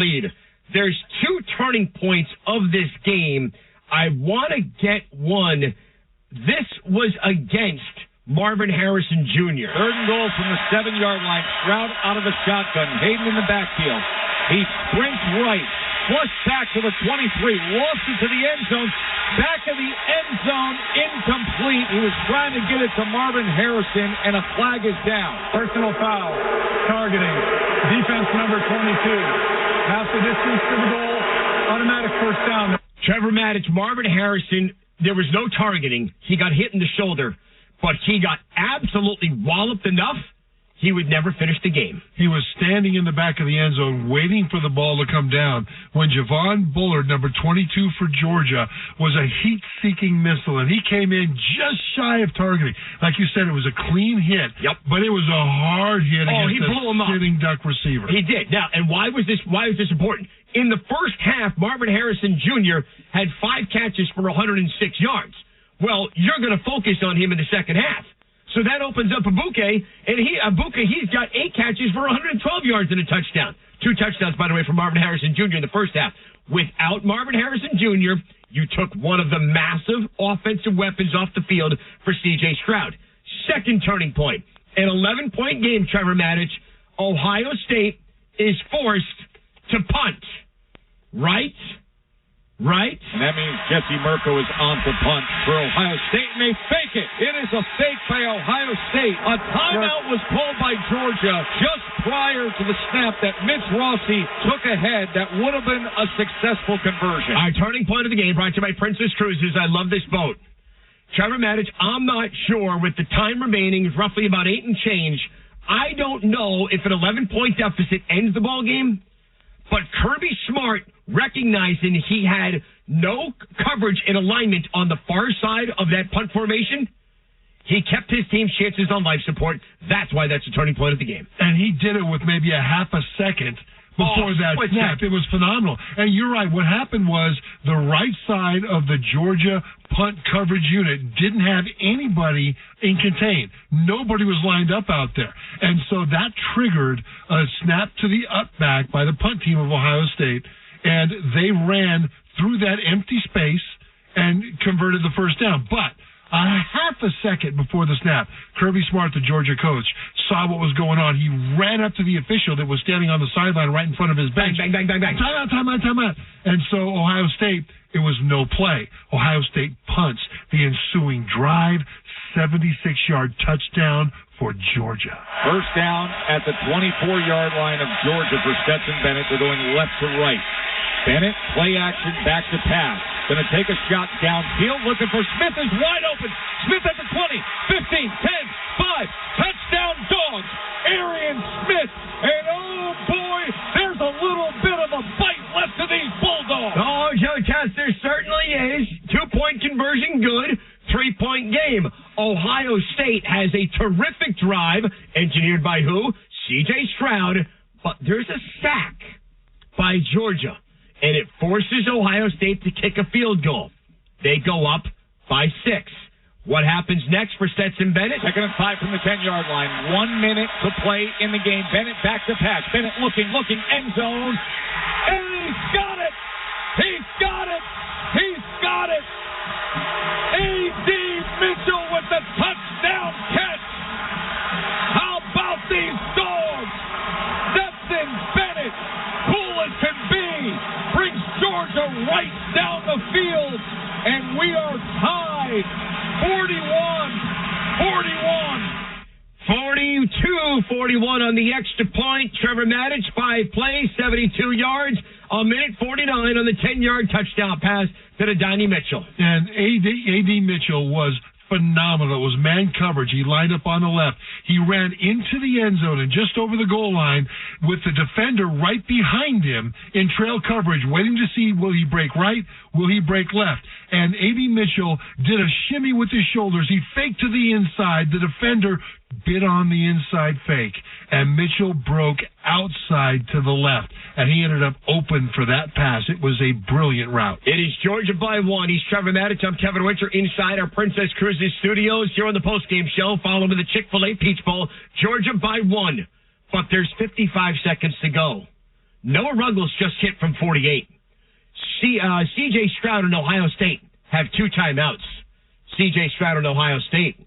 lead. There's 2 turning points of this game. I want to get one. This was against Marvin Harrison Jr. 3rd and goal from the 7-yard line. Stroud out of the shotgun. Hayden in the backfield. He sprints right. Flush back to the 23. Lost it to the end zone. Back of the end zone. Incomplete. He was trying to get it to Marvin Harrison, and a flag is down. Personal foul. Targeting. Defense number 22. Half the distance to the goal. Automatic first down. Trevor Maddich, Marvin Harrison, there was no targeting. He got hit in the shoulder, but he got absolutely walloped enough. He would never finish the game. He was standing in the back of the end zone waiting for the ball to come down when Javon Bullard, number 22 for Georgia, was a heat-seeking missile, and he came in just shy of targeting. Like you said, it was a clean hit, but it was a hard hit against a sitting duck receiver. He did. Now, and why was this important? In the first half, Marvin Harrison Jr. had 5 catches for 106 yards. Well, you're going to focus on him in the second half. So that opens up Ibuka, and he's got 8 catches for 112 yards and a touchdown. 2 touchdowns, by the way, from Marvin Harrison Jr. in the first half. Without Marvin Harrison Jr., you took one of the massive offensive weapons off the field for C.J. Stroud. Second turning point, an 11-point game, Trevor Maddich. Ohio State is forced to punt. Right? And that means Jesse Mirko is on to punt for Ohio State, and they fake it. It is a fake by Ohio State. A timeout was called by Georgia just prior to the snap that Mitch Rossi took ahead. That would have been a successful conversion. Our turning point of the game brought to you by Princess Cruises. I love this boat. Trevor Maddich, I'm not sure with the time remaining, roughly about 8 and change. I don't know if an 11-point deficit ends the ball game, but Kirby Smart, recognizing he had no coverage in alignment on the far side of that punt formation, he kept his team's chances on life support. That's why that's a turning point of the game. And he did it with maybe a half a second before that snap. It was phenomenal. And you're right. What happened was the right side of the Georgia punt coverage unit didn't have anybody in contain. Nobody was lined up out there. And so that triggered a snap to the up back by the punt team of Ohio State. And they ran through that empty space and converted the first down. But a half a second before the snap, Kirby Smart, the Georgia coach, saw what was going on. He ran up to the official that was standing on the sideline right in front of his bench. Bang. Timeout. And so Ohio State, it was no play. Ohio State punts the ensuing drive, 76-yard touchdown for Georgia. First down at the 24-yard line of Georgia for Stetson Bennett. They're going left to right. Bennett, play action, back to pass. Going to take a shot downfield, looking for Smith, is wide open. Smith at the 20, 15, 10, 5. Touchdown Dogs. Arian Smith. And oh boy, there's a little bit of a bite left to these Bulldogs. Oh, Joe Tess, there certainly is. 2-point conversion good. 3-point game. Ohio State has a terrific drive, engineered by who? C.J. Stroud. But there's a sack by Georgia, and it forces Ohio State to kick a field goal. They go up by 6. What happens next for Stetson Bennett? 2nd and 5 from the 10-yard line. 1 minute to play in the game. Bennett back to pass. Bennett looking, end zone. And he's got it! He's got it! A.D. Mitchell with the touchdown catch. How about these Dogs? Stetson Bennett, cool as can be, brings Georgia right down the field, and we are tied 42-41 on the extra point. Trevor Maddich, 5 plays, 72 yards, a minute 49 on the 10-yard touchdown pass to the Donnie Mitchell. And A.D. Mitchell was phenomenal. It was man coverage. He lined up on the left. He ran into the end zone and just over the goal line, with the defender right behind him in trail coverage, waiting to see, will he break right, will he break left? And A.B. Mitchell did a shimmy with his shoulders. He faked to the inside. The defender bit on the inside fake, and Mitchell broke outside to the left, and he ended up open for that pass. It was a brilliant route. It is Georgia by 1. He's Trevor Maddich. I'm Kevin Winter inside our Princess Cruises studios here on the postgame show. Follow me the Chick-fil-A Peach Bowl. Georgia by 1, but there's 55 seconds to go. Noah Ruggles just hit from 48. C.J. Stroud and Ohio State have 2 timeouts. C.J. Stroud and Ohio State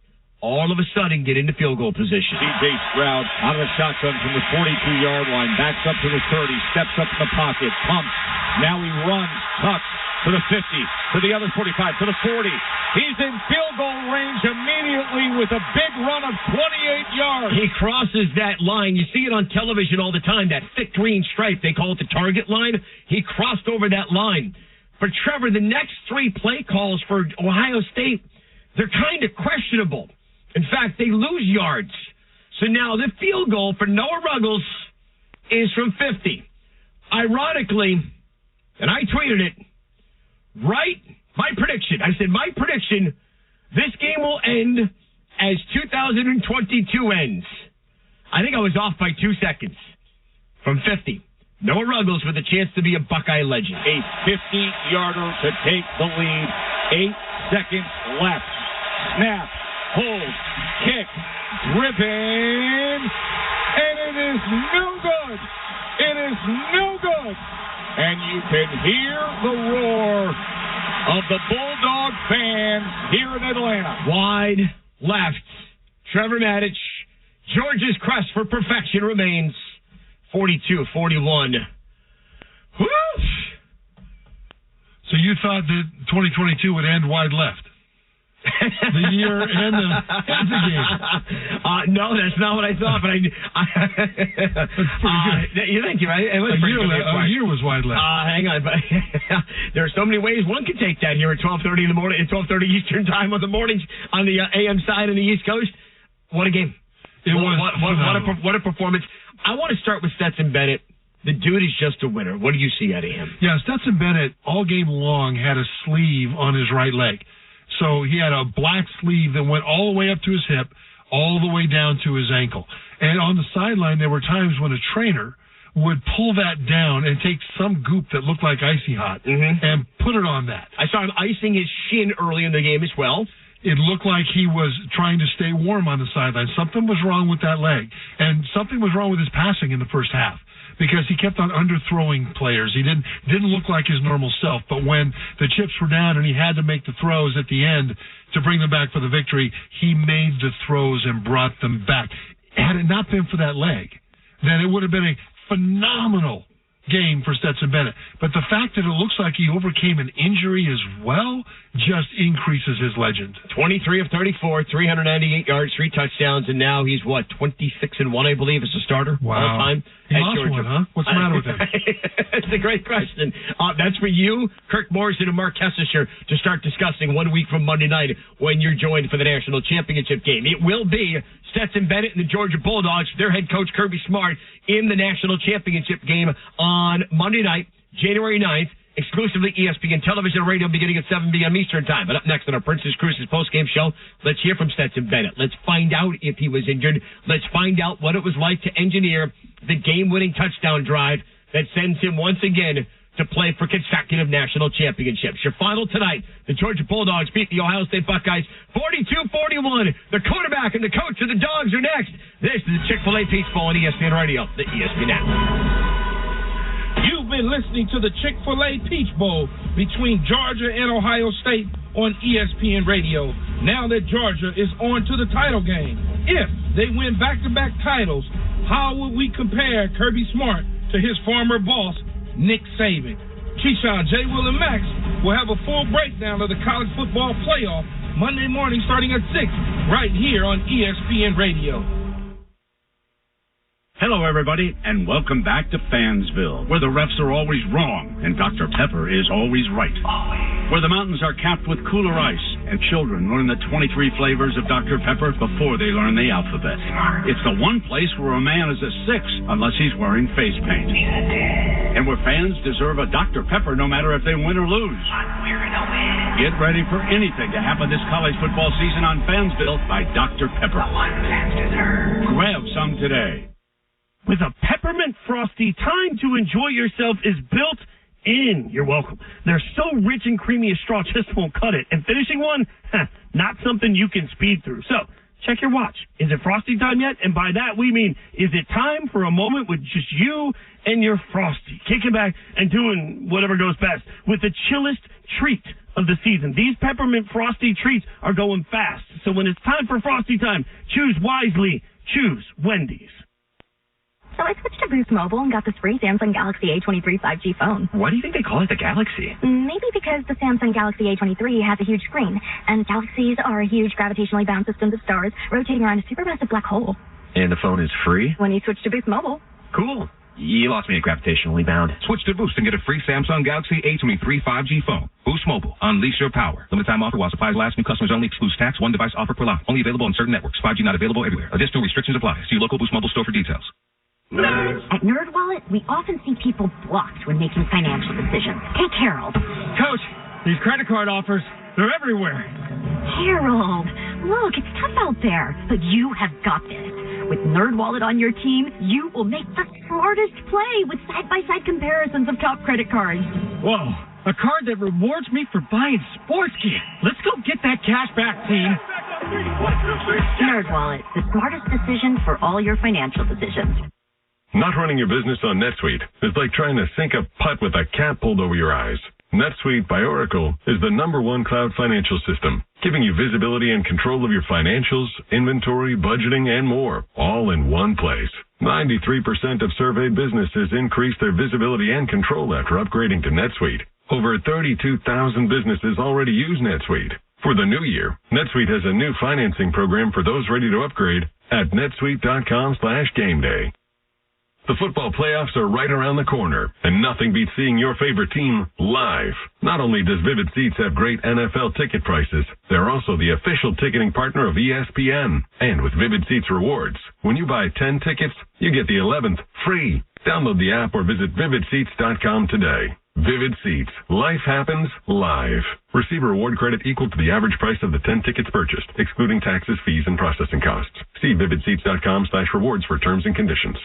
all of a sudden get into field goal position. C.J. Stroud out of the shotgun from the 42-yard line, backs up to the 30, steps up in the pocket, pumps. Now he runs, tucks to the 50, to the other 45, to the 40. He's in field goal range immediately with a big run of 28 yards. He crosses that line. You see it on television all the time, that thick green stripe. They call it the target line. He crossed over that line. But, Trevor, the next 3 play calls for Ohio State, they're kind of questionable. In fact, they lose yards. So now the field goal for Noah Ruggles is from 50. Ironically, and I tweeted it, right? My prediction. I said, my prediction, this game will end as 2022 ends. I think I was off by 2 seconds. From 50. Noah Ruggles with a chance to be a Buckeye legend. A 50-yarder to take the lead. 8 seconds left. Snap. Hold, kick, driven, and it is no good. It is no good. And you can hear the roar of the Bulldog fans here in Atlanta. Wide left. Trevor Maddich. Georgia's quest for perfection remains 42-41. Woo! So you thought that 2022 would end wide left? The year and the game. No, that's not what I thought. But That's pretty good. You think you're right. It was a year was wide left. Hang on, but there are so many ways one could take that here at 12:30 in the morning, at 12:30 Eastern time on the mornings on the AM side of the East Coast. What a game! What a performance! I want to start with Stetson Bennett. The dude is just a winner. What do you see out of him? Yeah, Stetson Bennett all game long had a sleeve on his right leg. So he had a black sleeve that went all the way up to his hip, all the way down to his ankle. And on the sideline, there were times when a trainer would pull that down and take some goop that looked like icy hot and put it on that. I saw him icing his shin early in the game as well. It looked like he was trying to stay warm on the sideline. Something was wrong with that leg. And something was wrong with his passing in the first half, because he kept on underthrowing players. He didn't look like his normal self. But when the chips were down and he had to make the throws at the end to bring them back for the victory, he made the throws and brought them back. Had it not been for that leg, then it would have been a phenomenal game for Stetson Bennett. But the fact that it looks like he overcame an injury as well just increases his legend. 23 of 34, 398 yards, 3 touchdowns, and now he's, 26-1, I believe, as a starter all time. He lost Georgia. One, huh? What's the matter with him? It's a great question. That's for you, Kirk Morrison, and Mark Kessler to start discussing 1 week from Monday night when you're joined for the national championship game. It will be Stetson Bennett and the Georgia Bulldogs, their head coach Kirby Smart, in the national championship game on Monday night, January 9th, exclusively ESPN television and radio beginning at 7 p.m. Eastern time. But up next on our Princess Cruises postgame show, let's hear from Stetson Bennett. Let's find out if he was injured. Let's find out what it was like to engineer the game-winning touchdown drive that sends him once again to play for consecutive national championships. Your final tonight, the Georgia Bulldogs beat the Ohio State Buckeyes 42-41. The quarterback and the coach of the Dogs are next. This is the Chick-fil-A Peach Bowl on ESPN Radio, the ESPN app. You've been listening to the Chick-fil-A Peach Bowl between Georgia and Ohio State on ESPN Radio. Now that Georgia is on to the title game. If they win back-to-back titles, how would we compare Kirby Smart to his former boss, Nick Saban? Keyshawn, J. Will, and Max will have a full breakdown of the college football playoff Monday morning starting at 6 right here on ESPN Radio. Hello, everybody, and welcome back to Fansville, where the refs are always wrong and Dr. Pepper is always right. Where the mountains are capped with cooler ice and children learn the 23 flavors of Dr. Pepper before they learn the alphabet. It's the one place where a man is a 6 unless he's wearing face paint. And where fans deserve a Dr. Pepper no matter if they win or lose. We're gonna win. Get ready for anything to happen this college football season on Fansville by Dr. Pepper. The one fans deserve. Grab some today. With a peppermint frosty, time to enjoy yourself is built in. You're welcome. They're so rich and creamy a straw just won't cut it. And finishing one, not something you can speed through. So, check your watch. Is it frosty time yet? And by that we mean, is it time for a moment with just you and your frosty? Kicking back and doing whatever goes best with the chillest treat of the season. These peppermint frosty treats are going fast. So when it's time for frosty time, choose wisely. Choose Wendy's. So I switched to Boost Mobile and got this free Samsung Galaxy A23 5G phone. Why do you think they call it the Galaxy? Maybe because the Samsung Galaxy A23 has a huge screen, and galaxies are huge gravitationally bound systems of stars rotating around a supermassive black hole. And the phone is free? When you switch to Boost Mobile. Cool. You lost me at gravitationally bound. Switch to Boost and get a free Samsung Galaxy A23 5G phone. Boost Mobile. Unleash your power. Limited time offer while supplies last. New customers only. Excludes tax. One device offer per line. Only available on certain networks. 5G not available everywhere. Additional restrictions apply. See local Boost Mobile store for details. Nerds. At NerdWallet, we often see people blocked when making financial decisions. Take Harold. Coach, these credit card offers, they're everywhere. Harold, look, it's tough out there, but you have got this. With NerdWallet on your team, you will make the smartest play with side-by-side comparisons of top credit cards. Whoa, a card that rewards me for buying sports gear. Let's go get that cash back, team. NerdWallet, the smartest decision for all your financial decisions. Not running your business on NetSuite is like trying to sink a putt with a cap pulled over your eyes. NetSuite by Oracle is the #1 cloud financial system, giving you visibility and control of your financials, inventory, budgeting, and more, all in one place. 93% of surveyed businesses increased their visibility and control after upgrading to NetSuite. Over 32,000 businesses already use NetSuite. For the new year, NetSuite has a new financing program for those ready to upgrade at netsuite.com/gameday. The football playoffs are right around the corner, and nothing beats seeing your favorite team live. Not only does Vivid Seats have great NFL ticket prices, they're also the official ticketing partner of ESPN. And with Vivid Seats rewards, when you buy 10 tickets, you get the 11th free. Download the app or visit vividseats.com today. Vivid Seats. Life happens live. Receive a reward credit equal to the average price of the 10 tickets purchased, excluding taxes, fees, and processing costs. See vividseats.com/rewards for terms and conditions.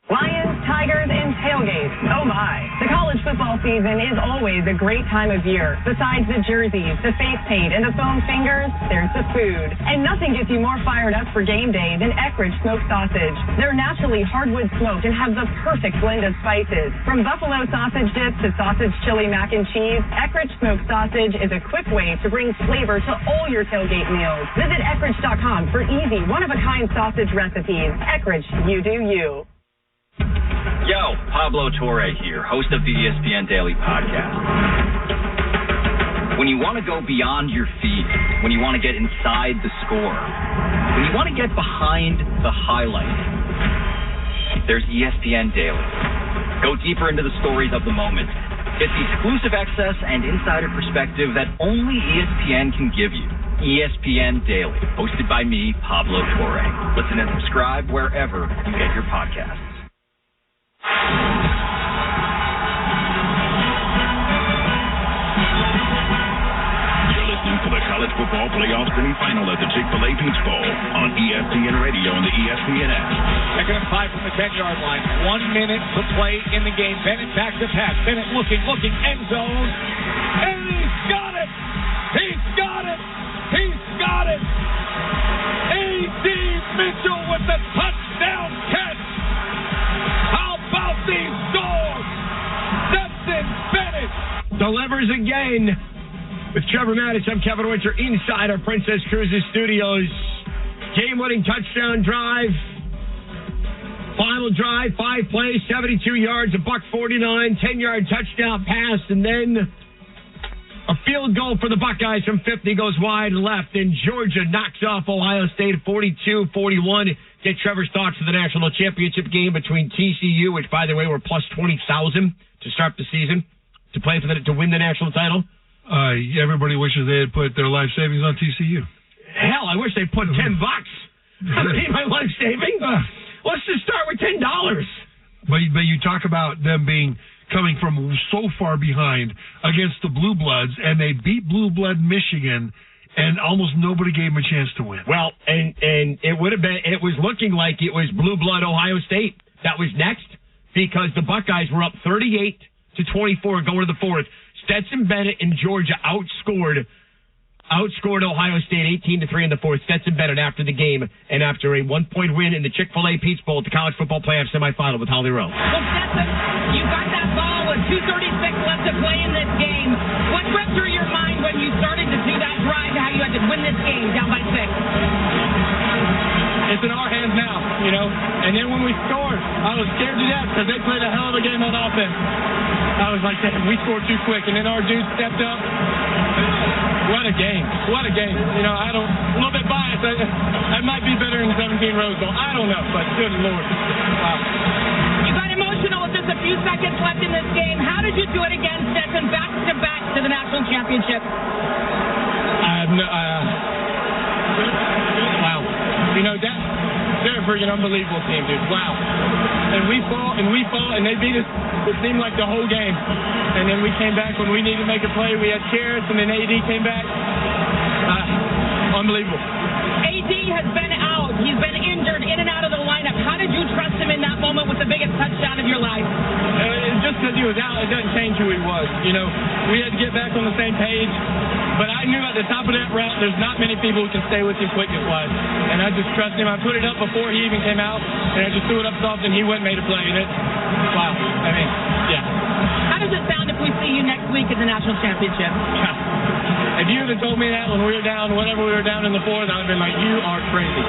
Lions, Tigers, and tailgates. Oh my. The college football season is always a great time of year. Besides the jerseys, the face paint, and the foam fingers, there's the food. And nothing gets you more fired up for game day than Eckrich smoked sausage. They're naturally hardwood smoked and have the perfect blend of spices. From buffalo sausage dips to sausage chili mac and cheese, Eckrich smoked sausage is a quick way to bring flavor to all your tailgate meals. Visit Eckrich.com for easy, one-of-a-kind sausage recipes. Eckrich, you do you. Yo, Pablo Torre here, host of the ESPN Daily Podcast. When you want to go beyond your feet, when you want to get inside the score, when you want to get behind the highlight, there's ESPN Daily. Go deeper into the stories of the moment. Get the exclusive access and insider perspective that only ESPN can give you. ESPN Daily, hosted by me, Pablo Torre. Listen and subscribe wherever you get your podcasts. You're listening to the College Football Playoff Semifinal at the Chick-fil-A Peach Bowl on ESPN Radio and the ESPN app. Second and 5 from the 10-yard line. 1 minute to play in the game. Bennett back to pass. Bennett looking, end zone. And he's got it! He's got it! He's got it! A.D. Mitchell with the touchdown catch! How about these dogs? Stetson Bennett delivers again. With Trevor Mattis, I'm Kevin Winter inside our Princess Cruises studios. Game-winning touchdown drive. Final drive, 5 plays, 72 yards, $149, 10-yard touchdown pass, and then a field goal for the Buckeyes from 50 goes wide left, and Georgia knocks off Ohio State 42-41. Get Trevor's thoughts for the national championship game between TCU, which, by the way, were plus 20,000 to start the season, to win the national title, Everybody wishes they had put their life savings on TCU. Hell, I wish they put $10. That would be my life savings. Let's just start with $10. But you talk about them coming from so far behind against the Blue Bloods, and they beat Blue Blood Michigan, and almost nobody gave them a chance to win. Well, and it was looking like it was Blue Blood Ohio State that was next, because the Buckeyes were up 38-24 going to the fourth. Stetson Bennett and Georgia outscored Ohio State 18-3 in the fourth. Stetson Bennett after the game, and after a 1-point win in the Chick-fil-A Peach Bowl at the College Football Playoff semifinal with Holly Rowe. Well, Stetson, you got that ball with 2:36 left to play in this game. What went through your mind when you started to do that drive, how you had to win this game down by 6? It's in our hands now, And then when we scored, I was scared to death because they played a hell of a game on offense. I was like, we scored too quick, and then our dude stepped up. What a game. What a game. A little bit biased. I might be better in 17 Rose Bowl. I don't know, but good Lord. Wow. You got emotional with just a few seconds left in this game. How did you do it again, Stetson, back-to-back to the national championship? Wow. They're a freaking unbelievable team, dude. Wow. And we fought, and they beat us, it seemed like the whole game. And then we came back when we needed to make a play. We had Karras, and then AD came back. Unbelievable. AD has been out. He's been injured in and out of the lineup. How did you trust him in that moment with the biggest touchdown of your life? Just because he was out, it doesn't change who he was. We had to get back on the same page. But I knew at the top of that route, there's not many people who can stay with him quickness-wise. And I just trust him. I put it up before he even came out, and I just threw it up soft, and he went and made a play. And wow. I mean, yeah. How does it sound if we see you next week at the national championship? If you had told me that when we were down, whenever we were down in the fourth, I would have been like, you are crazy.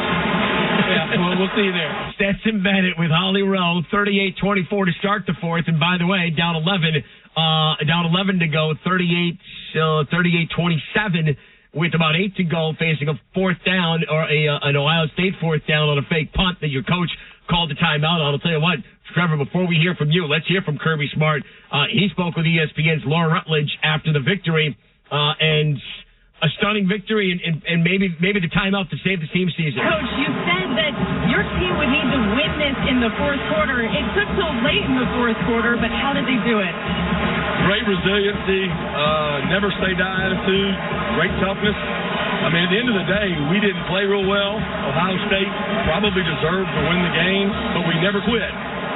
Yeah, well, we'll see you there. Stetson Bennett with Holly Rowe, 38-24 to start the fourth. And by the way, down 11 to go, 38-27 with about 8 to go, facing a fourth down or an Ohio State fourth down on a fake punt that your coach called the timeout on. I'll tell you what, Trevor, before we hear from you, let's hear from Kirby Smart. He spoke with ESPN's Laura Rutledge after the victory, and a stunning victory and maybe the timeout to save the team season. Coach, you said that your team would need to win this in the fourth quarter. It took till late in the fourth quarter, but how did they do it? Great resiliency, never say die attitude, great toughness. I mean, at the end of the day, we didn't play real well. Ohio State probably deserved to win the game, but we never quit.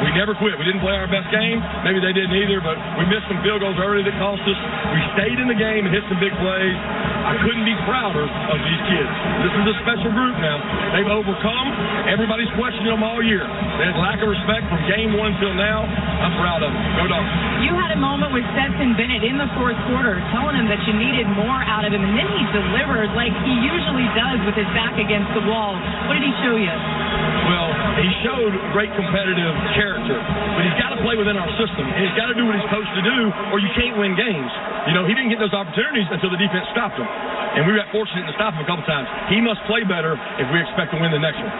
We never quit. We didn't play our best game. Maybe they didn't either, but we missed some field goals early that cost us. We stayed in the game and hit some big plays. I couldn't be prouder of these kids. This is a special group now. They've overcome. Everybody's questioning them all year. There's lack of respect from game one till now. I'm proud of them. Go Dogs. You had a moment with Stetson Bennett in the fourth quarter telling him that you needed more out of him, and then he delivered like he usually does with his back against the wall. What did he show you? Well, he showed great competitive character, but he's got to play within our system, and he's got to do what he's supposed to do, or you can't win games. He didn't get those opportunities until the defense stopped him, and we got fortunate to stop him a couple times. He must play better if we expect to win the next one.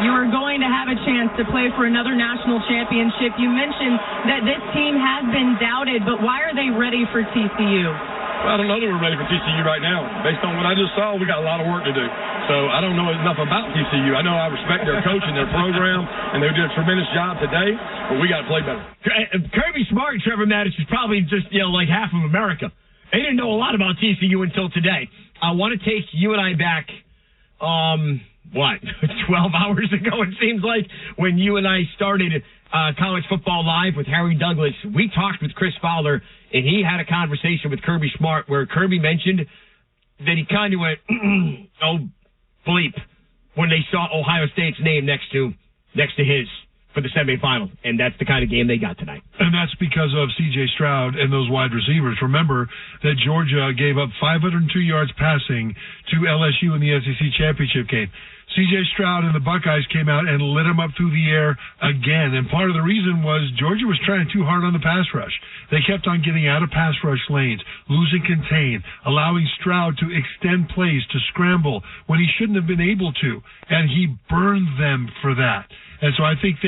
You are going to have a chance to play for another national championship. You mentioned that this team has been doubted, but why are they ready for TCU? Well, I don't know that we're ready for TCU right now. Based on what I just saw, we got a lot of work to do. So I don't know enough about TCU. I know I respect their coach and their program, and they did a tremendous job today, but we got to play better. Kirby Smart and Trevor Mattis is probably just, like half of America. They didn't know a lot about TCU until today. I want to take you and I back, 12 hours ago, it seems like, when you and I started College Football Live with Harry Douglas. We talked with Chris Fowler, and he had a conversation with Kirby Smart where Kirby mentioned that he kind of went, oh, bleep, when they saw Ohio State's name next to his for the semifinal, and that's the kind of game they got tonight. And that's because of C.J. Stroud and those wide receivers. Remember that Georgia gave up 502 yards passing to LSU in the SEC championship game. C.J. Stroud and the Buckeyes came out and lit them up through the air again. And part of the reason was Georgia was trying too hard on the pass rush. They kept on getting out of pass rush lanes, losing contain, allowing Stroud to extend plays, to scramble when he shouldn't have been able to. And he burned them for that. And so I think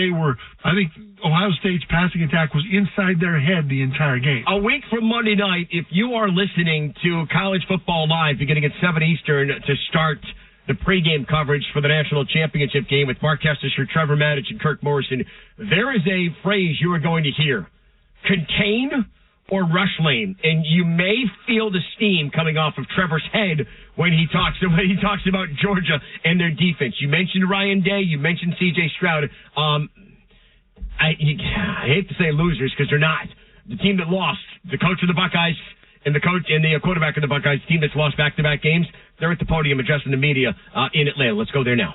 Ohio State's passing attack was inside their head the entire game. A week from Monday night, if you are listening to College Football Live beginning at 7 Eastern to start the pregame coverage for the national championship game with Mark Kestecher, Trevor Maddich, and Kirk Morrison, there is a phrase you are going to hear: contain or rush lane. And you may feel the steam coming off of Trevor's head when he talks about Georgia and their defense. You mentioned Ryan Day. You mentioned C.J. Stroud. I hate to say losers because they're not. The team that lost, the coach of the Buckeyes and the quarterback of the Buckeyes, team that's lost back-to-back games, they're at the podium addressing the media in Atlanta. Let's go there now.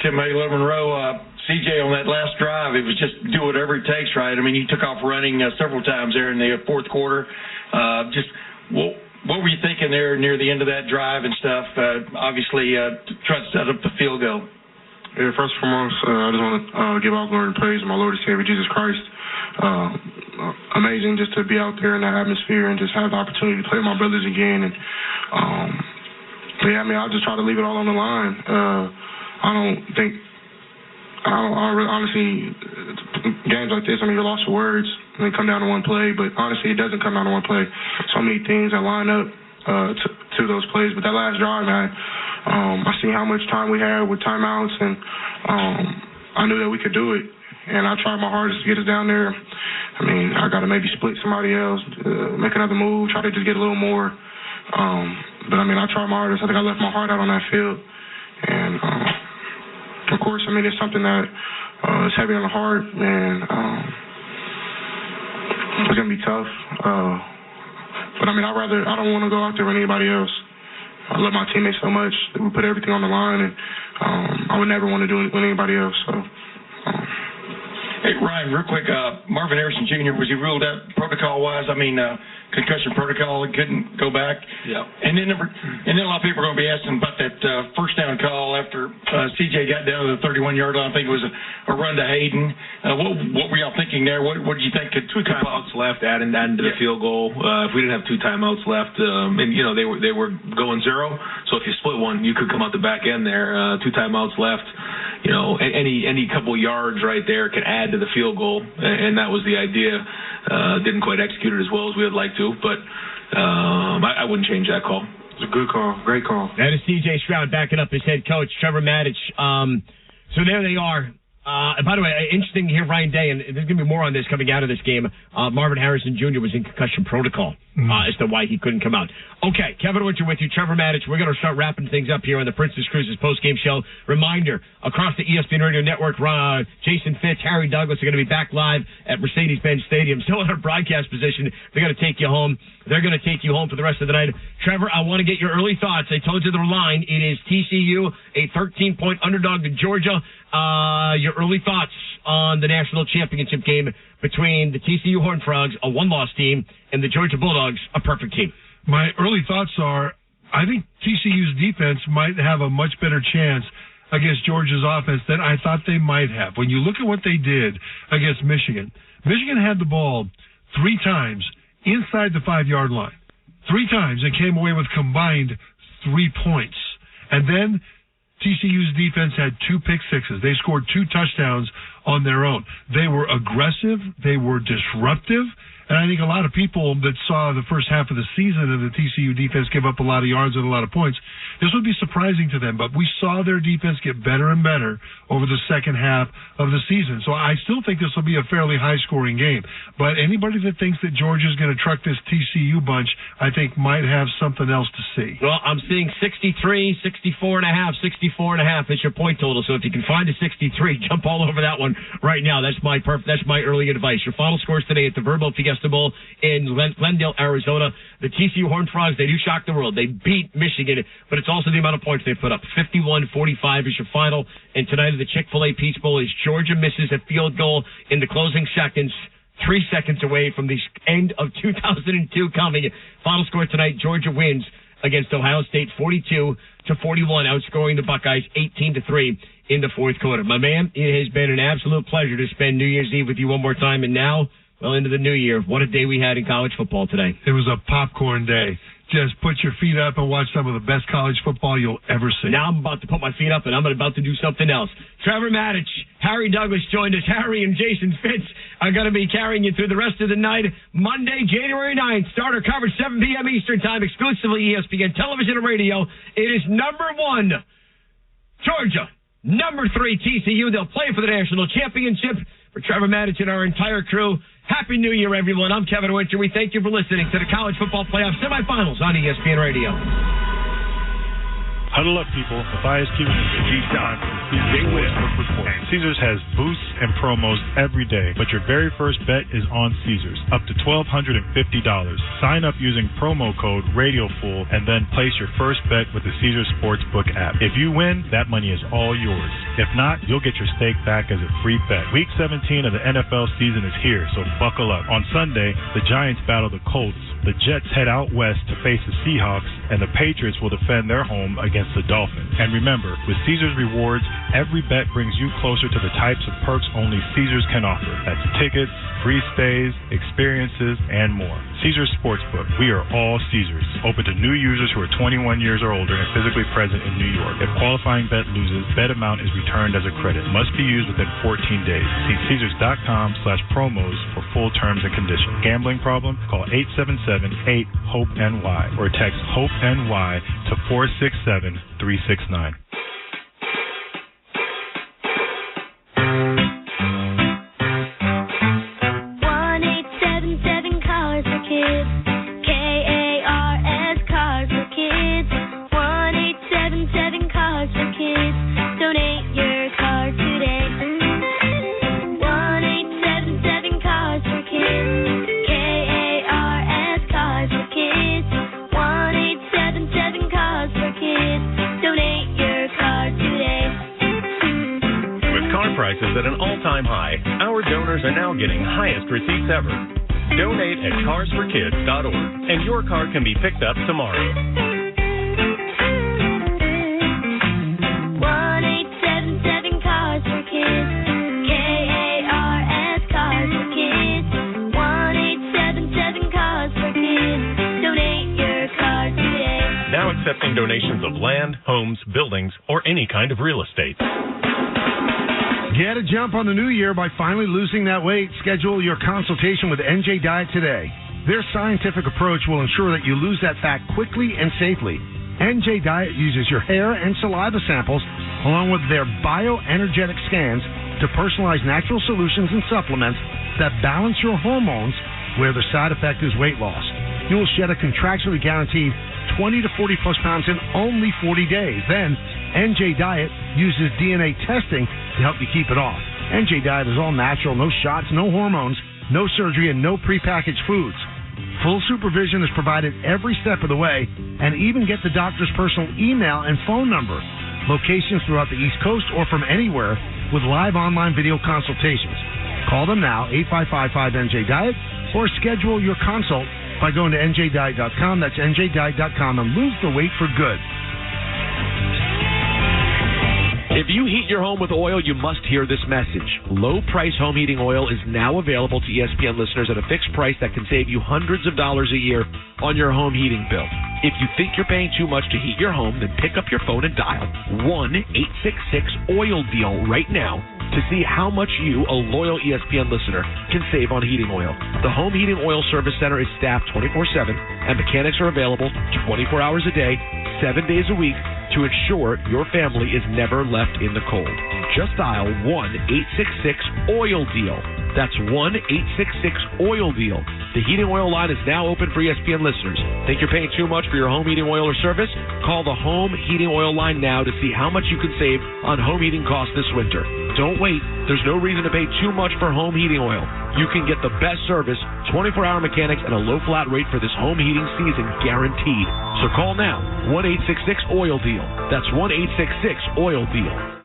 Tim Maylor Monroe, CJ, on that last drive, it was just do whatever it takes, right? I mean, you took off running several times there in the fourth quarter. What were you thinking there near the end of that drive and stuff? Obviously, try to set up the field goal. Yeah, first and foremost, I just want to give all glory and praise to my Lord and Savior, Jesus Christ. Amazing just to be out there in that atmosphere and just have the opportunity to play with my brothers again. And, I'll just try to leave it all on the line. Honestly, games like this, you're lost for words when they come down to one play, but honestly, it doesn't come down to one play. So many things that line up to those plays. But that last drive, man, I see how much time we had with timeouts, and I knew that we could do it. And I tried my hardest to get us down there. I got to maybe split somebody else, make another move, try to just get a little more. But I tried my hardest. I think I left my heart out on that field. And, of course, it's something that is heavy on the heart, and it's going to be tough. But, I don't want to go out there with anybody else. I love my teammates so much that we put everything on the line, and I would never want to do it with anybody else. So. Hey, Ryan, real quick, Marvin Harrison Jr., was he ruled out protocol-wise? Concussion protocol, he couldn't go back. Yeah. And then a lot of people are going to be asking about that first down call after CJ got down to the 31-yard line. I think it was a run to Hayden. What were y'all thinking there? What did you think? Two timeouts left, adding to the field goal. If we didn't have two timeouts left, they were going zero. So if you split one, you could come out the back end there. Two timeouts left. Any couple yards right there can add to the field goal, and that was the idea. Didn't quite execute it as well as we would like to, but I wouldn't change that call. It's a good call, great call. That is C.J. Stroud backing up his head coach, Trevor Maddich. So there they are. By the way, interesting to hear Ryan Day, and there's going to be more on this coming out of this game. Marvin Harrison Jr. was in concussion protocol as to why he couldn't come out. Okay, Kevin Winter with you, Trevor Maddich. We're going to start wrapping things up here on the Princess Cruises postgame show. Reminder, across the ESPN Radio Network, Jason Fitz, Harry Douglas are going to be back live at Mercedes-Benz Stadium. Still in our broadcast position. They're going to take you home. They're going to take you home for the rest of the night. Trevor, I want to get your early thoughts. I told you the line. It is TCU, a 13-point underdog to Georgia. Your early thoughts on the national championship game between the TCU Horned Frogs, a one-loss team, and the Georgia Bulldogs, a perfect team. My early thoughts are, I think TCU's defense might have a much better chance against Georgia's offense than I thought they might have. When you look at what they did against Michigan, Michigan had the ball 3 times inside the 5-yard line. 3 times and came away with combined 3 points. And then TCU's defense had 2 pick-sixes. They scored 2 touchdowns on their own. They were aggressive. They were disruptive. And I think a lot of people that saw the first half of the season and the TCU defense give up a lot of yards and a lot of points, this would be surprising to them. But we saw their defense get better and better over the second half of the season. So I still think this will be a fairly high-scoring game. But anybody that thinks that Georgia's going to truck this TCU bunch, I think might have something else to see. Well, I'm seeing 63, 64.5, 64.5 is your point total. So if you can find a 63, jump all over that one right now. That's my early advice. Your final scores today at the Verbo Fiesta Bowl in Glendale, Arizona. The TCU Horned Frogs, they do shock the world. They beat Michigan, but it's also the amount of points they put up. 51-45 is your final. And tonight at the Chick-fil-A Peach Bowl is Georgia misses a field goal in the closing seconds. 3 seconds away from the end of 2002 coming. Final score tonight, Georgia wins against Ohio State 42-41, outscoring the Buckeyes 18-3 in the fourth quarter. My man, it has been an absolute pleasure to spend New Year's Eve with you one more time, and now, well, into the new year. What a day we had in college football today. It was a popcorn day. Just put your feet up and watch some of the best college football you'll ever see. Now I'm about to put my feet up, and I'm about to do something else. Trevor Maddich, Harry Douglas joined us. Harry and Jason Fitz are going to be carrying you through the rest of the night. Monday, January 9th, starter coverage, 7 p.m. Eastern Time, exclusively ESPN Television and Radio. It is number 1, Georgia. Number 3, TCU. They'll play for the national championship. For Trevor Maddich and our entire crew, Happy New Year, everyone. I'm Kevin Winter. We thank you for listening to the College Football Playoff Semifinals on ESPN Radio. Huddle up, people. Matthias Cuban is time for the Caesars Report. Caesars has boosts and promos every day, but your very first bet is on Caesars, up to $1,250. Sign up using promo code RadioFull and then place your first bet with the Caesars Sportsbook app. If you win, that money is all yours. If not, you'll get your stake back as a free bet. Week 17 of the NFL season is here, so buckle up. On Sunday, the Giants battle the Colts. The Jets head out west to face the Seahawks, and the Patriots will defend their home against the Dolphins. And remember, with Caesars Rewards, every bet brings you closer to the types of perks only Caesars can offer. That's tickets, free stays, experiences, and more. Caesars Sportsbook. We are all Caesars. Open to new users who are 21 years or older and physically present in New York. If qualifying bet loses, bet amount is returned as a credit. Must be used within 14 days. See Caesars.com/promos for full terms and conditions. Gambling problem? Call 877-8-HOPE-NY or text HOPE-NY to 467-369. At an all-time high, our donors are now getting highest receipts ever. Donate at carsforkids.org, and your car can be picked up tomorrow. 1-877-CARS-FOR-KIDS, K-A-R-S, Cars for Kids, 1-877-CARS-FOR-KIDS, donate your car today. Now accepting donations of land, homes, buildings, or any kind of real estate. Get a jump on the new year by finally losing that weight. Schedule your consultation with NJ Diet today. Their scientific approach will ensure that you lose that fat quickly and safely. NJ Diet uses your hair and saliva samples along with their bioenergetic scans to personalize natural solutions and supplements that balance your hormones where the side effect is weight loss. You will shed a contractually guaranteed 20 to 40 plus pounds in only 40 days. Then NJ Diet uses DNA testing to help you keep it off. NJ Diet is all natural, no shots, no hormones, no surgery, and no prepackaged foods. Full supervision is provided every step of the way, and even get the doctor's personal email and phone number. Locations throughout the East Coast or from anywhere with live online video consultations. Call them now, 855-5NJ-DIET, or schedule your consult by going to njdiet.com. That's njdiet.com, and lose the weight for good. If you heat your home with oil, you must hear this message. Low-price home heating oil is now available to ESPN listeners at a fixed price that can save you hundreds of dollars a year on your home heating bill. If you think you're paying too much to heat your home, then pick up your phone and dial 1-866-OIL-DEAL right now to see how much you, a loyal ESPN listener, can save on heating oil. The Home Heating Oil Service Center is staffed 24/7, and mechanics are available 24 hours a day, 7 days a week, to ensure your family is never left in the cold. Just dial 1-866-OIL-DEAL. That's 1-866-OIL-DEAL. The heating oil line is now open for ESPN listeners. Think you're paying too much for your home heating oil or service? Call the Home Heating Oil line now to see how much you can save on home heating costs this winter. Don't wait. There's no reason to pay too much for home heating oil. You can get the best service, 24-hour mechanics, and a low flat rate for this home heating season guaranteed. So call now, 1-866-OIL-DEAL. That's 1-866-OIL-DEAL.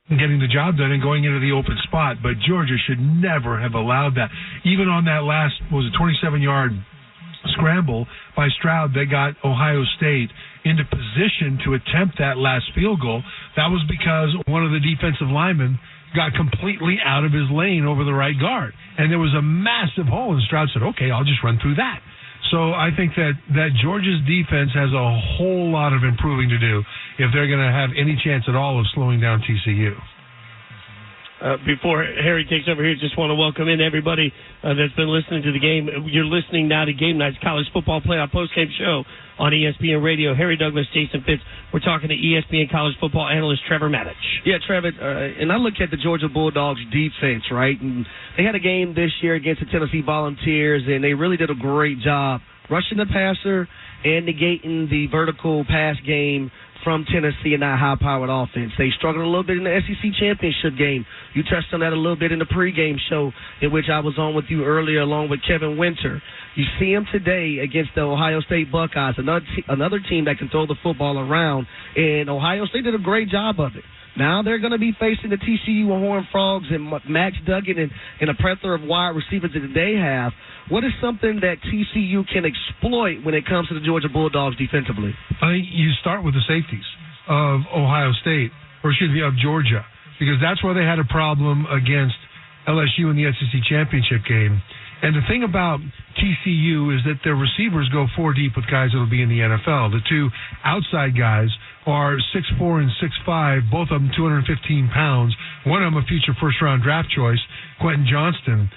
Getting the job done and going into the open spot, but Georgia should never have allowed that. Even on that last, 27-yard scramble by Stroud that got Ohio State into position to attempt that last field goal, that was because one of the defensive linemen got completely out of his lane over the right guard. And there was a massive hole, and Stroud said, okay, I'll just run through that. So I think that Georgia's defense has a whole lot of improving to do. if they're going to have any chance at all of slowing down TCU. Before Harry takes over here, just want to welcome in everybody that's been listening to the game. You're listening now to Game Night's College Football Playoff Postgame Show on ESPN Radio. Harry Douglas, Jason Fitz. We're talking to ESPN college football analyst Trevor Maddich. Yeah, Trevor, and I look at the Georgia Bulldogs defense, right? And they had a game this year against the Tennessee Volunteers, and they really did a great job rushing the passer and negating the vertical pass game from Tennessee and that high-powered offense. They struggled a little bit in the SEC championship game. You touched on that a little bit in the pregame show in which I was on with you earlier along with Kevin Winter. You see them today against the Ohio State Buckeyes, another team that can throw the football around, and Ohio State did a great job of it. Now they're going to be facing the TCU Horned Frogs and Max Duggan and a plethora of wide receivers that they have. What is something that TCU can exploit when it comes to the Georgia Bulldogs defensively? I think you start with the safeties of Ohio State, or excuse me, of Georgia, because that's where they had a problem against LSU in the SEC championship game. And the thing about TCU is that their receivers go 4 deep with guys that will be in the NFL. The two outside guys are 6'4" and 6'5", both of them 215 pounds. One of them a future first-round draft choice, Quentin Johnston.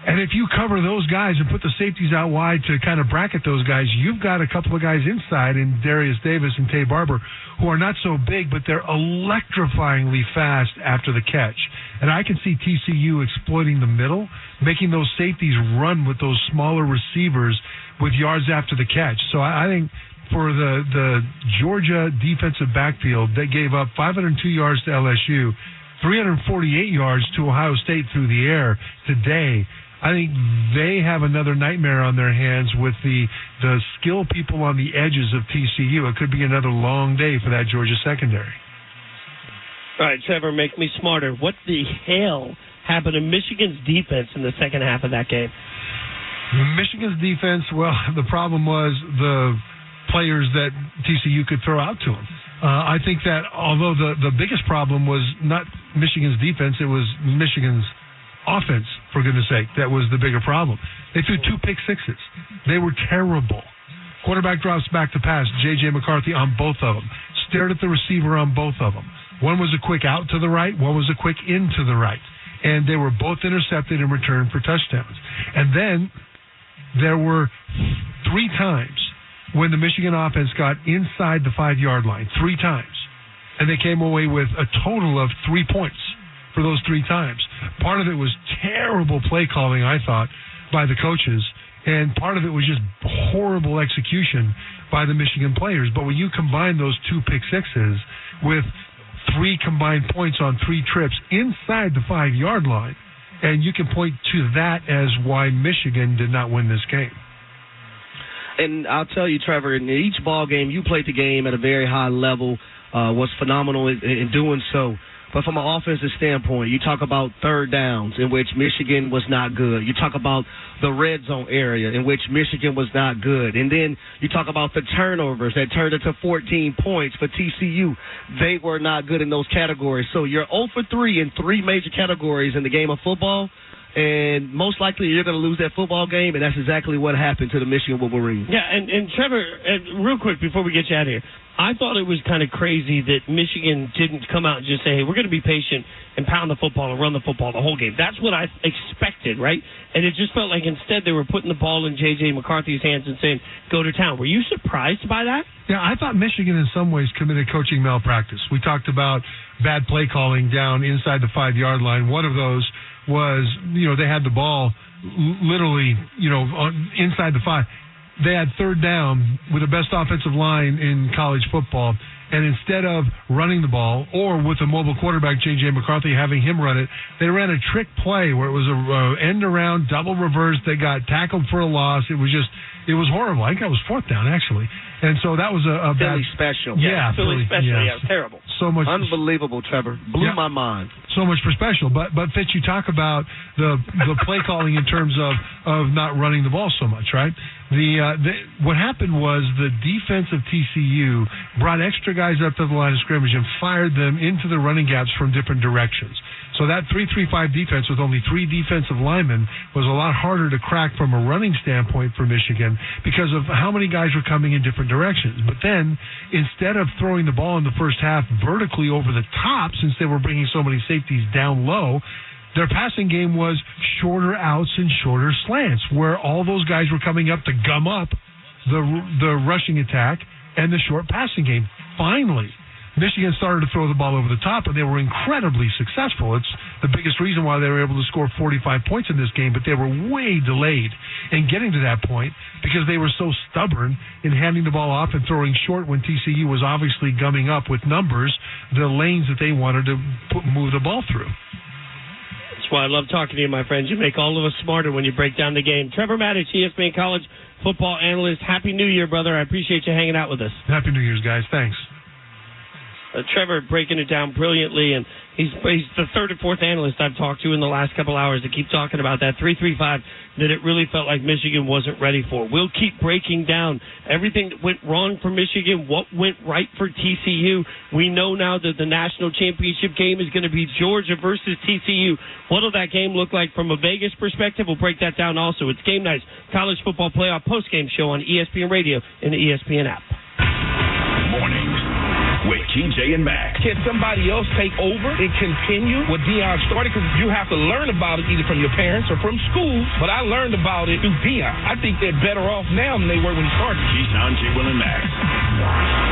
And if you cover those guys and put the safeties out wide to kind of bracket those guys, you've got a couple of guys inside in Darius Davis and Tay Barber who are not so big, but they're electrifyingly fast after the catch. And I can see TCU exploiting the middle, making those safeties run with those smaller receivers with yards after the catch. So I think for the Georgia defensive backfield, they gave up 502 yards to LSU, 348 yards to Ohio State through the air today. I think they have another nightmare on their hands with the skill people on the edges of TCU. It could be another long day for that Georgia secondary. All right, Trevor, make me smarter. What the hell happened to Michigan's defense in the second half of that game? Michigan's defense, well, the problem was the players that TCU could throw out to them. I think that although the biggest problem was not Michigan's defense, it was Michigan's offense, for goodness sake. That was the bigger problem. They threw 2 pick sixes. They were terrible. Quarterback drops back to pass. J.J. McCarthy on both of them. Stared at the receiver on both of them. One was a quick out to the right. One was a quick in to the right. And they were both intercepted in return for touchdowns. And then there were 3 times when the Michigan offense got inside the 5-yard line. 3 times. And they came away with a total of 3 points for those 3 times. Part of it was terrible play calling, I thought, by the coaches, and part of it was just horrible execution by the Michigan players. But when you combine those 2 pick sixes with 3 combined points on 3 trips inside the 5-yard line, and you can point to that as why Michigan did not win this game. And I'll tell you, Trevor, in each ball game, you played the game at a very high level, was phenomenal in doing so. But from an offensive standpoint, you talk about third downs in which Michigan was not good. You talk about the red zone area in which Michigan was not good. And then you talk about the turnovers that turned into 14 points for TCU. They were not good in those categories. So you're 0 for 3 in 3 major categories in the game of football. And most likely you're going to lose that football game, and that's exactly what happened to the Michigan Wolverines. Yeah, and Trevor, real quick before we get you out of here, I thought it was kind of crazy that Michigan didn't come out and just say, hey, we're going to be patient and pound the football and run the football the whole game. That's what I expected, right? And it just felt like instead they were putting the ball in J.J. McCarthy's hands and saying, go to town. Were you surprised by that? Yeah, I thought Michigan in some ways committed coaching malpractice. We talked about bad play calling down inside the 5-yard line. One of those was, they had the ball literally, inside the 5. They had third down with the best offensive line in college football, and instead of running the ball or with a mobile quarterback, J.J. McCarthy, having him run it, they ran a trick play where it was a end around, double reverse. They got tackled for a loss. It was horrible. I think that was 4th down, actually. And so that was a bad... Philly special. Yeah, Philly special. Yeah, it was terrible. So much... Unbelievable, Trevor. Blew my mind. So much for special. But Fitz, you talk about the play calling in terms of not running the ball so much, right? What happened was the defense of TCU brought extra guys up to the line of scrimmage and fired them into the running gaps from different directions. So that 3-3-5 defense with only 3 defensive linemen was a lot harder to crack from a running standpoint for Michigan because of how many guys were coming in different directions. But then, instead of throwing the ball in the first half vertically over the top, since they were bringing so many safeties down low, their passing game was shorter outs and shorter slants, where all those guys were coming up to gum up the rushing attack and the short passing game. Finally, Michigan started to throw the ball over the top, and they were incredibly successful. It's the biggest reason why they were able to score 45 points in this game, but they were way delayed in getting to that point because they were so stubborn in handing the ball off and throwing short when TCU was obviously gumming up with numbers the lanes that they wanted to move the ball through. That's why I love talking to you, my friends. You make all of us smarter when you break down the game. Trevor Maddich, ESPN College football analyst. Happy New Year, brother. I appreciate you hanging out with us. Happy New Year's, guys. Thanks. Trevor breaking it down brilliantly, and he's the third or fourth analyst I've talked to in the last couple hours to keep talking about that 3-3-5 that it really felt like Michigan wasn't ready for. We'll keep breaking down everything that went wrong for Michigan, what went right for TCU. We know now that the national championship game is going to be Georgia versus TCU. What will that game look like from a Vegas perspective? We'll break that down also. It's Game Night's College Football Playoff postgame show on ESPN Radio and the ESPN app. Mornings with TJ and Max. Can somebody else take over and continue what Deion started? Because you have to learn about it either from your parents or from school. But I learned about it through Deion. I think they're better off now than they were when he started. Keyshawn, J. Will, and Max.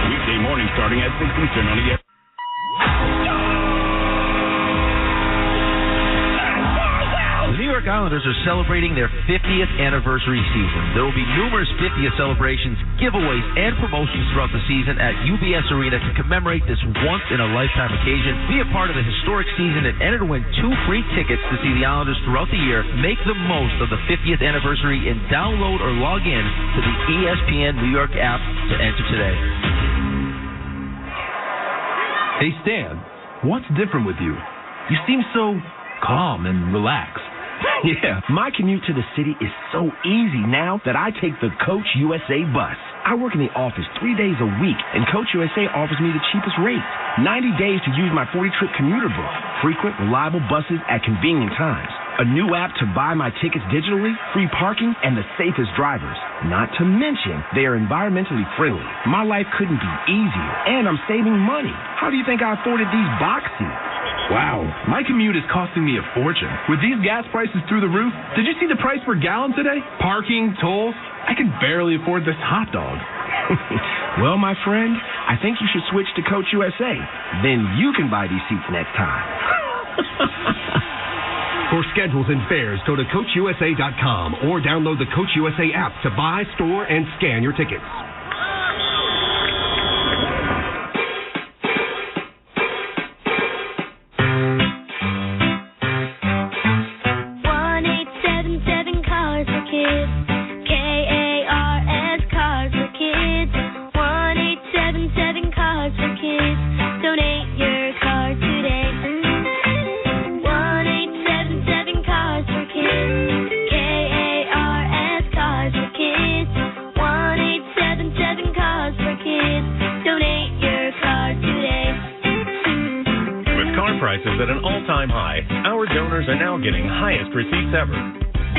Weekday morning starting at 6 Eastern on ESPN. The New York Islanders are celebrating their 50th anniversary season. There will be numerous 50th celebrations, giveaways, and promotions throughout the season at UBS Arena to commemorate this once-in-a-lifetime occasion. Be a part of the historic season and enter to win 2 free tickets to see the Islanders throughout the year. Make the most of the 50th anniversary and download or log in to the ESPN New York app to enter today. Hey, Stan, what's different with you? You seem so calm and relaxed. Yeah, my commute to the city is so easy now that I take the Coach USA bus. I work in the office 3 days a week, and Coach USA offers me the cheapest rate. 90 days to use my 40-trip commuter book. Frequent, reliable buses at convenient times. A new app to buy my tickets digitally, free parking, and the safest drivers. Not to mention, they are environmentally friendly. My life couldn't be easier, and I'm saving money. How do you think I afforded these box seats? Wow, my commute is costing me a fortune. With these gas prices through the roof, did you see the price per gallon today? Parking, tolls, I can barely afford this hot dog. Well, my friend, I think you should switch to Coach USA. Then you can buy these seats next time. For schedules and fares, go to CoachUSA.com or download the Coach USA app to buy, store, and scan your tickets. At an all-time high, our donors are now getting highest receipts ever.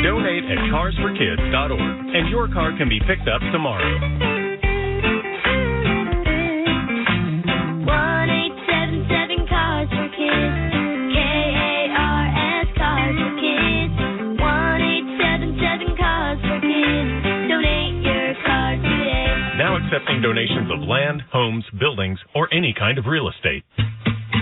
Donate at carsforkids.org, and your car can be picked up tomorrow. 1-877 Cars for Kids. KARS Cars for Kids. 1-877 Cars for Kids. Donate your car today. Now accepting donations of land, homes, buildings, or any kind of real estate.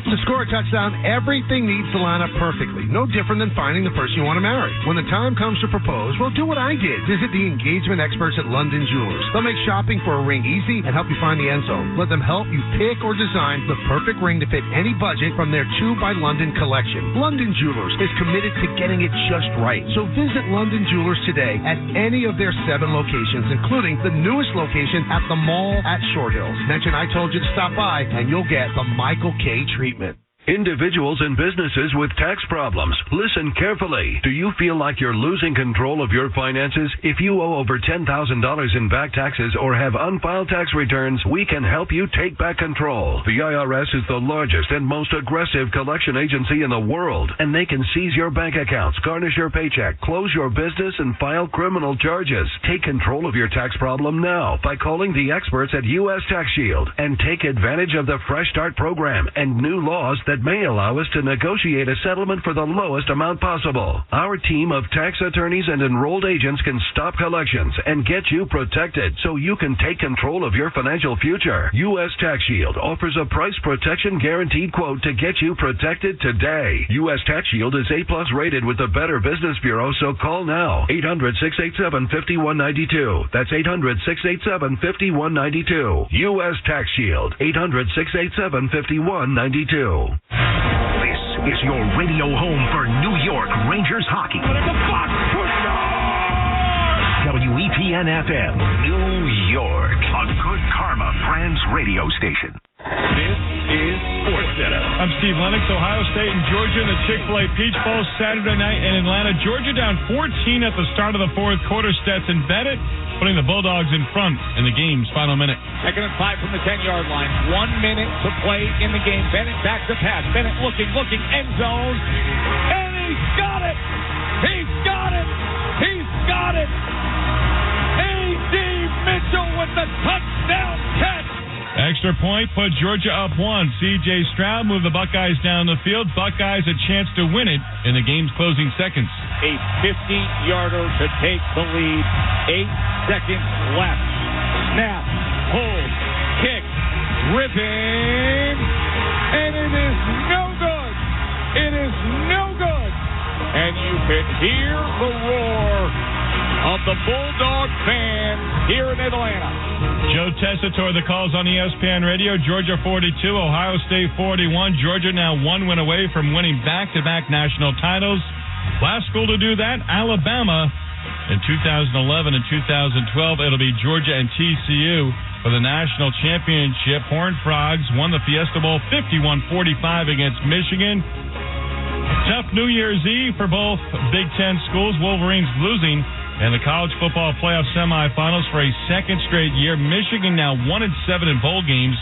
To score a touchdown, everything needs to line up perfectly. No different than finding the person you want to marry. When the time comes to propose, well, do what I did. Visit the engagement experts at London Jewelers. They'll make shopping for a ring easy and help you find the end zone. Let them help you pick or design the perfect ring to fit any budget from their 2 by London collection. London Jewelers is committed to getting it just right. So visit London Jewelers today at any of their 7 locations, including the newest location at the mall at Short Hills. Mention I told you to stop by, and you'll get the Michael K. treatment. Individuals and businesses with tax problems, listen carefully. Do you feel like you're losing control of your finances? If you owe over $10,000 in back taxes or have unfiled tax returns, we can help you take back control. The IRS is the largest and most aggressive collection agency in the world, and they can seize your bank accounts, garnish your paycheck, close your business, and file criminal charges. Take control of your tax problem now by calling the experts at U.S. Tax Shield and take advantage of the Fresh Start program and new laws that may allow us to negotiate a settlement for the lowest amount possible. Our team of tax attorneys and enrolled agents can stop collections and get you protected so you can take control of your financial future. U.S. Tax Shield offers a price protection guaranteed quote to get you protected today. U.S. Tax Shield is A+ rated with the Better Business Bureau, so call now. 800-687-5192. That's 800-687-5192. U.S. Tax Shield. 800-687-5192. This is your radio home for New York Rangers hockey. WEPN FM, New York, a Good Karma Brands radio station. This is Sports Center. I'm Steve Lennox. Ohio State and Georgia in the Chick-fil-A Peach Bowl Saturday night in Atlanta. Georgia down 14 at the start of the fourth quarter. Stetson Bennett putting the Bulldogs in front in the game's final minute. 2nd and 5 from the 10-yard line. 1 minute to play in the game. Bennett back to pass. Bennett looking, end zone. And he's got it! He's got it! He's got it! A.D. Mitchell with the touchdown catch! Extra point put Georgia up 1. C.J. Stroud moved the Buckeyes down the field. Buckeyes a chance to win it in the game's closing seconds. A 50-yarder to take the lead. 8 seconds left. Snap, hold, kick, ripping, and it is no good. It is no good. And you can hear the roar of the Bulldog fans here in Atlanta. Joe Tessitore, the calls on ESPN Radio. Georgia 42, Ohio State 41. Georgia now 1 win away from winning back-to-back national titles. Last school to do that, Alabama. In 2011 and 2012, it'll be Georgia and TCU for the national championship. Horned Frogs won the Fiesta Bowl 51-45 against Michigan. Tough New Year's Eve for both Big Ten schools. Wolverines losing in the college football playoff semifinals for a second straight year. Michigan now 1-7 in bowl games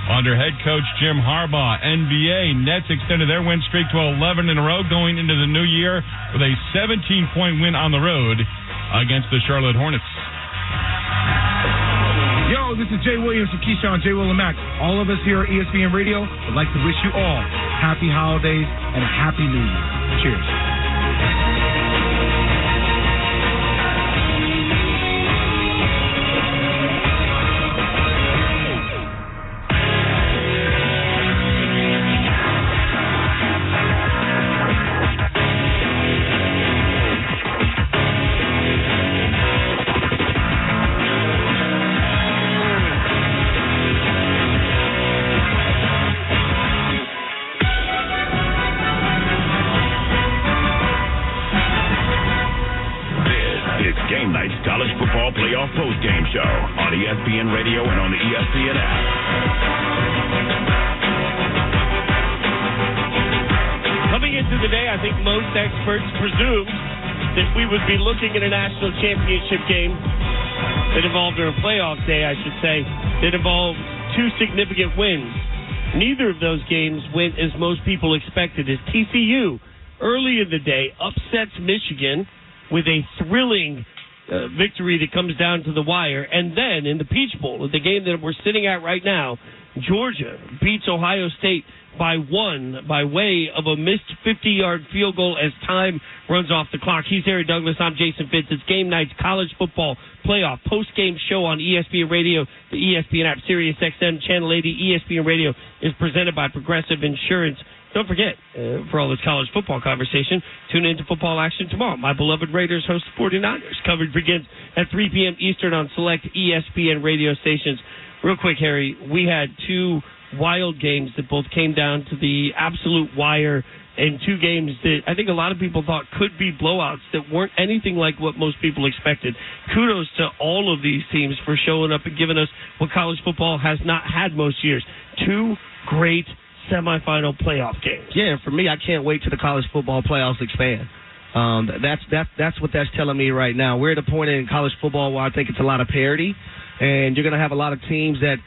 under head coach Jim Harbaugh. NBA Nets extended their win streak to 11 in a row going into the new year with a 17-point win on the road against the Charlotte Hornets. Yo, this is Jay Williams from Keyshawn, J. Will and Max. All of us here at ESPN Radio would like to wish you all happy holidays and a happy new year. Cheers. Postgame show on ESPN Radio and on the ESPN app. Coming into the day, I think most experts presumed that we would be looking at a national championship game that involved, or a playoff day, I should say, that involved 2 significant wins. Neither of those games went as most people expected, as TCU early in the day upsets Michigan with a thrilling victory that comes down to the wire. And then in the Peach Bowl, the game that we're sitting at right now, Georgia beats Ohio State by 1 by way of a missed 50-yard field goal as time runs off the clock. He's Harry Douglas. I'm Jason Fitz. It's Game Night's college football playoff post-game show on ESPN Radio, the ESPN app, Sirius XM, Channel 80. ESPN Radio is presented by Progressive Insurance. Don't forget, for all this college football conversation, tune into football action tomorrow. My beloved Raiders host the 49ers. Coverage begins at 3 p.m. Eastern on select ESPN radio stations. Real quick, Harry, we had 2 wild games that both came down to the absolute wire, and 2 games that I think a lot of people thought could be blowouts that weren't anything like what most people expected. Kudos to all of these teams for showing up and giving us what college football has not had most years. 2 great semifinal playoff games. Yeah, and for me, I can't wait till the college football playoffs expand. That's what that's telling me right now. We're at a point in college football where I think it's a lot of parity, and you're going to have a lot of teams that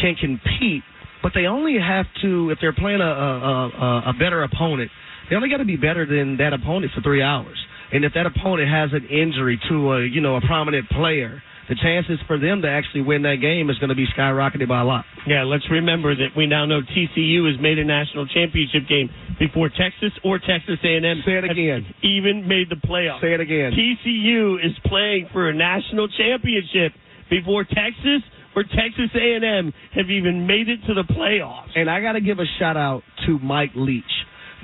can compete, but they only have to, if they're playing a better opponent, they only got to be better than that opponent for 3 hours. And if that opponent has an injury to a prominent player, the chances for them to actually win that game is going to be skyrocketed by a lot. Yeah, let's remember that we now know TCU has made a national championship game before Texas or Texas A&M. Say it again. Even made the playoffs. Say it again. TCU is playing for a national championship before Texas or Texas A&M have even made it to the playoffs. And I got to give a shout-out to Mike Leach,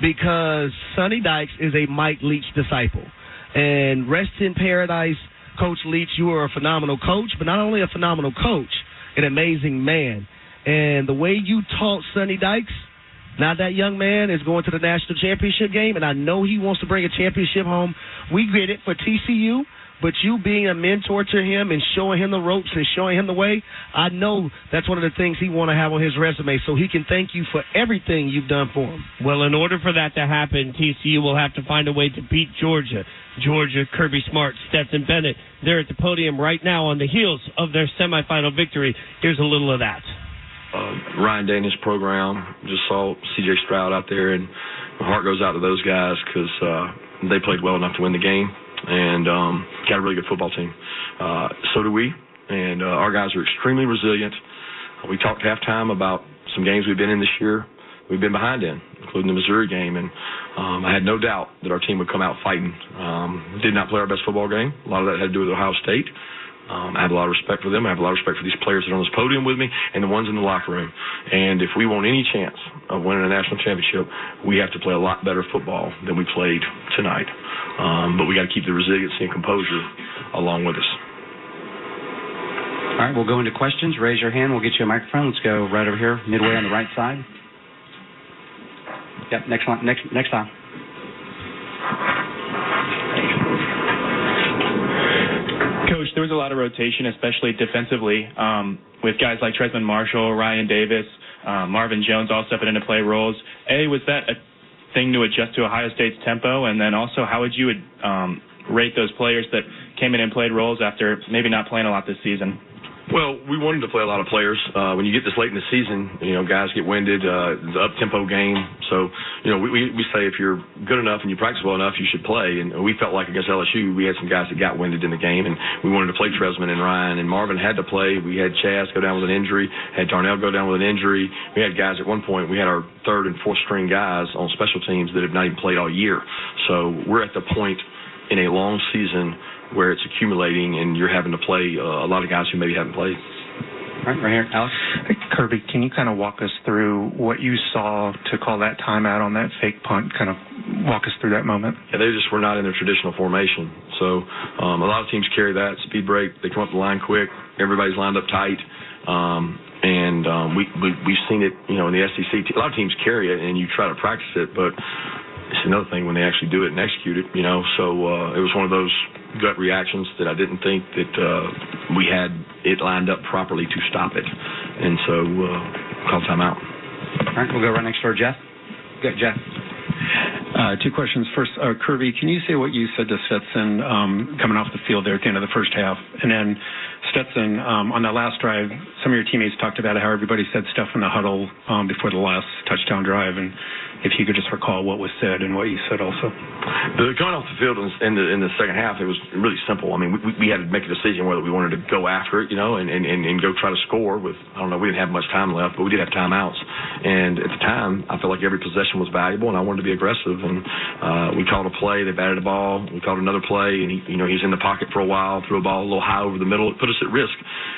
because Sonny Dykes is a Mike Leach disciple. And rest in paradise, Coach Leach, you are a phenomenal coach, but not only a phenomenal coach, an amazing man. And the way you taught Sonny Dykes, now that young man is going to the national championship game, and I know he wants to bring a championship home. We get it for TCU, but you being a mentor to him and showing him the ropes and showing him the way, I know that's one of the things he want to have on his resume, so he can thank you for everything you've done for him. Well, in order for that to happen, TCU will have to find a way to beat Georgia. Georgia, Kirby Smart, Stetson Bennett, they're at the podium right now on the heels of their semifinal victory. Here's a little of that. Ryan Daniels' program, just saw C.J. Stroud out there, and my heart goes out to those guys because they played well enough to win the game and got a really good football team. So do we, and our guys are extremely resilient. We talked halftime about some games we've been in this year we've been behind in, including the Missouri game, and I had no doubt that our team would come out fighting. Did not play our best football game. A lot of that had to do with Ohio State. I have a lot of respect for them. I have a lot of respect for these players that are on this podium with me and the ones in the locker room. And if we want any chance of winning a national championship, we have to play a lot better football than we played tonight. But we got to keep the resiliency and composure along with us. All right, we'll go into questions. Raise your hand. We'll get you a microphone. Let's go right over here, midway on the right side. Yep, next time. Coach, there was a lot of rotation, especially defensively, with guys like Tresman Marshall, Ryan Davis, Marvin Jones all stepping into play roles. Was that a thing to adjust to Ohio State's tempo? And then also, how would you rate those players that came in and played roles after maybe not playing a lot this season? Well, we wanted to play a lot of players. When you get this late in the season, guys get winded, the up-tempo game. So, we say if you're good enough and you practice well enough, you should play. And we felt like against LSU, we had some guys that got winded in the game, and we wanted to play Tresman and Ryan. And Marvin had to play. We had Chaz go down with an injury, had Darnell go down with an injury. We had guys at one point, we had our third and fourth string guys on special teams that have not even played all year. So we're at the point in a long season where it's accumulating and you're having to play a lot of guys who maybe haven't played. Right here, Alex. Kirby, can you kind of walk us through what you saw to call that timeout on that fake punt? Kind of walk us through that moment. Yeah, they just were not in their traditional formation. So a lot of teams carry that speed break. They come up the line quick. Everybody's lined up tight. We've seen it, in the SEC. A lot of teams carry it, and you try to practice it, but it's another thing when they actually do it and execute it. So it was one of those gut reactions that I didn't think that we had it lined up properly to stop it, and so called timeout. All right, we'll go right next door, Jeff. Go, Jeff. Two questions. First, Kirby, can you say what you said to Stetson coming off the field there at the end of the first half? And then Stetson, on that last drive, some of your teammates talked about how everybody said stuff in the huddle before the last touchdown drive, and if you could just recall what was said and what you said also. Coming off the field in the second half, it was really simple. I mean, we had to make a decision whether we wanted to go after it, and go try to score with, we didn't have much time left, but we did have timeouts. And at the time, I felt like every possession was valuable, and I wanted to be aggressive. And we called a play. They batted the ball. We called another play, and he was in the pocket for a while, threw a ball a little high over the middle. It put us at risk.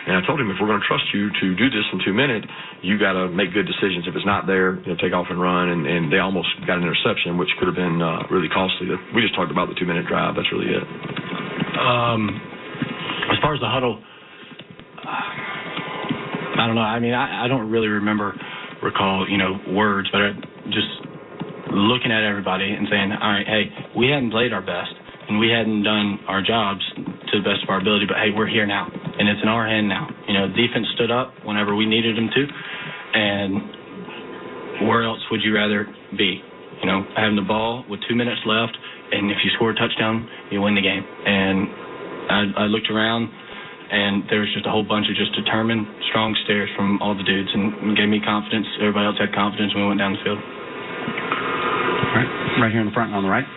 And I told him, if we're going to trust you to do this in 2 minutes, you got to make good decisions. If it's not there, take off and run. And they almost got an interception, which could have been really costly. We just talked about the 2-minute drive. That's really it. As far as the huddle, I don't know. I mean, I don't really recall, words, but just looking at everybody and saying, all right, hey, we hadn't played our best and we hadn't done our jobs to the best of our ability, but hey, we're here now and it's in our hand now. Defense stood up whenever we needed them to, and where else would you rather be? You know, having the ball with 2 minutes left, and if you score a touchdown, you win the game. And I looked around, and there was just a whole bunch of just determined, strong stares from all the dudes, and gave me confidence. Everybody else had confidence when we went down the field. All right here in the front and on the right.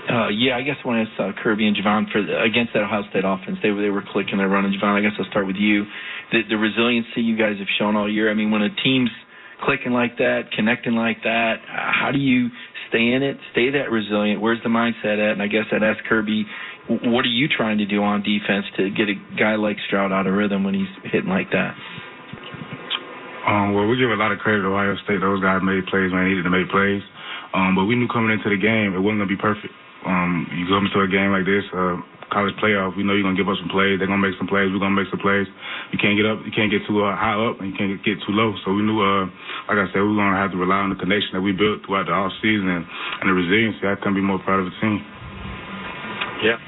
I guess I want to ask Kirby and Javon against that Ohio State offense. They were clicking, they're running. Javon, I guess I'll start with you. The resiliency you guys have shown all year. I mean, when a team's clicking like that, connecting like that, how do you stay in it, stay that resilient? Where's the mindset at? And I guess I'd ask Kirby, what are you trying to do on defense to get a guy like Stroud out of rhythm when he's hitting like that? Well, we give a lot of credit to Ohio State. Those guys made plays when they needed to make plays. But we knew coming into the game it wasn't going to be perfect. You come into a game like this, college playoff, we know you're going to give us some plays. They're going to make some plays. We're going to make some plays. You can't get up. You can't get too high up, and you can't get too low. So we knew, like I said, we were going to have to rely on the connection that we built throughout the offseason and the resiliency. I couldn't be more proud of the team. Yeah.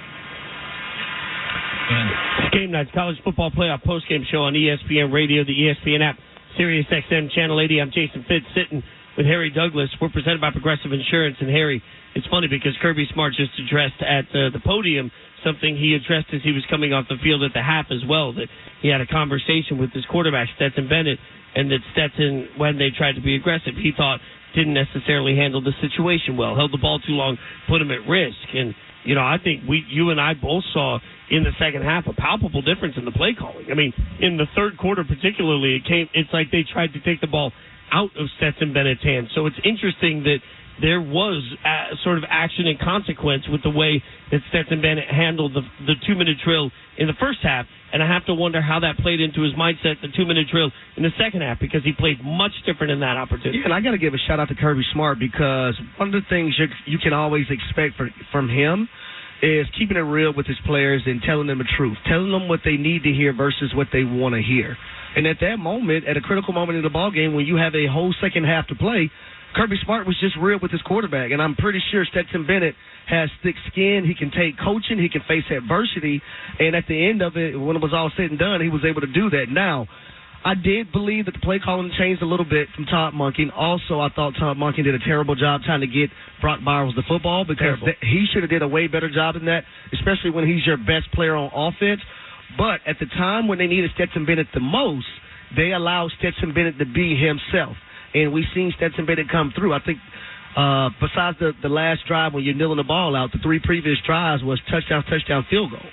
Game Night's College Football Playoff Postgame Show on ESPN Radio, the ESPN app, Sirius XM Channel 80. I'm Jason Fitz, sitting with Harry Douglas. We're presented by Progressive Insurance. And Harry, it's funny because Kirby Smart just addressed at the podium something he addressed as he was coming off the field at the half as well, that he had a conversation with his quarterback, Stetson Bennett, and that Stetson, when they tried to be aggressive, he thought didn't necessarily handle the situation well, held the ball too long, put him at risk. And, you know, I think you and I both saw in the second half a palpable difference in the play calling. I mean, in the third quarter particularly, it's like they tried to take the ball out of Stetson Bennett's hands. So it's interesting that there was sort of action and consequence with the way that Stetson Bennett handled the 2-minute drill in the first half, and I have to wonder how that played into his mindset, the 2-minute drill in the second half, because he played much different in that opportunity. Yeah, and I got to give a shout-out to Kirby Smart, because one of the things you can always expect from him is keeping it real with his players and telling them the truth, telling them what they need to hear versus what they want to hear. And at that moment, at a critical moment in the ballgame, when you have a whole second half to play, Kirby Smart was just real with his quarterback. And I'm pretty sure Stetson Bennett has thick skin. He can take coaching. He can face adversity. And at the end of it, when it was all said and done, he was able to do that. Now, I did believe that the play calling changed a little bit from Todd Monken. Also, I thought Todd Monken did a terrible job trying to get Brock Bowers the football, because he should have did a way better job than that, especially when he's your best player on offense. But at the time when they needed Stetson Bennett the most, they allowed Stetson Bennett to be himself. And we've seen Stetson Bennett come through. I think besides the last drive when you're kneeling the ball out, the 3 previous drives was touchdown, field goal,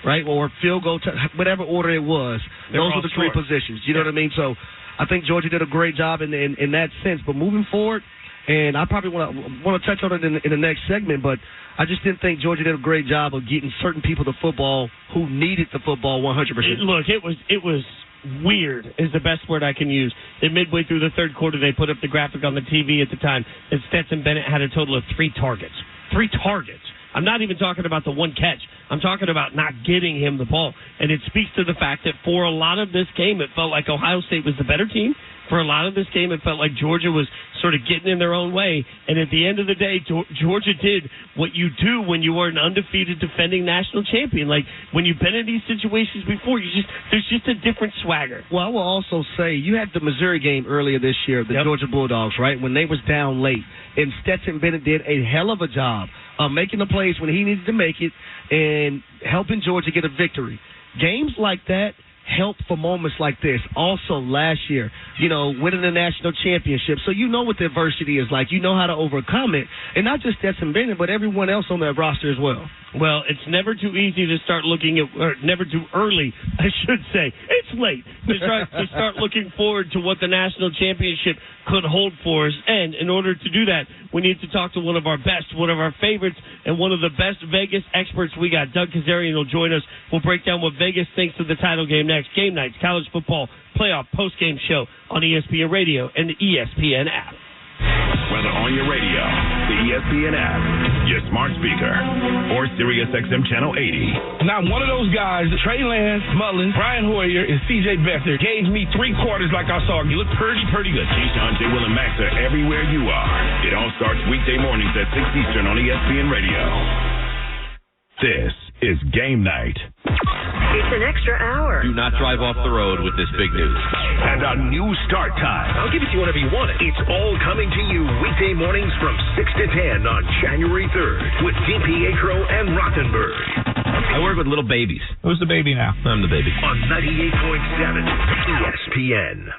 right? Or field goal, whatever order it was. Those were the 3 positions. You know what I mean? So I think Georgia did a great job in that sense. But moving forward, and I probably want to touch on it in the next segment, but I just didn't think Georgia did a great job of getting certain people the football who needed the football 100%. Look, it was weird is the best word I can use. That midway through the third quarter, they put up the graphic on the TV at the time that Stetson Bennett had a total of 3 targets. 3 targets. I'm not even talking about the 1 catch. I'm talking about not getting him the ball. And it speaks to the fact that for a lot of this game, it felt like Ohio State was the better team. For a lot of this game, it felt like Georgia was sort of getting in their own way. And at the end of the day, Georgia did what you do when you are an undefeated defending national champion. Like, when you've been in these situations before, there's just a different swagger. Well, I will also say, you had the Missouri game earlier this year, the Georgia Bulldogs, right, when they was down late. And Stetson Bennett did a hell of a job of making the plays when he needed to make it and helping Georgia get a victory. Games like that help for moments like this. Also, last year, winning the national championship. So you know what the adversity is like. You know how to overcome it. And not just Stetson Bennett, but everyone else on that roster as well. Well, it's never too easy to start looking at, or never too early, I should say. It's late to start looking forward to what the national championship could hold for us. And in order to do that, we need to talk to one of our best, one of our favorites, and one of the best Vegas experts we got. Doug Kazarian will join us. We'll break down what Vegas thinks of the title game next. Game Night's College Football Playoff Postgame Show on ESPN Radio and the ESPN app. Whether on your radio, the ESPN app, your smart speaker, or Sirius XM Channel 80. Now, one of those guys, Trey Lance, Mullins, Brian Hoyer, and C.J. Beathard, gave me 3 quarters like I saw. You look pretty good. Keyshawn, J. Will, and Max are everywhere you are. It all starts weekday mornings at 6 Eastern on ESPN Radio. This is Game Night. It's an extra hour. Do not drive off the road with this big news. And a new start time. I'll give it to you whenever you want it. It's all coming to you weekday mornings from 6 to 10 on January 3rd with DiPietro and Rothenberg. I work with little babies. Who's the baby now? I'm the baby. On 98.7 ESPN.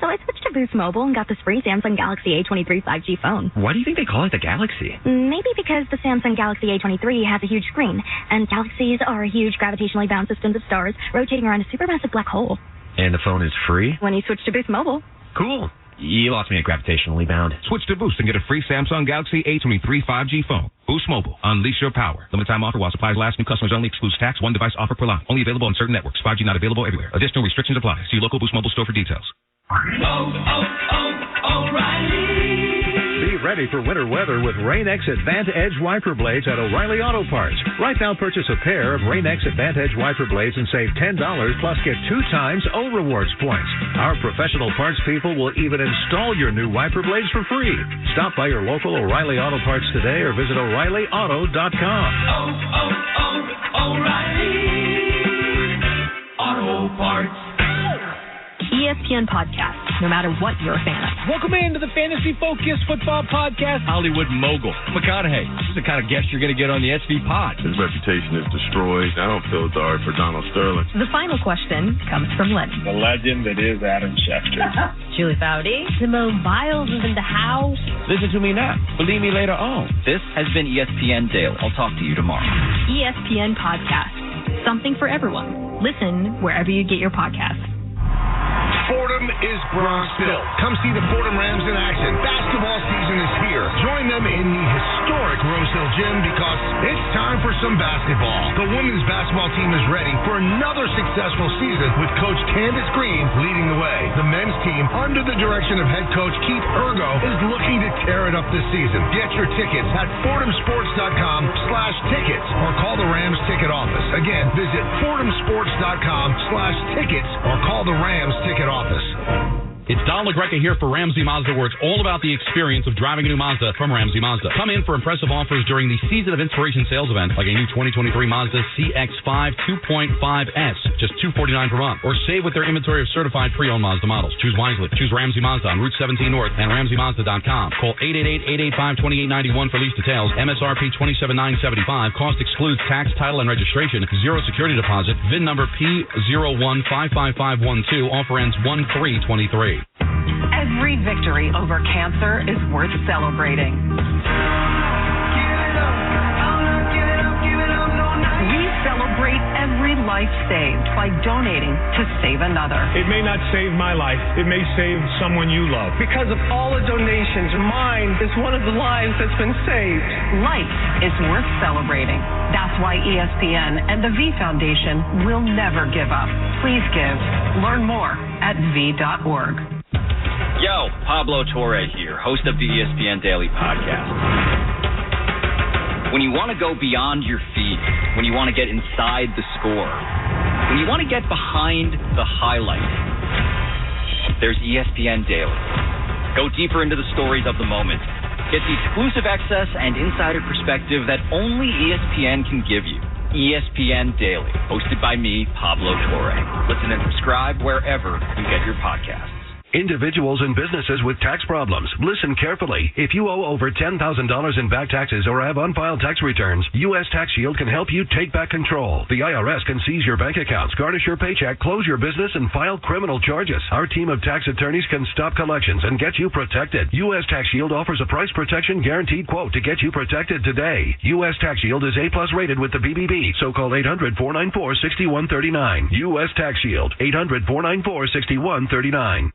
So I switched to Boost Mobile and got this free Samsung Galaxy A23 5G phone. Why do you think they call it the Galaxy? Maybe because the Samsung Galaxy A23 has a huge screen, and galaxies are huge gravitationally bound systems of stars rotating around a supermassive black hole. And the phone is free? When you switch to Boost Mobile. Cool. You lost me at gravitationally bound. Switch to Boost and get a free Samsung Galaxy A23 5G phone. Boost Mobile. Unleash your power. Limited time offer while supplies last. New customers only. Excludes tax. One device offer per line. Only available on certain networks. 5G not available everywhere. Additional restrictions apply. See your local Boost Mobile store for details. O'Reilly. Be ready for winter weather with Rain-X Advantage wiper blades at O'Reilly Auto Parts. Right now, purchase a pair of Rain-X Advantage wiper blades and save $10 plus get 2 times O Rewards points. Our professional parts people will even install your new wiper blades for free. Stop by your local O'Reilly Auto Parts today or visit O'ReillyAuto.com. O'Reilly Auto Parts. ESPN Podcast, no matter what you're a fan of. Welcome into the Fantasy Focus Football Podcast. Hollywood mogul. McConaughey. This is the kind of guest you're going to get on the SV Pod. His reputation is destroyed. I don't feel sorry for Donald Sterling. The final question comes from Lenny. The legend that is Adam Schefter. Julie Foudy. Simone Biles is in the house. Listen to me now. Believe me later on. This has been ESPN Daily. I'll talk to you tomorrow. ESPN Podcast. Something for everyone. Listen wherever you get your podcasts. Fordham is Bronxville. Come see the Fordham Rams in action. Basketball season is here. Join them in the historic Rose Hill Gym because it's time for some basketball. The women's basketball team is ready for another successful season with Coach Candace Green leading the way. The men's team, under the direction of head coach Keith Ergo, is looking to tear it up this season. Get your tickets at FordhamSports.com/tickets or call the Rams ticket office. Again, visit FordhamSports.com/tickets or call the Rams ticket office. It's Don LaGreca here for Ramsey Mazda, where it's all about the experience of driving a new Mazda from Ramsey Mazda. Come in for impressive offers during the Season of Inspiration sales event, like a new 2023 Mazda CX-5 2.5S, just $249 per month. Or save with their inventory of certified pre-owned Mazda models. Choose wisely. Choose Ramsey Mazda on Route 17 North and RamseyMazda.com. Call 888-885-2891 for lease details. MSRP $27,975. Cost excludes tax, title, and registration. Zero security deposit. VIN number P01-55512. Offer ends 1/3/23. Every victory over cancer is worth celebrating. We celebrate every life saved by donating to Save Another. It may not save my life. It may save someone you love. Because of all the donations, mine is one of the lives that's been saved. Life is worth celebrating. That's why ESPN and the V Foundation will never give up. Please give. Learn more at V.org. Yo, Pablo Torre here, host of the ESPN Daily Podcast. When you want to go beyond your feed, when you want to get inside the score, when you want to get behind the highlight, there's ESPN Daily. Go deeper into the stories of the moment. Get the exclusive access and insider perspective that only ESPN can give you. ESPN Daily, hosted by me, Pablo Torre. Listen and subscribe wherever you get your podcasts. Individuals and businesses with tax problems. Listen carefully. If you owe over $10,000 in back taxes or have unfiled tax returns, U.S. Tax Shield can help you take back control. The IRS can seize your bank accounts, garnish your paycheck, close your business, and file criminal charges. Our team of tax attorneys can stop collections and get you protected. U.S. Tax Shield offers a price protection guaranteed quote to get you protected today. U.S. Tax Shield is A+ rated with the BBB, so call 800-494-6139. U.S. Tax Shield, 800-494-6139.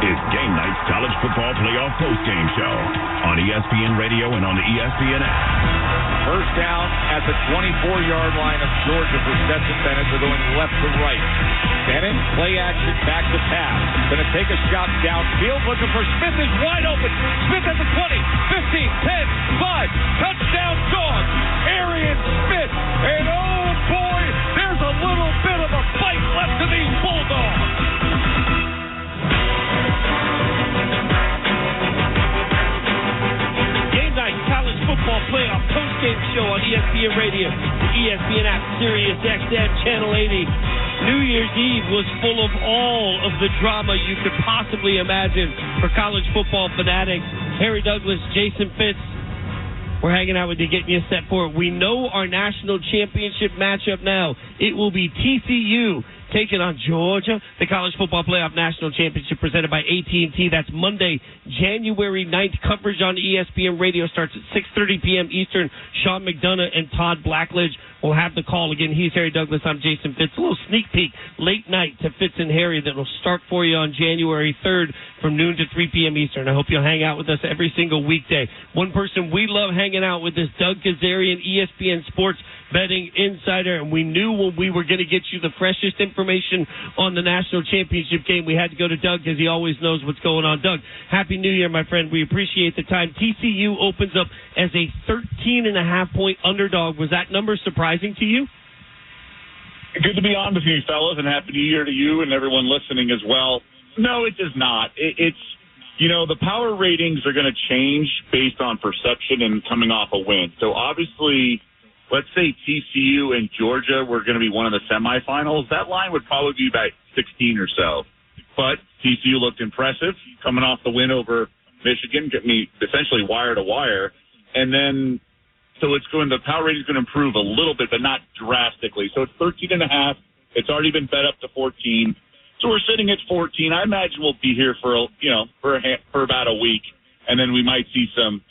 Is Game Night's College Football Playoff Postgame Show on ESPN Radio and on the ESPN app. First down at the 24-yard line of Georgia for Stetson Bennett. They're going left to right. Bennett, play action, back to pass. Going to take a shot downfield, looking for Smith is wide open. Smith at the 20, 15, 10, 5. Touchdown Dogs. Arian Smith. And oh boy, there's a little bit of a fight left to these Bulldogs. ESPN Radio, the ESPN app, Sirius XM, Channel 80. New Year's Eve was full of all of the drama you could possibly imagine for college football fanatics. Harry Douglas, Jason Fitz, we're hanging out with you, getting you set for it. We know our national championship matchup now. It will be TCU taking on Georgia, the College Football Playoff National Championship presented by AT&T. That's Monday, January 9th. Coverage on ESPN Radio starts at 6:30 p.m. Eastern. Sean McDonough and Todd Blackledge will have the call. Again, he's Harry Douglas. I'm Jason Fitz. A little sneak peek, late night to Fitz and Harry that will start for you on January 3rd from noon to 3 p.m. Eastern. I hope you'll hang out with us every single weekday. One person we love hanging out with is Doug Kazarian, ESPN Sports Betting Insider, and we knew when we were going to get you the freshest information on the national championship game, we had to go to Doug because he always knows what's going on. Doug, Happy New Year, my friend. We appreciate the time. TCU opens up as a 13.5-point underdog. Was that number surprising to you? Good to be on with you, fellas, and Happy New Year to you and everyone listening as well. No, it does not. It's the power ratings are going to change based on perception and coming off a win. So obviously, let's say TCU and Georgia were going to be one of the semifinals, that line would probably be about 16 or so. But TCU looked impressive coming off the win over Michigan, get me essentially wire to wire. And then, so the power rating is going to improve a little bit, but not drastically. So it's 13.5. It's already been bet up to 14. So we're sitting at 14. I imagine we'll be here for about a week. And then we might see some,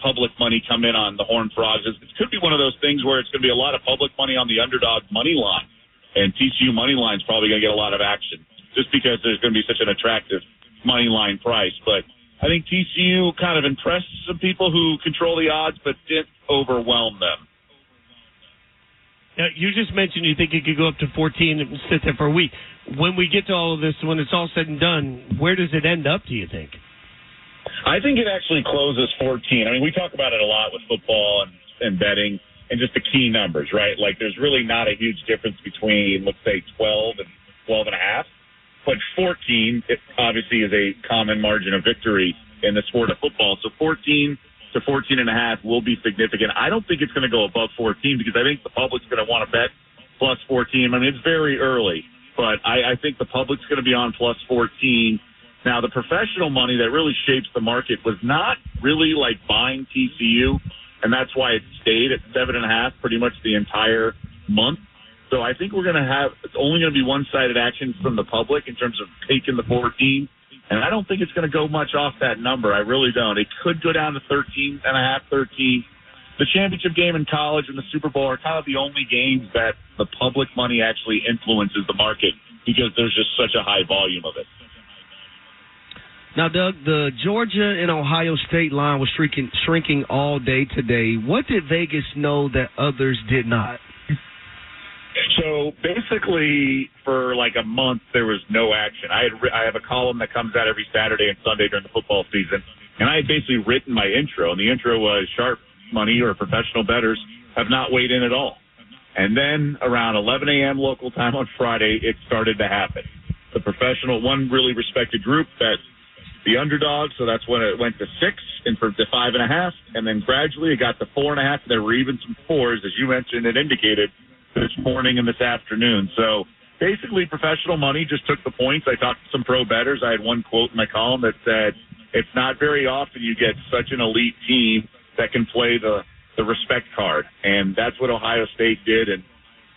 public money come in on the Horned Frogs. It could be one of those things where it's going to be a lot of public money on the underdog money line, and TCU money line is probably going to get a lot of action just because there's going to be such an attractive money line price. But I think TCU kind of impressed some people who control the odds, but didn't overwhelm them. Now, you just mentioned you think it could go up to 14 and sit there for a week. When we get to all of this, when it's all said and done, where does it end up, do you think? I think it actually closes 14. I mean, we talk about it a lot with football and betting and just the key numbers, right? Like, there's really not a huge difference between, let's say, 12 and 12.5. But 14, it obviously, is a common margin of victory in the sport of football. So 14 to 14.5 will be significant. I don't think it's going to go above 14 because I think the public's going to want to bet plus 14. I mean, it's very early, but I think the public's going to be on plus 14. Now, the professional money that really shapes the market was not really like buying TCU, and that's why it stayed at 7.5 pretty much the entire month. So I think it's only going to be one-sided action from the public in terms of taking the 14, and I don't think it's going to go much off that number. I really don't. It could go down to 13.5, 13. The championship game in college and the Super Bowl are kind of the only games that the public money actually influences the market because there's just such a high volume of it. Now, Doug, the Georgia and Ohio State line was shrinking all day today. What did Vegas know that others did not? So basically, for like a month, there was no action. I have a column that comes out every Saturday and Sunday during the football season, and I had basically written my intro, and the intro was sharp money or professional bettors have not weighed in at all. And then around 11 a.m. local time on Friday, it started to happen. The professional, one really respected group that the underdog, so that's when it went to 6 and to 5.5, and then gradually it got to 4.5. There were even some 4s, as you mentioned and indicated, this morning and this afternoon. So basically, professional money just took the points. I talked to some pro bettors. I had one quote in my column that said, "It's not very often you get such an elite team that can play the respect card," and that's what Ohio State did. And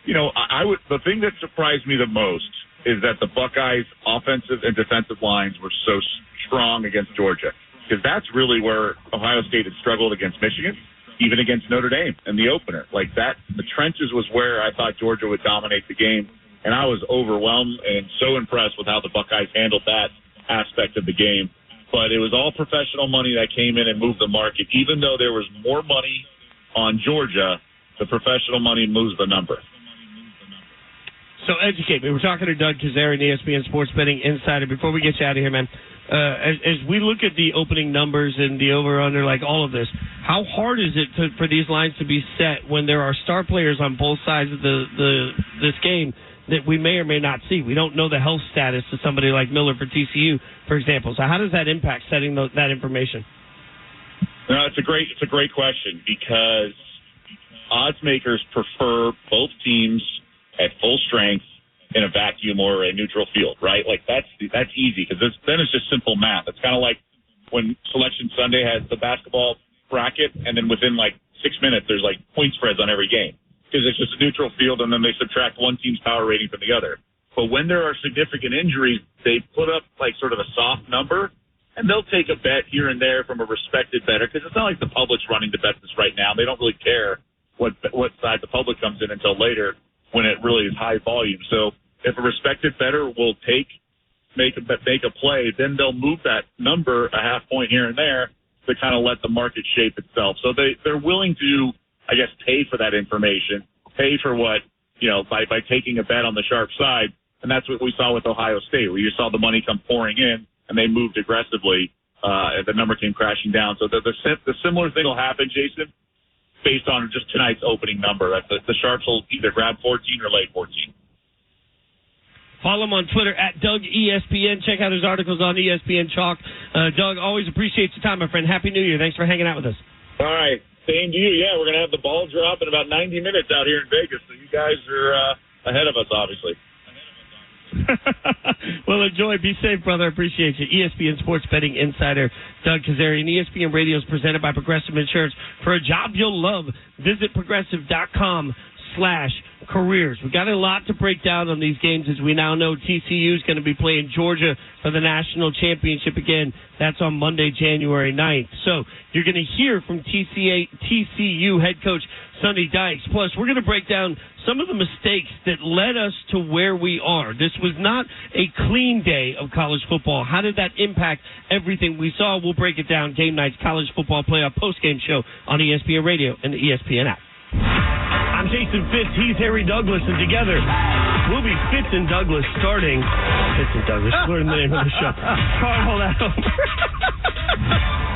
the thing that surprised me the most is that the Buckeyes' offensive and defensive lines were so strong against Georgia, because that's really where Ohio State had struggled against Michigan, even against Notre Dame in the opener. Like that, the trenches was where I thought Georgia would dominate the game, and I was overwhelmed and so impressed with how the Buckeyes handled that aspect of the game. But it was all professional money that came in and moved the market. Even though there was more money on Georgia, the professional money moves the number. So educate me. We're talking to Doug Kazarian, ESPN Sports Betting Insider. Before we get you out of here, man, as we look at the opening numbers and the over-under, like all of this, how hard is it for these lines to be set when there are star players on both sides of this game that we may or may not see? We don't know the health status of somebody like Miller for TCU, for example. So how does that impact setting that information? No, it's a great question because odds makers prefer both teams at full strength in a vacuum or a neutral field, right? Like that's easy because then it's just simple math. It's kind of like when Selection Sunday has the basketball bracket, and then within like 6 minutes there's like point spreads on every game because it's just a neutral field, and then they subtract one team's power rating from the other. But when there are significant injuries, they put up like sort of a soft number, and they'll take a bet here and there from a respected bettor because it's not like the public's running to bet this right now. They don't really care what side the public comes in until later when it really is high volume. So if a respected bettor will make a play, then they'll move that number a half point here and there to kind of let the market shape itself. So they're willing to, I guess, pay for that information, pay for what, by taking a bet on the sharp side. And that's what we saw with Ohio State, where you saw the money come pouring in and they moved aggressively. And the number came crashing down. So the similar thing will happen, Jason, based on just tonight's opening number. The sharps will either grab 14 or lay 14. Follow him on Twitter at Doug ESPN. Check out his articles on ESPN Chalk. Doug, always appreciate your time, my friend. Happy New Year. Thanks for hanging out with us. All right. Same to you. Yeah, we're going to have the ball drop in about 90 minutes out here in Vegas, so you guys are ahead of us, obviously. Well, enjoy. Be safe, brother. Appreciate you. ESPN Sports Betting Insider Doug Kazarian. ESPN Radio is presented by Progressive Insurance. For a job you'll love, visit progressive.com/careers. We've got a lot to break down on these games. As we now know, TCU is going to be playing Georgia for the national championship again. That's on Monday, January 9th. So you're going to hear from TCU head coach Sonny Dykes. Plus, we're going to break down some of the mistakes that led us to where we are. This was not a clean day of college football. How did that impact everything we saw? We'll break it down. Game Night's College Football Playoff postgame show on ESPN Radio and the ESPN app. I'm Jason Fitz. He's Harry Douglas, and together we'll be Fitz and Douglas starting. Fitz and Douglas, learn the name of the show. Carl out.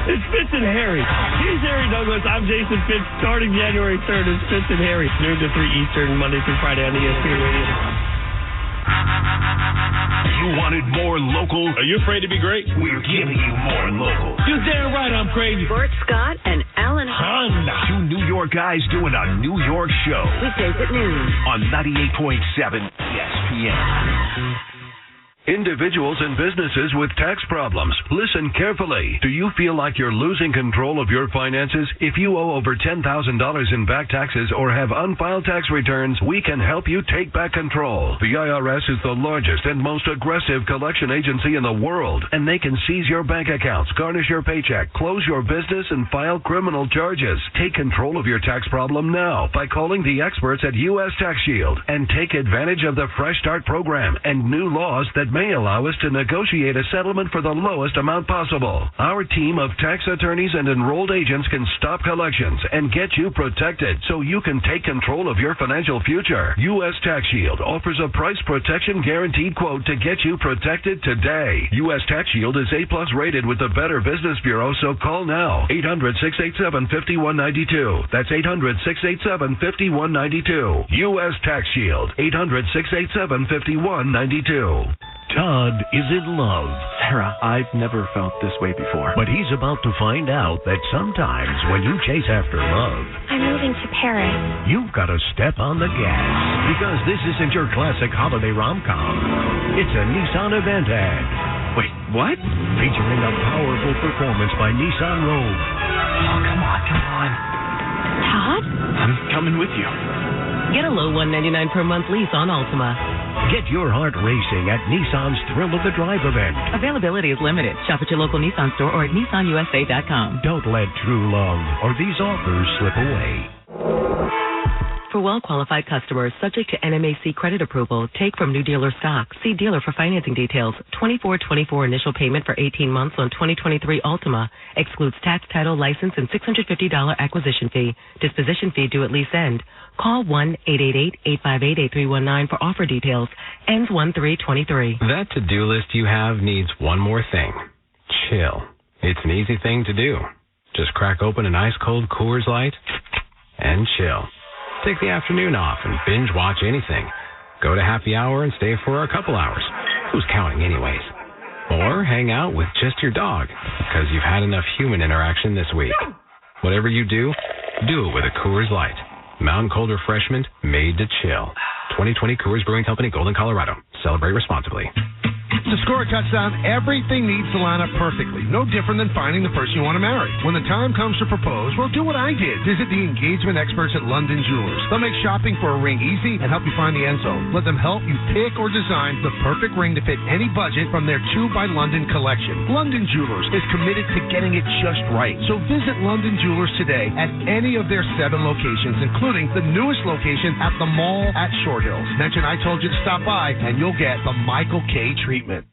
It's Fitz and Harry. He's Harry Douglas. I'm Jason Fitz. Starting January 3rd is Fitz and Harry, noon to 3 Eastern, Monday through Friday on ESPN Radio. You wanted more local? Are you afraid to be great? We're giving you more local. You're damn right I'm crazy. Bert Scott and Alan Honda. Two New York guys doing a New York show. Weekdays at noon. On 98.7 ESPN. Individuals and businesses with tax problems, listen carefully. Do you feel like you're losing control of your finances? If you owe over $10,000 in back taxes or have unfiled tax returns, we can help you take back control. The IRS is the largest and most aggressive collection agency in the world, and they can seize your bank accounts, garnish your paycheck, close your business, and file criminal charges. Take control of your tax problem now by calling the experts at U.S. Tax Shield and take advantage of the Fresh Start program and new laws that may allow us to negotiate a settlement for the lowest amount possible. Our team of tax attorneys and enrolled agents can stop collections and get you protected so you can take control of your financial future. U.S. Tax Shield offers a price protection guaranteed quote to get you protected today. U.S. Tax Shield is A+ rated with the Better Business Bureau, so call now. 800-687-5192. That's 800-687-5192. U.S. Tax Shield. 800-687-5192. Todd is in love. Sarah, I've never felt this way before. But he's about to find out that sometimes when you chase after love, I'm moving to Paris. You've got to step on the gas. Because this isn't your classic holiday rom-com. It's a Nissan event ad. Wait, what? Featuring a powerful performance by Nissan Rogue. Oh, come on. Todd? I'm coming with you. Get a low $199 per month lease on Altima. Get your heart racing at Nissan's Thrill of the Drive event. Availability is limited. Shop at your local Nissan store or at nissanusa.com. Don't let true love or these offers slip away. For well-qualified customers subject to NMAC credit approval, take from new dealer stock. See dealer for financing details. $24.24 initial payment for 18 months on 2023 Altima. Excludes tax, title, license, and $650 acquisition fee. Disposition fee due at lease end. Call 1-888-858-8319 for offer details. Ends 1/3/23. That to-do list you have needs one more thing. Chill. It's an easy thing to do. Just crack open an ice-cold Coors Light and chill. Take the afternoon off and binge watch anything. Go to happy hour and stay for a couple hours. Who's counting anyways? Or hang out with just your dog, because you've had enough human interaction this week. Whatever you do, do it with a Coors Light. Mountain Cold Refreshment made to chill. 2020 Coors Brewing Company, Golden, Colorado. Celebrate responsibly. To score a touchdown, everything needs to line up perfectly. No different than finding the person you want to marry. When the time comes to propose, well, do what I did. Visit the engagement experts at London Jewelers. They'll make shopping for a ring easy and help you find the end zone. Let them help you pick or design the perfect ring to fit any budget from their 2 by London collection. London Jewelers is committed to getting it just right. So visit London Jewelers today at any of their 7 locations, including the newest location at the mall at Short Hills. Mention I told you to stop by, and you'll get the Michael K. treatment.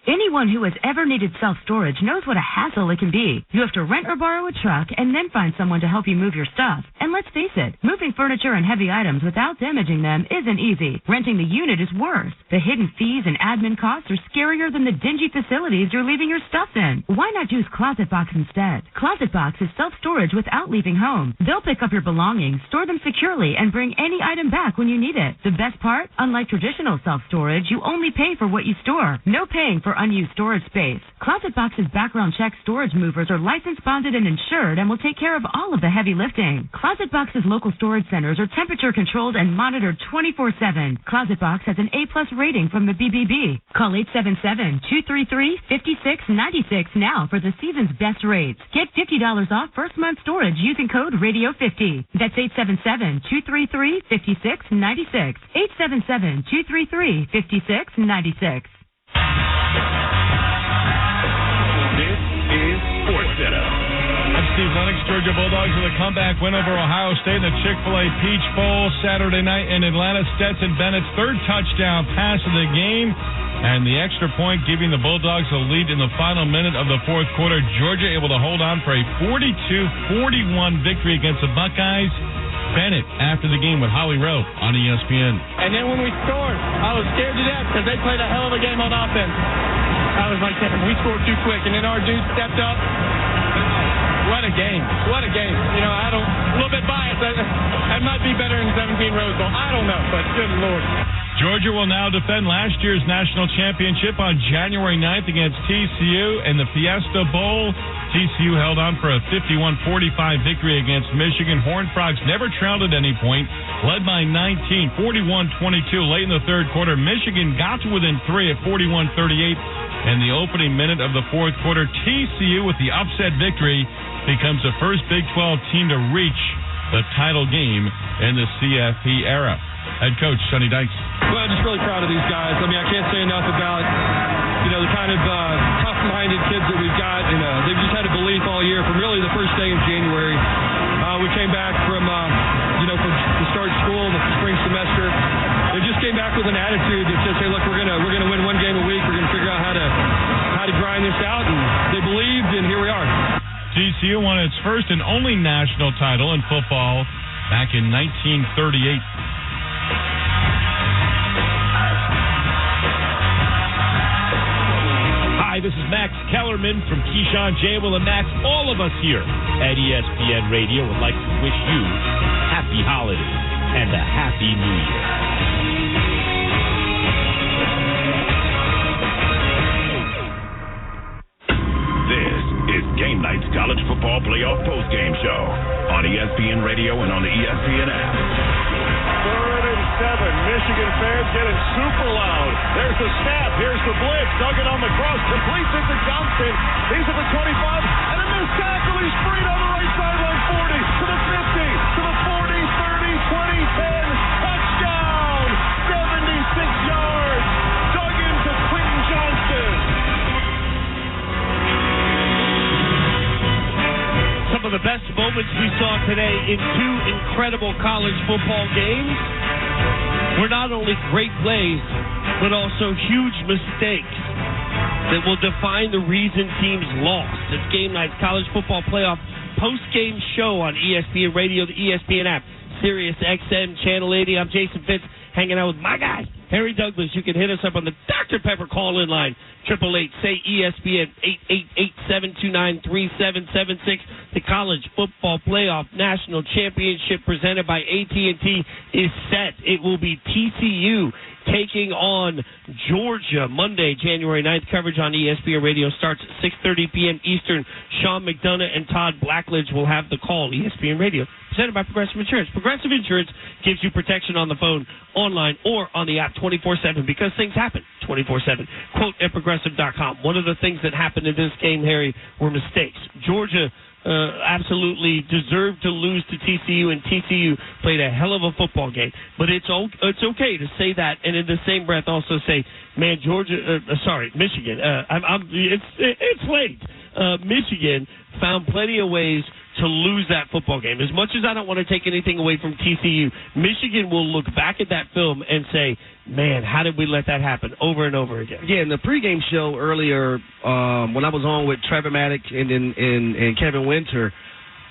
Anyone who has ever needed self-storage knows what a hassle it can be. You have to rent or borrow a truck and then find someone to help you move your stuff. And let's face it, moving furniture and heavy items without damaging them isn't easy. Renting the unit is worse. The hidden fees and admin costs are scarier than the dingy facilities you're leaving your stuff in. Why not use Closet Box instead? Closet Box is self-storage without leaving home. They'll pick up your belongings, store them securely, and bring any item back when you need it. The best part? Unlike traditional self-storage, you only pay for what you store. No paying for unused storage space. Closet Box's background check storage movers are licensed, bonded, and insured and will take care of all of the heavy lifting. Closet Box's local storage centers are temperature controlled and monitored 24/7. Closet Box has an A+ rating from the BBB. Call 877-233-5696 now for the season's best rates. Get $50 off first month storage using code RADIO50. That's 877-233-5696. 877-233-5696. This is Sports Center. I'm Steve Lennox. Georgia Bulldogs with a comeback win over Ohio State in the Chick-fil-A Peach Bowl Saturday night in Atlanta. Stetson Bennett's third touchdown pass of the game, and the extra point giving the Bulldogs a lead in the final minute of the fourth quarter. Georgia able to hold on for a 42-41 victory against the Buckeyes. Bennett after the game with Holly Rowe on ESPN. And then when we scored, I was scared to death because they played a hell of a game on offense. I was like, we scored too quick, and then our dude stepped up. What a game. What a game. You know, a little bit biased. That might be better than 17 Rose Bowl. I don't know, but good Lord. Georgia will now defend last year's national championship on January 9th against TCU in the Fiesta Bowl. TCU held on for a 51-45 victory against Michigan. Horned Frogs never trailed at any point, led by 19, 41-22 late in the third quarter. Michigan got to within 3 at 41-38 in the opening minute of the fourth quarter. TCU, with the upset victory, becomes the first Big 12 team to reach the title game in the CFP era. Head coach Sonny Dykes. Well, I'm just really proud of these guys. I mean, I can't say enough about, the kind of tough-minded kids that we've got. And they've just had a belief all year from really the first day of January. We came back from the start of school, the spring semester. They just came back with an attitude that says, hey, look, we're gonna win one game a week. We're gonna figure out how to grind this out. And they believed, and here we are. TCU won its first and only national title in football back in 1938. Hi, this is Max Kellerman from Keyshawn, J. Will, and Max. All of us here at ESPN Radio would like to wish you happy holidays and a happy new year. This is Game Night's College Football Playoff Postgame Show on ESPN Radio and on the ESPN app. 3rd and 7. Michigan fans getting super loud. There's the snap. Here's the blitz. Duggan on the cross. Completes it to Johnston. He's at the 25. And a missed tackle. He's freed on the right sideline. 40 to the 50 to the 40, 30, 20, 10. Touchdown. 76 yards. Duggan to Quentin Johnston. Some of the best moments we saw today in two incredible college football games were not only great plays, but also huge mistakes that will define the reason teams lost. It's Game Night's College Football Playoff post-game show on ESPN Radio, the ESPN app, Sirius XM, Channel 80. I'm Jason Fitz, hanging out with my guy, Harry Douglas. You can hit us up on the Dr. Pepper call-in line, 888-SAY-ESPN, 888-729-3776. The College Football Playoff National Championship presented by AT&T is set. It will be TCU taking on Georgia Monday, January 9th. Coverage on ESPN Radio starts at 6:30 p.m. Eastern. Sean McDonough and Todd Blackledge will have the call. ESPN Radio, presented by Progressive Insurance. Progressive Insurance gives you protection on the phone, online, or on the app 24/7 because things happen 24/7. Quote at Progressive.com. One of the things that happened in this game, Harry, were mistakes. Georgia absolutely deserved to lose to TCU, and TCU played a hell of a football game. But it's okay to say that, and in the same breath also say, man, Michigan. It's late. Michigan found plenty of ways to lose that football game. As much as I don't want to take anything away from TCU, Michigan will look back at that film and say, man, how did we let that happen over and over again? Yeah, in the pregame show earlier, when I was on with Trevor Maddox and Kevin Winter,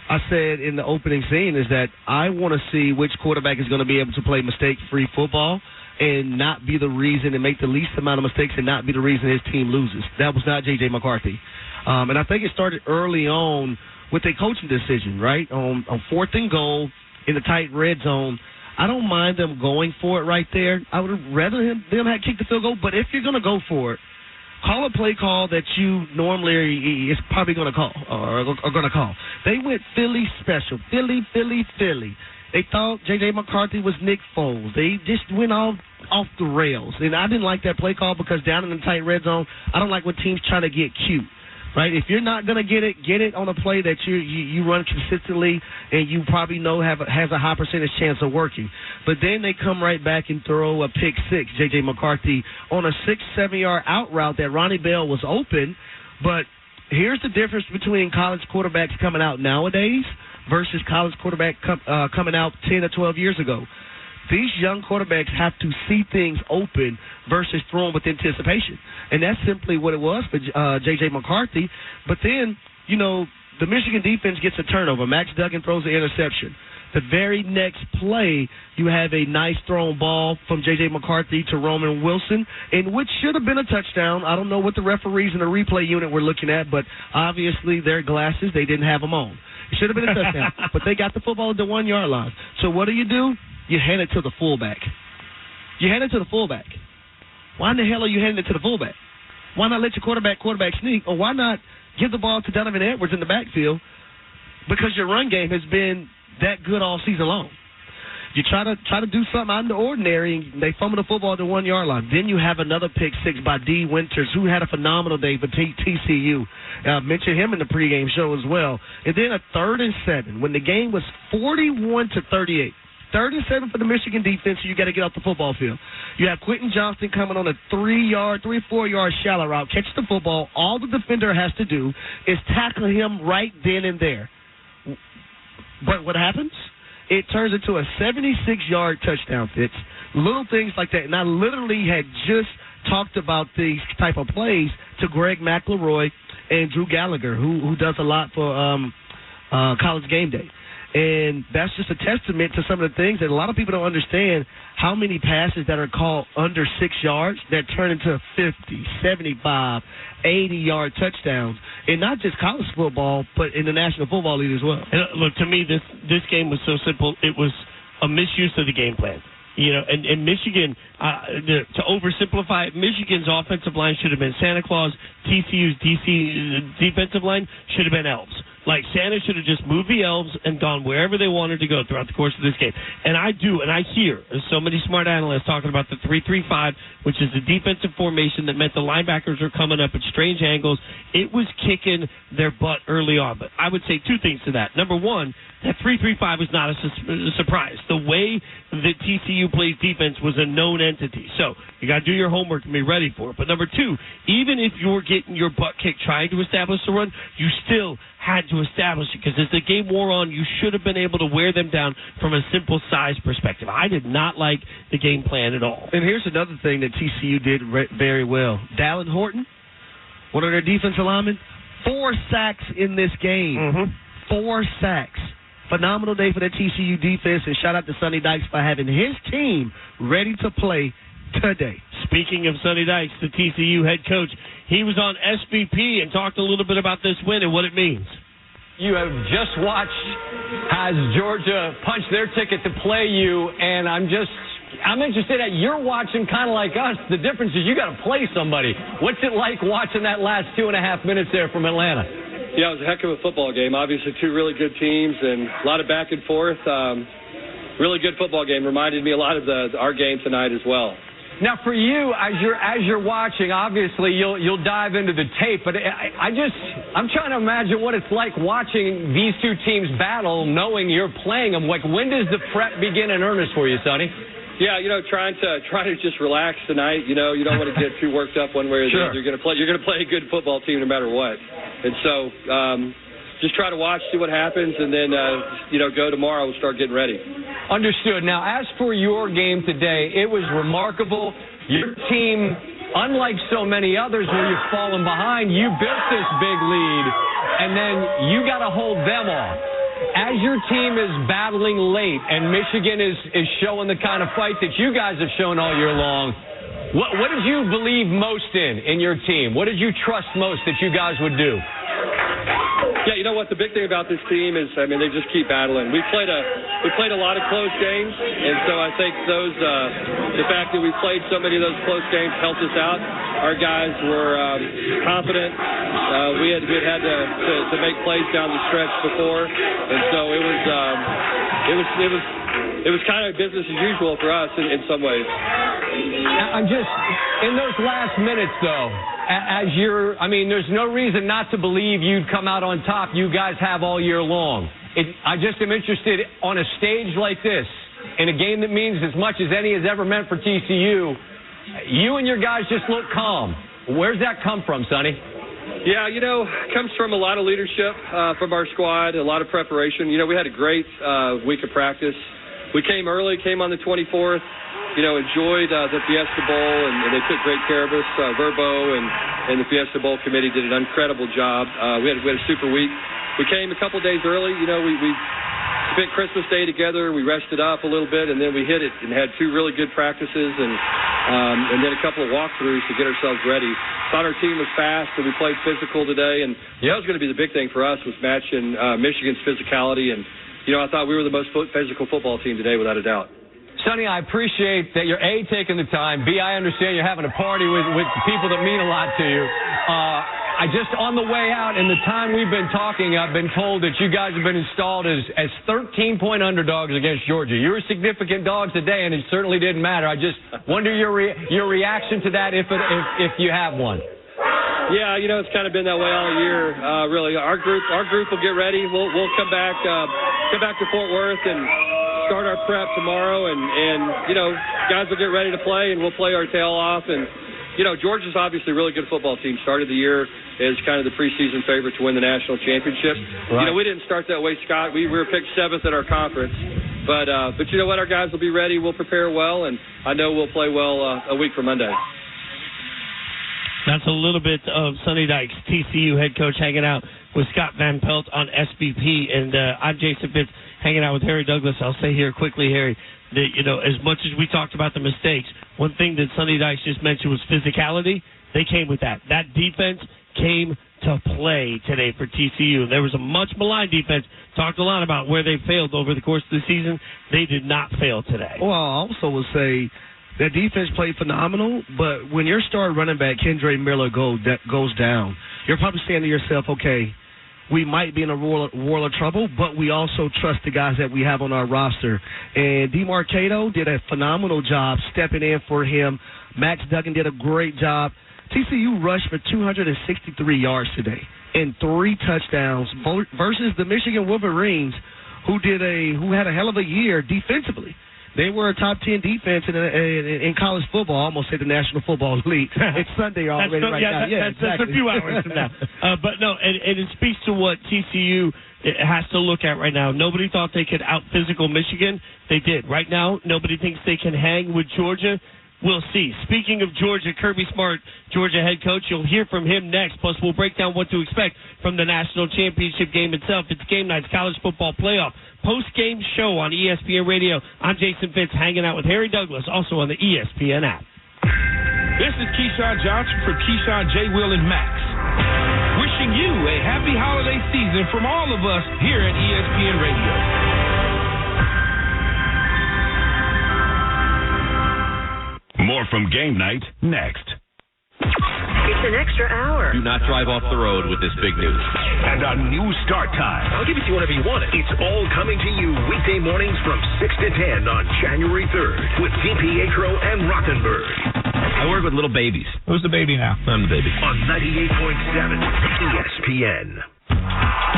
I said in the opening scene is that I want to see which quarterback is going to be able to play mistake-free football and not be the reason and make the least amount of mistakes and not be the reason his team loses. That was not J.J. McCarthy. And I think it started early on with a coaching decision, right? On 4th and goal in the tight red zone, I don't mind them going for it right there. I would rather them have kicked the field goal, but if you're going to go for it, call a play call that you normally is probably going to call or are going to call. They went Philly special, Philly. They thought J.J. McCarthy was Nick Foles. They just went off the rails. And I didn't like that play call because down in the tight red zone, I don't like when teams try to get cute. Right, if you're not gonna get it on a play that you run consistently and you probably know has a high percentage chance of working. But then they come right back and throw a pick six, J.J. McCarthy, on a 6-7 yard out route that Ronnie Bell was open. But here's the difference between college quarterbacks coming out nowadays versus college quarterback coming out 10 or 12 years ago. These young quarterbacks have to see things open versus throwing with anticipation. And that's simply what it was for J.J. McCarthy. But then, the Michigan defense gets a turnover. Max Duggan throws an interception. The very next play, you have a nice thrown ball from J.J. McCarthy to Roman Wilson, in which should have been a touchdown. I don't know what the referees in the replay unit were looking at, but obviously their glasses, they didn't have them on. It should have been a touchdown. But they got the football at the 1 yard line. So what do? You hand it to the fullback. Why in the hell are you handing it to the fullback? Why not let your quarterback sneak? Or why not give the ball to Donovan Edwards in the backfield? Because your run game has been that good all season long. You try to do something out of the ordinary, and they fumble the football at the 1 yard line. Then you have another pick six by D. Winters, who had a phenomenal day for TCU. Mentioned him in the pregame show as well. And then a 3rd and 7 when the game was 41-38. 3rd and 7 for the Michigan defense, so you got to get off the football field. You have Quentin Johnston coming on a 3-4 yard shallow route, catch the football. All the defender has to do is tackle him right then and there. But what happens? It turns into a 76-yard touchdown, Fitz. Little things like that. And I literally had just talked about these type of plays to Greg McElroy and Drew Gallagher, who does a lot for College Game Day. And that's just a testament to some of the things that a lot of people don't understand, how many passes that are called under 6 yards that turn into 50, 75, 80-yard touchdowns. And not just college football, but in the National Football League as well. And look, to me, this game was so simple. It was a misuse of the game plan. And Michigan, to oversimplify it, Michigan's offensive line should have been Santa Claus. TCU's defensive line should have been elves. Like, Santa should have just moved the elves and gone wherever they wanted to go throughout the course of this game. And I hear so many smart analysts talking about the 3-3-5, which is the defensive formation that meant the linebackers were coming up at strange angles. It was kicking their butt early on. But I would say two things to that. Number one, that 3-3-5 was not a surprise. The way that TCU plays defense was a known entity. So you got to do your homework and be ready for it. But number two, even if you're getting your butt kicked trying to establish the run, you still had to establish it, because as the game wore on, you should have been able to wear them down from a simple size perspective. I did not like the game plan at all. And here's another thing that TCU did very well. Dallin Horton, one of their defensive linemen, 4 sacks in this game. Mm-hmm. 4 sacks. Phenomenal day for the TCU defense, and shout out to Sonny Dykes for having his team ready to play today. Speaking of Sonny Dykes, the TCU head coach, he was on SVP and talked a little bit about this win and what it means. You have just watched as Georgia punched their ticket to play you, and I'm just I'm interested that you're watching kind of like us. The difference is you got to play somebody. What's it like watching that last 2.5 minutes there from Atlanta? Yeah, it was a heck of a football game. Obviously, two really good teams and a lot of back and forth. Really good football game. Reminded me a lot of our game tonight as well. Now, for you, as you're watching, obviously you'll dive into the tape, but I'm trying to imagine what it's like watching these two teams battle, knowing you're playing them. Like, when does the prep begin in earnest for you, Sonny? Yeah, trying to just relax tonight. You don't want to get too worked up one way or the other. You're going to play a good football team no matter what, and so just try to watch, see what happens, and then go tomorrow and start getting ready. Understood. Now, as for your game today, it was remarkable. Your team, unlike so many others where you've fallen behind, you built this big lead, and then you got to hold them off. As your team is battling late and Michigan is showing the kind of fight that you guys have shown all year long, what did you believe most in your team? What did you trust most that you guys would do? Yeah, you know what? The big thing about this team is, they just keep battling. We played a lot of close games, and so I think the fact that we played so many of those close games helped us out. Our guys were confident. We had to make plays down the stretch before, and so it was kind of business as usual for us in some ways. I'm just in those last minutes though. There's no reason not to believe you'd come out on top. You guys have all year long. I just am interested on a stage like this, in a game that means as much as any has ever meant for TCU, you and your guys just look calm. Where's that come from, Sonny? Yeah, it comes from a lot of leadership from our squad, a lot of preparation. We had a great week of practice. We came early, came on the 24th. Enjoyed the Fiesta Bowl, and they took great care of us. Verbo and the Fiesta Bowl committee did an incredible job. We had a super week. We came a couple days early. We spent Christmas Day together. We rested up a little bit, and then we hit it and had two really good practices and then a couple of walkthroughs to get ourselves ready. Thought our team was fast, and we played physical today. And that was going to be the big thing for us, was matching Michigan's physicality. And I thought we were the most physical football team today, without a doubt. Sonny, I appreciate that you're A, taking the time. B, I understand you're having a party with people that mean a lot to you. On the way out, in the time we've been talking, I've been told that you guys have been installed as 13-point underdogs against Georgia. You were significant dogs today, and it certainly didn't matter. I just wonder your reaction to that, if you have one. Yeah, it's kind of been that way all year. Really, our group will get ready. We'll come back to Fort Worth and start our prep tomorrow, and guys will get ready to play, and we'll play our tail off. And Georgia's obviously a really good football team. Started the year as kind of the preseason favorite to win the national championship. Right. We didn't start that way, Scott. We were picked 7th at our conference, but you know what? Our guys will be ready. We'll prepare well, and I know we'll play well a week from Monday. That's a little bit of Sonny Dykes, TCU head coach, hanging out with Scott Van Pelt on SBP, and I'm Jason Fitz, hanging out with Harry Douglas. I'll say here quickly, Harry, that as much as we talked about the mistakes, one thing that Sonny Dykes just mentioned was physicality. They came with that. That defense came to play today for TCU. There was a much maligned defense. Talked a lot about where they failed over the course of the season. They did not fail today. Well, I also would say that defense played phenomenal, but when your star running back, Kendre Miller, goes down, you're probably saying to yourself, okay, we might be in a world of trouble, but we also trust the guys that we have on our roster. And DeMarcado did a phenomenal job stepping in for him. Max Duggan did a great job. TCU rushed for 263 yards today and 3 touchdowns versus the Michigan Wolverines, who had a hell of a year defensively. They were a top 10 defense in college football. I almost said the National Football League. It's Sunday already now. Yeah, exactly. That's a few hours from now. But no, and it speaks to what TCU has to look at right now. Nobody thought they could out-physical Michigan. They did. Right now, nobody thinks they can hang with Georgia. We'll see. Speaking of Georgia, Kirby Smart, Georgia head coach, you'll hear from him next. Plus, we'll break down what to expect from the national championship game itself. It's Game Night's College Football Playoff post-game show on ESPN Radio. I'm Jason Fitz, hanging out with Harry Douglas, also on the ESPN app. This is Keyshawn Johnson from Keyshawn, J. Will, and Max. Wishing you a happy holiday season from all of us here at ESPN Radio. More from Game Night next. It's an extra hour. Do not drive off the road with this big news. And a new start time. I'll give it to you whenever you want it. It's all coming to you weekday mornings from 6 to 10 on January 3rd with DiPietro and Rothenberg. I work with little babies. Who's the baby now? I'm the baby. On 98.7 ESPN.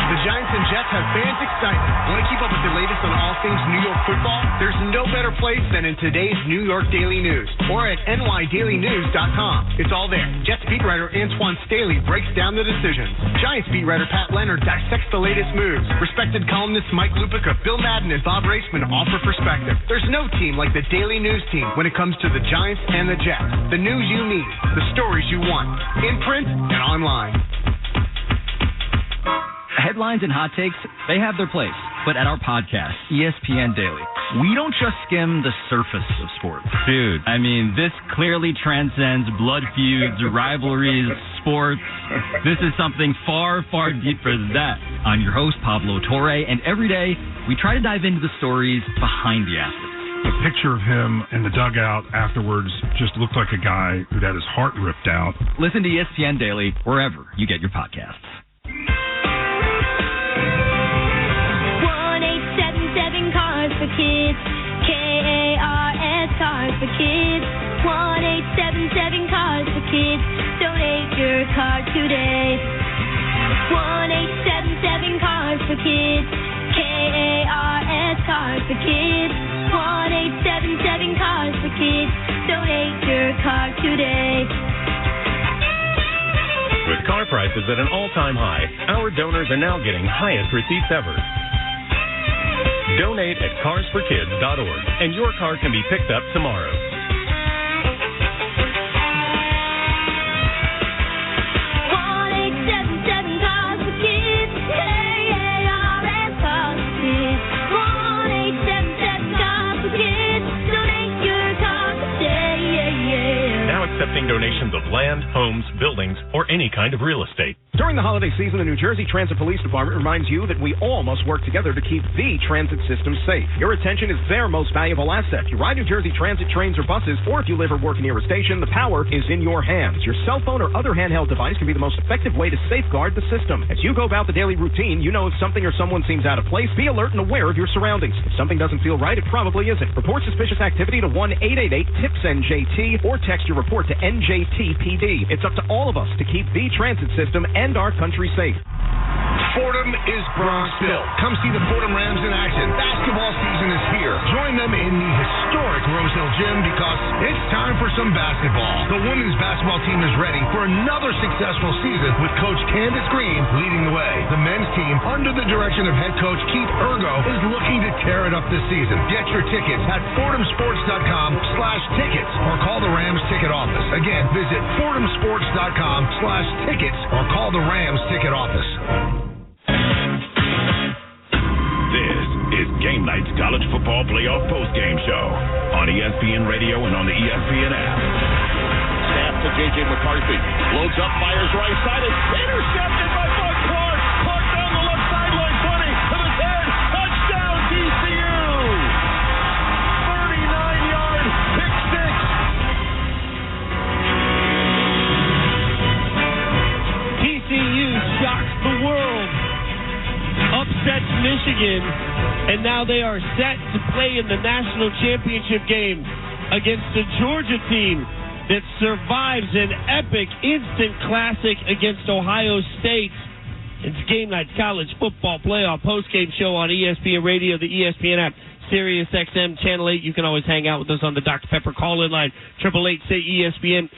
The Giants and Jets have fans excited. Want to keep up with the latest on all things New York football? There's no better place than in today's New York Daily News or at nydailynews.com. It's all there. Jets beat writer Antoine Staley breaks down the decisions. Giants beat writer Pat Leonard dissects the latest moves. Respected columnists Mike Lupica, Bill Madden, and Bob Raceman offer perspective. There's no team like the Daily News team when it comes to the Giants and the Jets. The news you need, the stories you want, in print and online. Headlines and hot takes, they have their place. But at our podcast, ESPN Daily, we don't just skim the surface of sports. Dude, I mean, this clearly transcends blood feuds, rivalries, sports. This is something far, far deeper than that. I'm your host, Pablo Torre, and every day, we try to dive into the stories behind the athletes. The picture of him in the dugout afterwards just looked like a guy who'd had his heart ripped out. Listen to ESPN Daily wherever you get your podcasts. 1-877 Cars for Kids. KARS Cars for Kids. 1-877 Cars for Kids. Donate your car today. 1-877 Cars for Kids. KARS Cars for Kids. 1-877 Cars for Kids. Donate your car today. With car prices at an all-time high, our donors are now getting highest receipts ever. Donate at carsforkids.org, and your car can be picked up tomorrow. Accepting donations of land, homes, buildings, or any kind of real estate. During the holiday season, the New Jersey Transit Police Department reminds you that we all must work together to keep the transit system safe. Your attention is their most valuable asset. You ride New Jersey Transit trains or buses, or if you live or work near a station, the power is in your hands. Your cell phone or other handheld device can be the most effective way to safeguard the system. As you go about the daily routine, you know if something or someone seems out of place, be alert and aware of your surroundings. If something doesn't feel right, it probably isn't. Report suspicious activity to 1-888-TIPS-NJT or text your report to NJTPD. It's up to all of us to keep the transit system and our country safe. Fordham is Bronx built. Come see the Fordham Rams in action. Basketball season is here. Join them in the historic Rose Hill Gym because it's time for some basketball. The women's basketball team is ready for another successful season with Coach Candace Green leading the way. The men's team, under the direction of head coach Keith Ergo, is looking to tear it up this season. Get your tickets at FordhamSports.com/tickets or call the Rams ticket office. Again, visit FordhamSports.com/tickets or call the Rams ticket office. This is Game Night's College Football Playoff Postgame Show on ESPN Radio and on the ESPN app. Snap to J.J. McCarthy. Loads up, fires right side. It's intercepted by Bud Clark. Clark down the left sideline, 20 to the 10. Touchdown, TCU. 39-yard pick six. TCU shocks the world. Upsets Michigan, and now they are set to play in the national championship game against the Georgia team that survives an epic instant classic against Ohio State. It's Game Night's College Football Playoff Postgame Show on ESPN Radio, the ESPN app, Sirius XM Channel 8. You can always hang out with us on the Dr. Pepper call-in line, 888-SAY-ESPN,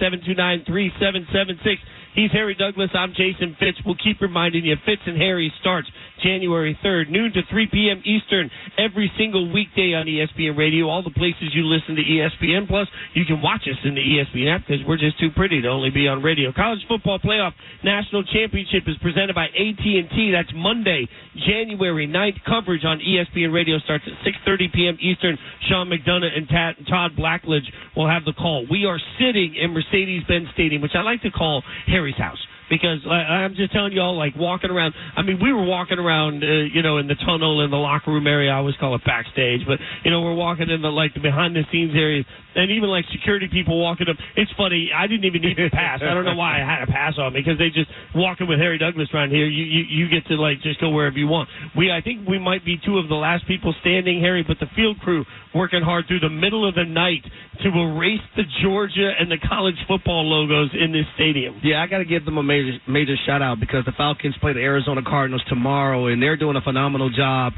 888-729-3776. He's Harry Douglas. I'm Jason Fitz. We'll keep reminding you, Fitz and Harry starts January 3rd, noon to 3 p.m. Eastern, every single weekday on ESPN Radio. All the places you listen to ESPN. Plus, you can watch us in the ESPN app because we're just too pretty to only be on radio. College Football Playoff National Championship is presented by AT&T. That's Monday, January 9th. Coverage on ESPN Radio starts at 6:30 p.m. Eastern. Sean McDonough and Todd Blackledge will have the call. We are sitting in Mercedes-Benz Stadium, which I like to call Harry's house. Because I'm just telling you all, like, walking around. I mean, we were walking around, in the tunnel in the locker room area. I always call it backstage. But, we're walking in the behind-the-scenes area. And even, like, security people walking up. It's funny. I didn't even need a pass. I don't know why I had a pass on me, because they just walking with Harry Douglas around here. You get to, like, just go wherever you want. I think we might be two of the last people standing, Harry, but the field crew working hard through the middle of the night to erase the Georgia and the college football logos in this stadium. Yeah, I got to give them a major shout out, because the Falcons play the Arizona Cardinals tomorrow, and they're doing a phenomenal job,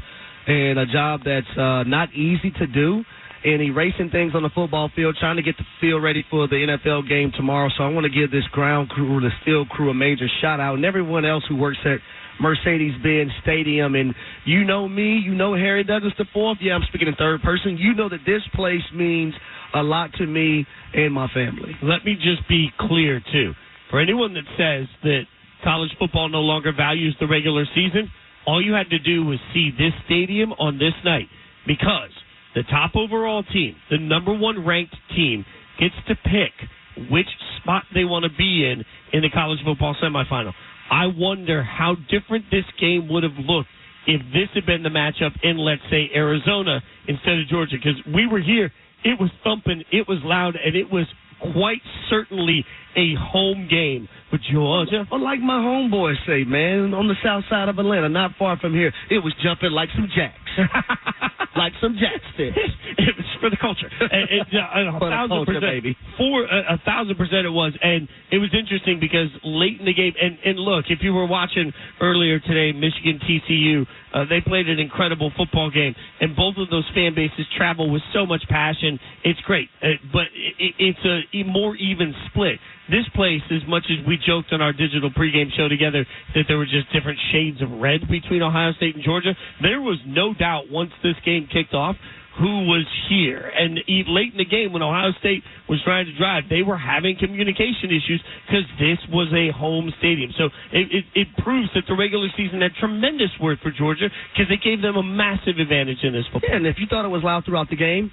and a job that's not easy to do, and erasing things on the football field, trying to get the field ready for the NFL game tomorrow. So I want to give this ground crew, this field crew, a major shout out, and everyone else who works at Mercedes-Benz Stadium. And you know me, you know Harry Douglas IV. Yeah, I'm speaking in third person. You know that this place means a lot to me and my family. Let me just be clear, too. For anyone that says that college football no longer values the regular season, all you had to do was see this stadium on this night, because the top overall team, the number one ranked team, gets to pick which spot they want to be in the college football semifinal. I wonder how different this game would have looked if this had been the matchup in, let's say, Arizona instead of Georgia, because we were here. It was thumping, it was loud, and it was quite certainly a home game for Georgia. Well, like my homeboys say, man, on the south side of Atlanta, not far from here, it was jumping like some jacks. Like some jack sticks. It was for the culture. For the culture, baby. 1,000% it was. And it was interesting because late in the game, and look, if you were watching earlier today, Michigan TCU, they played an incredible football game, and both of those fan bases travel with so much passion. It's great, but it's a more even split. This place, as much as we joked on our digital pregame show together that there were just different shades of red between Ohio State and Georgia, there was no doubt once this game kicked off who was here. And late in the game, when Ohio State was trying to drive, they were having communication issues because this was a home stadium. So it proves that the regular season had tremendous worth for Georgia, because it gave them a massive advantage in this football. Yeah, and if you thought it was loud throughout the game,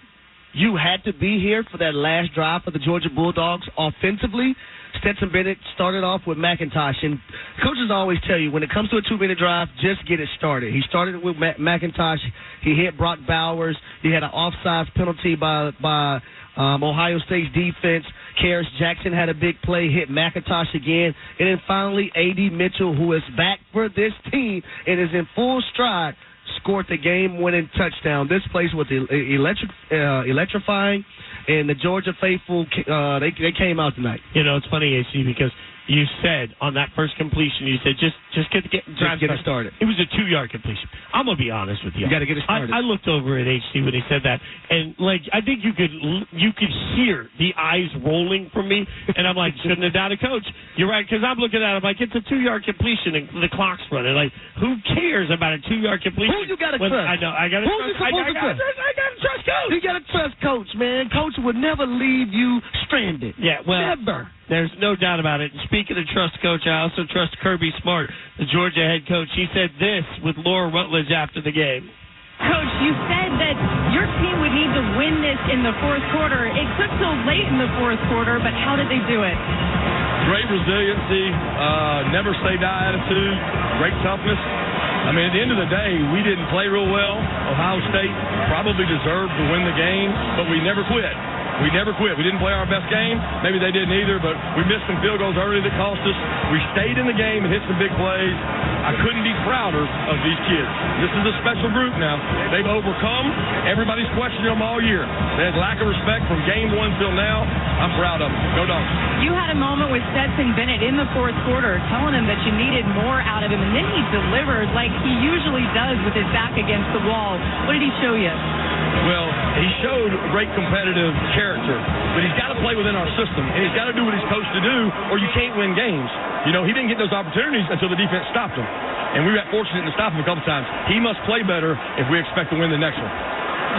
you had to be here for that last drive for the Georgia Bulldogs offensively. Stetson Bennett started off with McIntosh, and coaches always tell you when it comes to a 2-minute drive, just get it started. He started with McIntosh. He hit Brock Bowers. He had an offsides penalty by Ohio State's defense. Karis Jackson had a big play, hit McIntosh again. And then finally, A.D. Mitchell, who is back for this team and is in full stride, scored the game-winning touchdown. This place was electrifying, and the Georgia faithful, they came out tonight. It's funny, AC, because you said on that first completion, you said just get it started. It was a 2-yard completion. I'm gonna be honest with you. You got to get it started. I looked over at HC when he said that, and I think you could hear the eyes rolling from me, and I'm like, shouldn't have doubted coach. You're right, because I'm looking at it like it's a 2-yard completion and the clock's running. Like, who cares about a 2-yard completion? Who you got to trust? I know. I got to trust. I got to trust coach. You got to trust coach, man. Coach would never leave you stranded. Yeah, well, never. There's no doubt about it. And speaking of trust, coach, I also trust Kirby Smart, the Georgia head coach. He said this with Laura Rutledge after the game. Coach, you said that your team would need to win this in the fourth quarter. It took till late in the fourth quarter, but how did they do it? Great resiliency, never say die attitude, great toughness. I mean, at the end of the day, we didn't play real well. Ohio State probably deserved to win the game, but we never quit. We never quit. We didn't play our best game. Maybe they didn't either, but we missed some field goals early that cost us. We stayed in the game and hit some big plays. I couldn't be prouder of these kids. This is a special group now. They've overcome. Everybody's questioning them all year. They had lack of respect from game one till now. I'm proud of them. Go Dogs. You had a moment with Stetson Bennett in the fourth quarter telling him that you needed more out of him, and then he delivered like he usually does with his back against the wall. What did he show you? Well, he showed great competitive character, but he's got to play within our system, and he's got to do what he's supposed to do, or you can't win games. He didn't get those opportunities until the defense stopped him, and we got fortunate to stop him a couple times. He must play better if we expect to win the next one.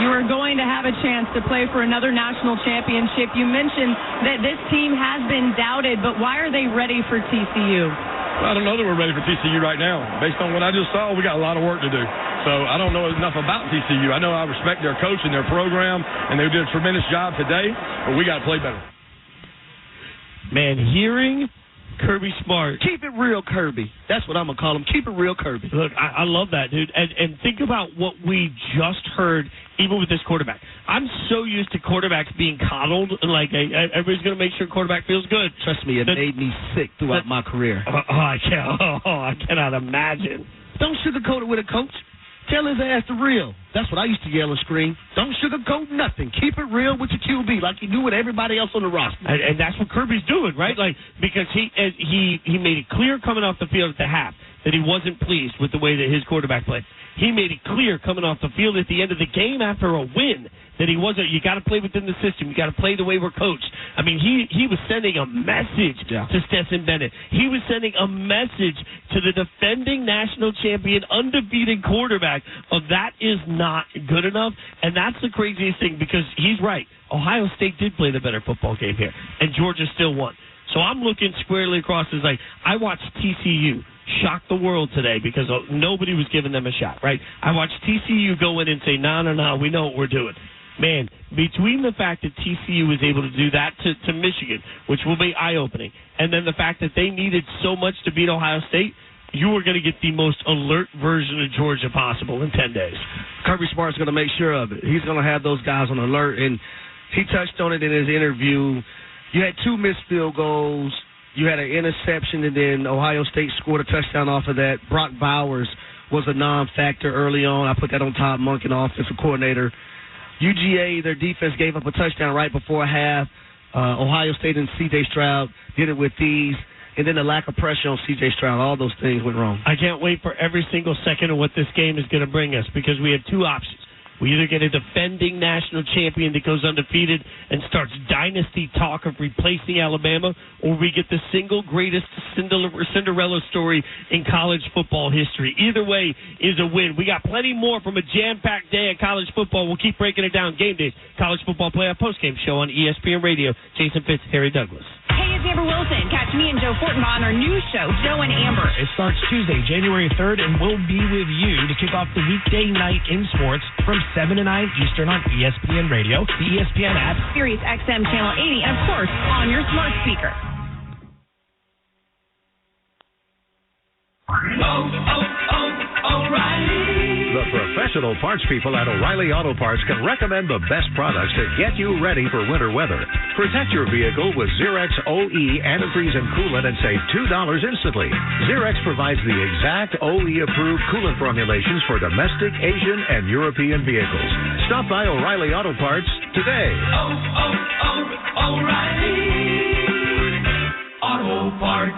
You are going to have a chance to play for another national championship. You mentioned that this team has been doubted, but why are they ready for TCU? I don't know that we're ready for TCU right now. Based on what I just saw, we got a lot of work to do. So I don't know enough about TCU. I know I respect their coach and their program, and they did a tremendous job today, but we got to play better. Man, hearing Kirby Smart. Keep it real, Kirby. That's what I'm going to call him. Keep it real, Kirby. Look, I love that, dude. And think about what we just heard, even with this quarterback. I'm so used to quarterbacks being coddled, and like, everybody's going to make sure quarterback feels good. Trust me, it made me sick throughout my career. I cannot imagine. Don't sugarcoat it with a coach. Tell his ass the real. That's what I used to yell and scream. Don't sugarcoat nothing. Keep it real with your QB like you do with everybody else on the roster. And that's what Kirby's doing, right? Like, because he made it clear coming off the field at the half that he wasn't pleased with the way that his quarterback played. He made it clear coming off the field at the end of the game after a win that he wasn't. You got to play within the system. You got to play the way we're coached. I mean, he was sending a message to Stetson Bennett. He was sending a message to the defending national champion, undefeated quarterback of that is not good enough. And that's the craziest thing, because he's right. Ohio State did play the better football game here, and Georgia still won. So I'm looking squarely across. As like, I watched TCU shock the world today because nobody was giving them a shot, right? I watched TCU go in and say, no, we know what we're doing. Man, between the fact that TCU was able to do that to Michigan, which will be eye-opening, and then the fact that they needed so much to beat Ohio State, you are going to get the most alert version of Georgia possible in 10 days. Kirby Smart's going to make sure of it. He's going to have those guys on alert, and he touched on it in his interview. You had 2 missed field goals. You had an interception, and then Ohio State scored a touchdown off of that. Brock Bowers was a non-factor early on. I put that on Todd Monken, offensive coordinator. UGA, their defense gave up a touchdown right before half. Ohio State and C.J. Stroud did it with ease. And then the lack of pressure on C.J. Stroud, all those things went wrong. I can't wait for every single second of what this game is going to bring us, because we have 2 options. We either get a defending national champion that goes undefeated and starts dynasty talk of replacing Alabama, or we get the single greatest Cinderella story in college football history. Either way is a win. We got plenty more from a jam-packed day of college football. We'll keep breaking it down. Game Days, College Football Playoff Postgame Show on ESPN Radio. Jason Fitz, Harry Douglas. Hey, it's Amber Wilson. Catch me and Joe Fortenbaugh on our new show, Joe and Amber. It starts Tuesday, January 3rd, and we'll be with you to kick off the weekday night in sports from 7 to 9 Eastern on ESPN Radio, the ESPN app, Sirius XM Channel 80, and, of course, on your smart speaker. O'Reilly. The professional parts people at O'Reilly Auto Parts can recommend the best products to get you ready for winter weather. Protect your vehicle with Xerox OE antifreeze and coolant and save $2 instantly. Xerox provides the exact OE-approved coolant formulations for domestic, Asian, and European vehicles. Stop by O'Reilly Auto Parts today. O'Reilly Auto Parts.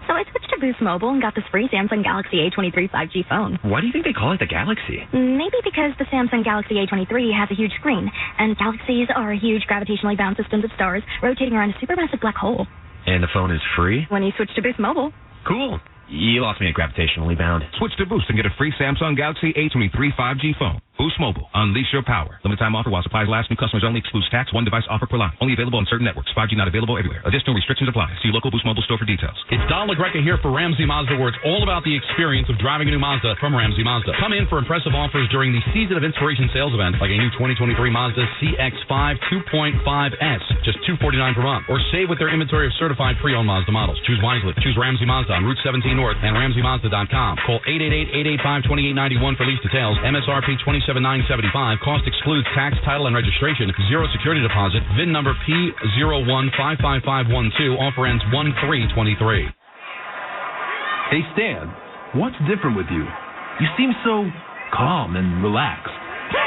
So I switched to Boost Mobile and got this free Samsung Galaxy A23 5G phone. Why do you think they call it the Galaxy? Maybe because the Samsung Galaxy A23 has a huge screen, and galaxies are huge gravitationally bound systems of stars rotating around a supermassive black hole. And the phone is free? When you switch to Boost Mobile. Cool. You lost me at gravitationally bound. Switch to Boost and get a free Samsung Galaxy A23 5G phone. Boost Mobile. Unleash your power. Limited time offer while supplies last. New customers only. Excludes tax. 1 device offer per line. Only available on certain networks. 5G not available everywhere. Additional restrictions apply. See local Boost Mobile store for details. It's Don LaGreca here for Ramsey Mazda, where it's all about the experience of driving a new Mazda from Ramsey Mazda. Come in for impressive offers during the Season of Inspiration sales event, like a new 2023 Mazda CX-5 2.5S, just $249 per month. Or save with their inventory of certified pre-owned Mazda models. Choose wisely. Choose Ramsey Mazda on Route 17 North and RamseyMazda.com. Call 888-885-2891 for lease details. MSRP $27,975. Cost excludes tax, title, and registration. Zero security deposit. VIN number P01555512. Offer ends 1/3/23. Hey, Stan, what's different with you? You seem so calm and relaxed.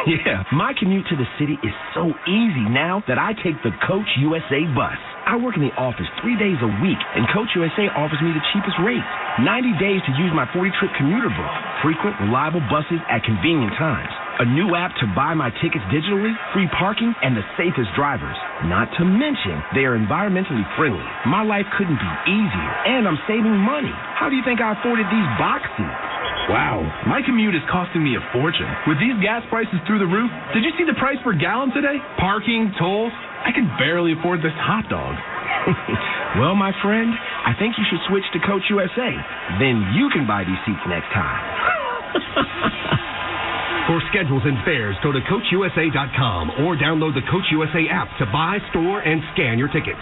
Yeah, my commute to the city is so easy now that I take the Coach USA bus. I work in the office 3 days a week, and Coach USA offers me the cheapest rates. 90 days to use my 40-trip commuter book. Frequent, reliable buses at convenient times. A new app to buy my tickets digitally, free parking, and the safest drivers. Not to mention, they are environmentally friendly. My life couldn't be easier, and I'm saving money. How do you think I afforded these box seats? Wow, my commute is costing me a fortune. With these gas prices through the roof, did you see the price per gallon today? Parking, tolls, I can barely afford this hot dog. Well, my friend, I think you should switch to Coach USA. Then you can buy these seats next time. For schedules and fares, go to CoachUSA.com or download the Coach USA app to buy, store, and scan your tickets.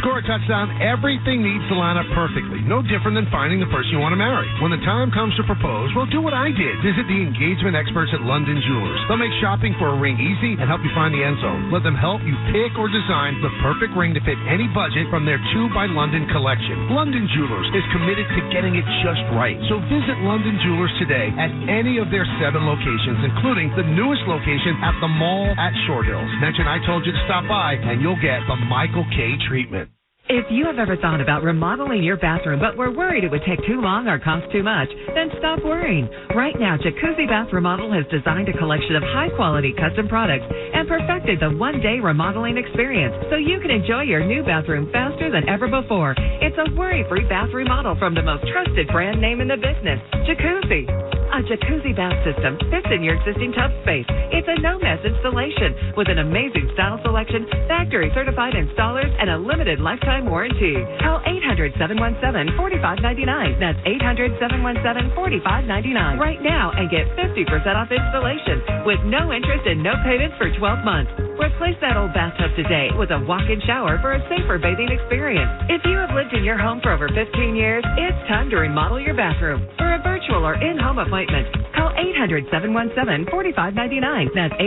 score a touchdown, everything needs to line up perfectly. No different than finding the person you want to marry. When the time comes to propose, well, do what I did. Visit the engagement experts at London Jewelers. They'll make shopping for a ring easy and help you find the end zone. Let them help you pick or design the perfect ring to fit any budget from their 2 by London collection. London Jewelers is committed to getting it just right. So visit London Jewelers today at any of their 7 locations, including the newest location at the mall at Short Hills. Mention I told you to stop by, and you'll get the Michael K. treatment. If you have ever thought about remodeling your bathroom but were worried it would take too long or cost too much, then stop worrying. Right now, Jacuzzi Bath Remodel has designed a collection of high-quality custom products and perfected the one-day remodeling experience so you can enjoy your new bathroom faster than ever before. It's a worry-free bath remodel from the most trusted brand name in the business, Jacuzzi. A jacuzzi bath system fits in your existing tub space. It's a no-mess installation with an amazing style selection, factory-certified installers, and a limited lifetime warranty. Call 800-717-4599. That's 800-717-4599 right now and get 50% off installation with no interest and no payments for 12 months. Replace that old bathtub today with a walk-in shower for a safer bathing experience. If you have lived in your home for over 15 years, it's time to remodel your bathroom. For a virtual or in-home appointment, call 800-717-4599. That's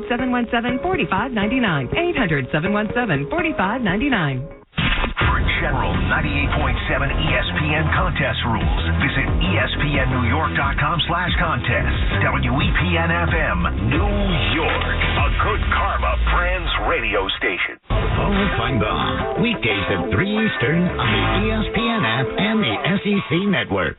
800-717-4599. 800-717-4599. For general 98.7 ESPN contest rules, visit ESPNNewYork.com/contests. WEPN-FM, New York, a Good Karma Brands radio station. Paul Feinbaum, weekdays at 3 Eastern on the ESPN app and the SEC Network.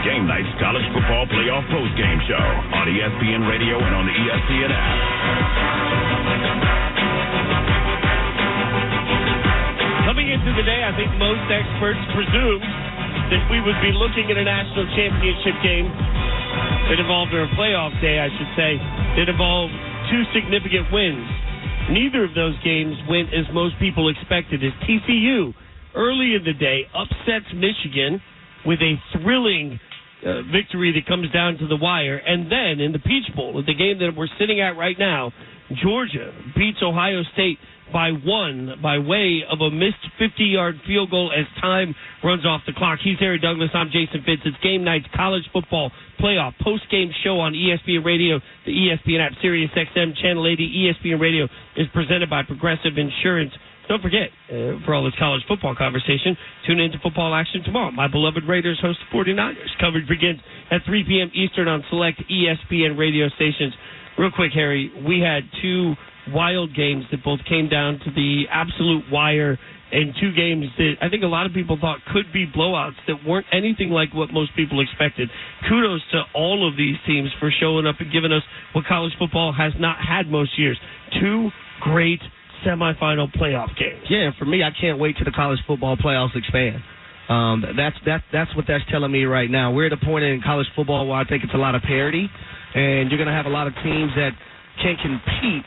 Game Night's College Football Playoff Postgame Show on ESPN Radio and on the ESPN app. Coming into the day, I think most experts presumed that we would be looking at a national championship game that involved, or a playoff day, I should say, that involved 2 significant wins. Neither of those games went as most people expected, as TCU early in the day upsets Michigan with a thrilling victory that comes down to the wire. And then in the Peach Bowl, the game that we're sitting at right now, Georgia beats Ohio State by 1 by way of a missed 50-yard field goal as time runs off the clock. He's Harry Douglas. I'm Jason Fitz. It's Game Night's College Football Playoff post-game show on ESPN Radio, the ESPN app, Sirius XM, Channel 80. ESPN Radio is presented by Progressive Insurance. Don't forget, for all this college football conversation, tune into football action tomorrow. My beloved Raiders host the 49ers. Coverage begins at 3 p.m. Eastern on select ESPN radio stations. Real quick, Harry, we had 2 wild games that both came down to the absolute wire, and 2 games that I think a lot of people thought could be blowouts that weren't anything like what most people expected. Kudos to all of these teams for showing up and giving us what college football has not had most years. 2 great semifinal playoff games. Yeah, and for me, I can't wait till the college football playoffs expand. That's what that's telling me right now. We're at a point in college football where I think it's a lot of parity, and you're going to have a lot of teams that can compete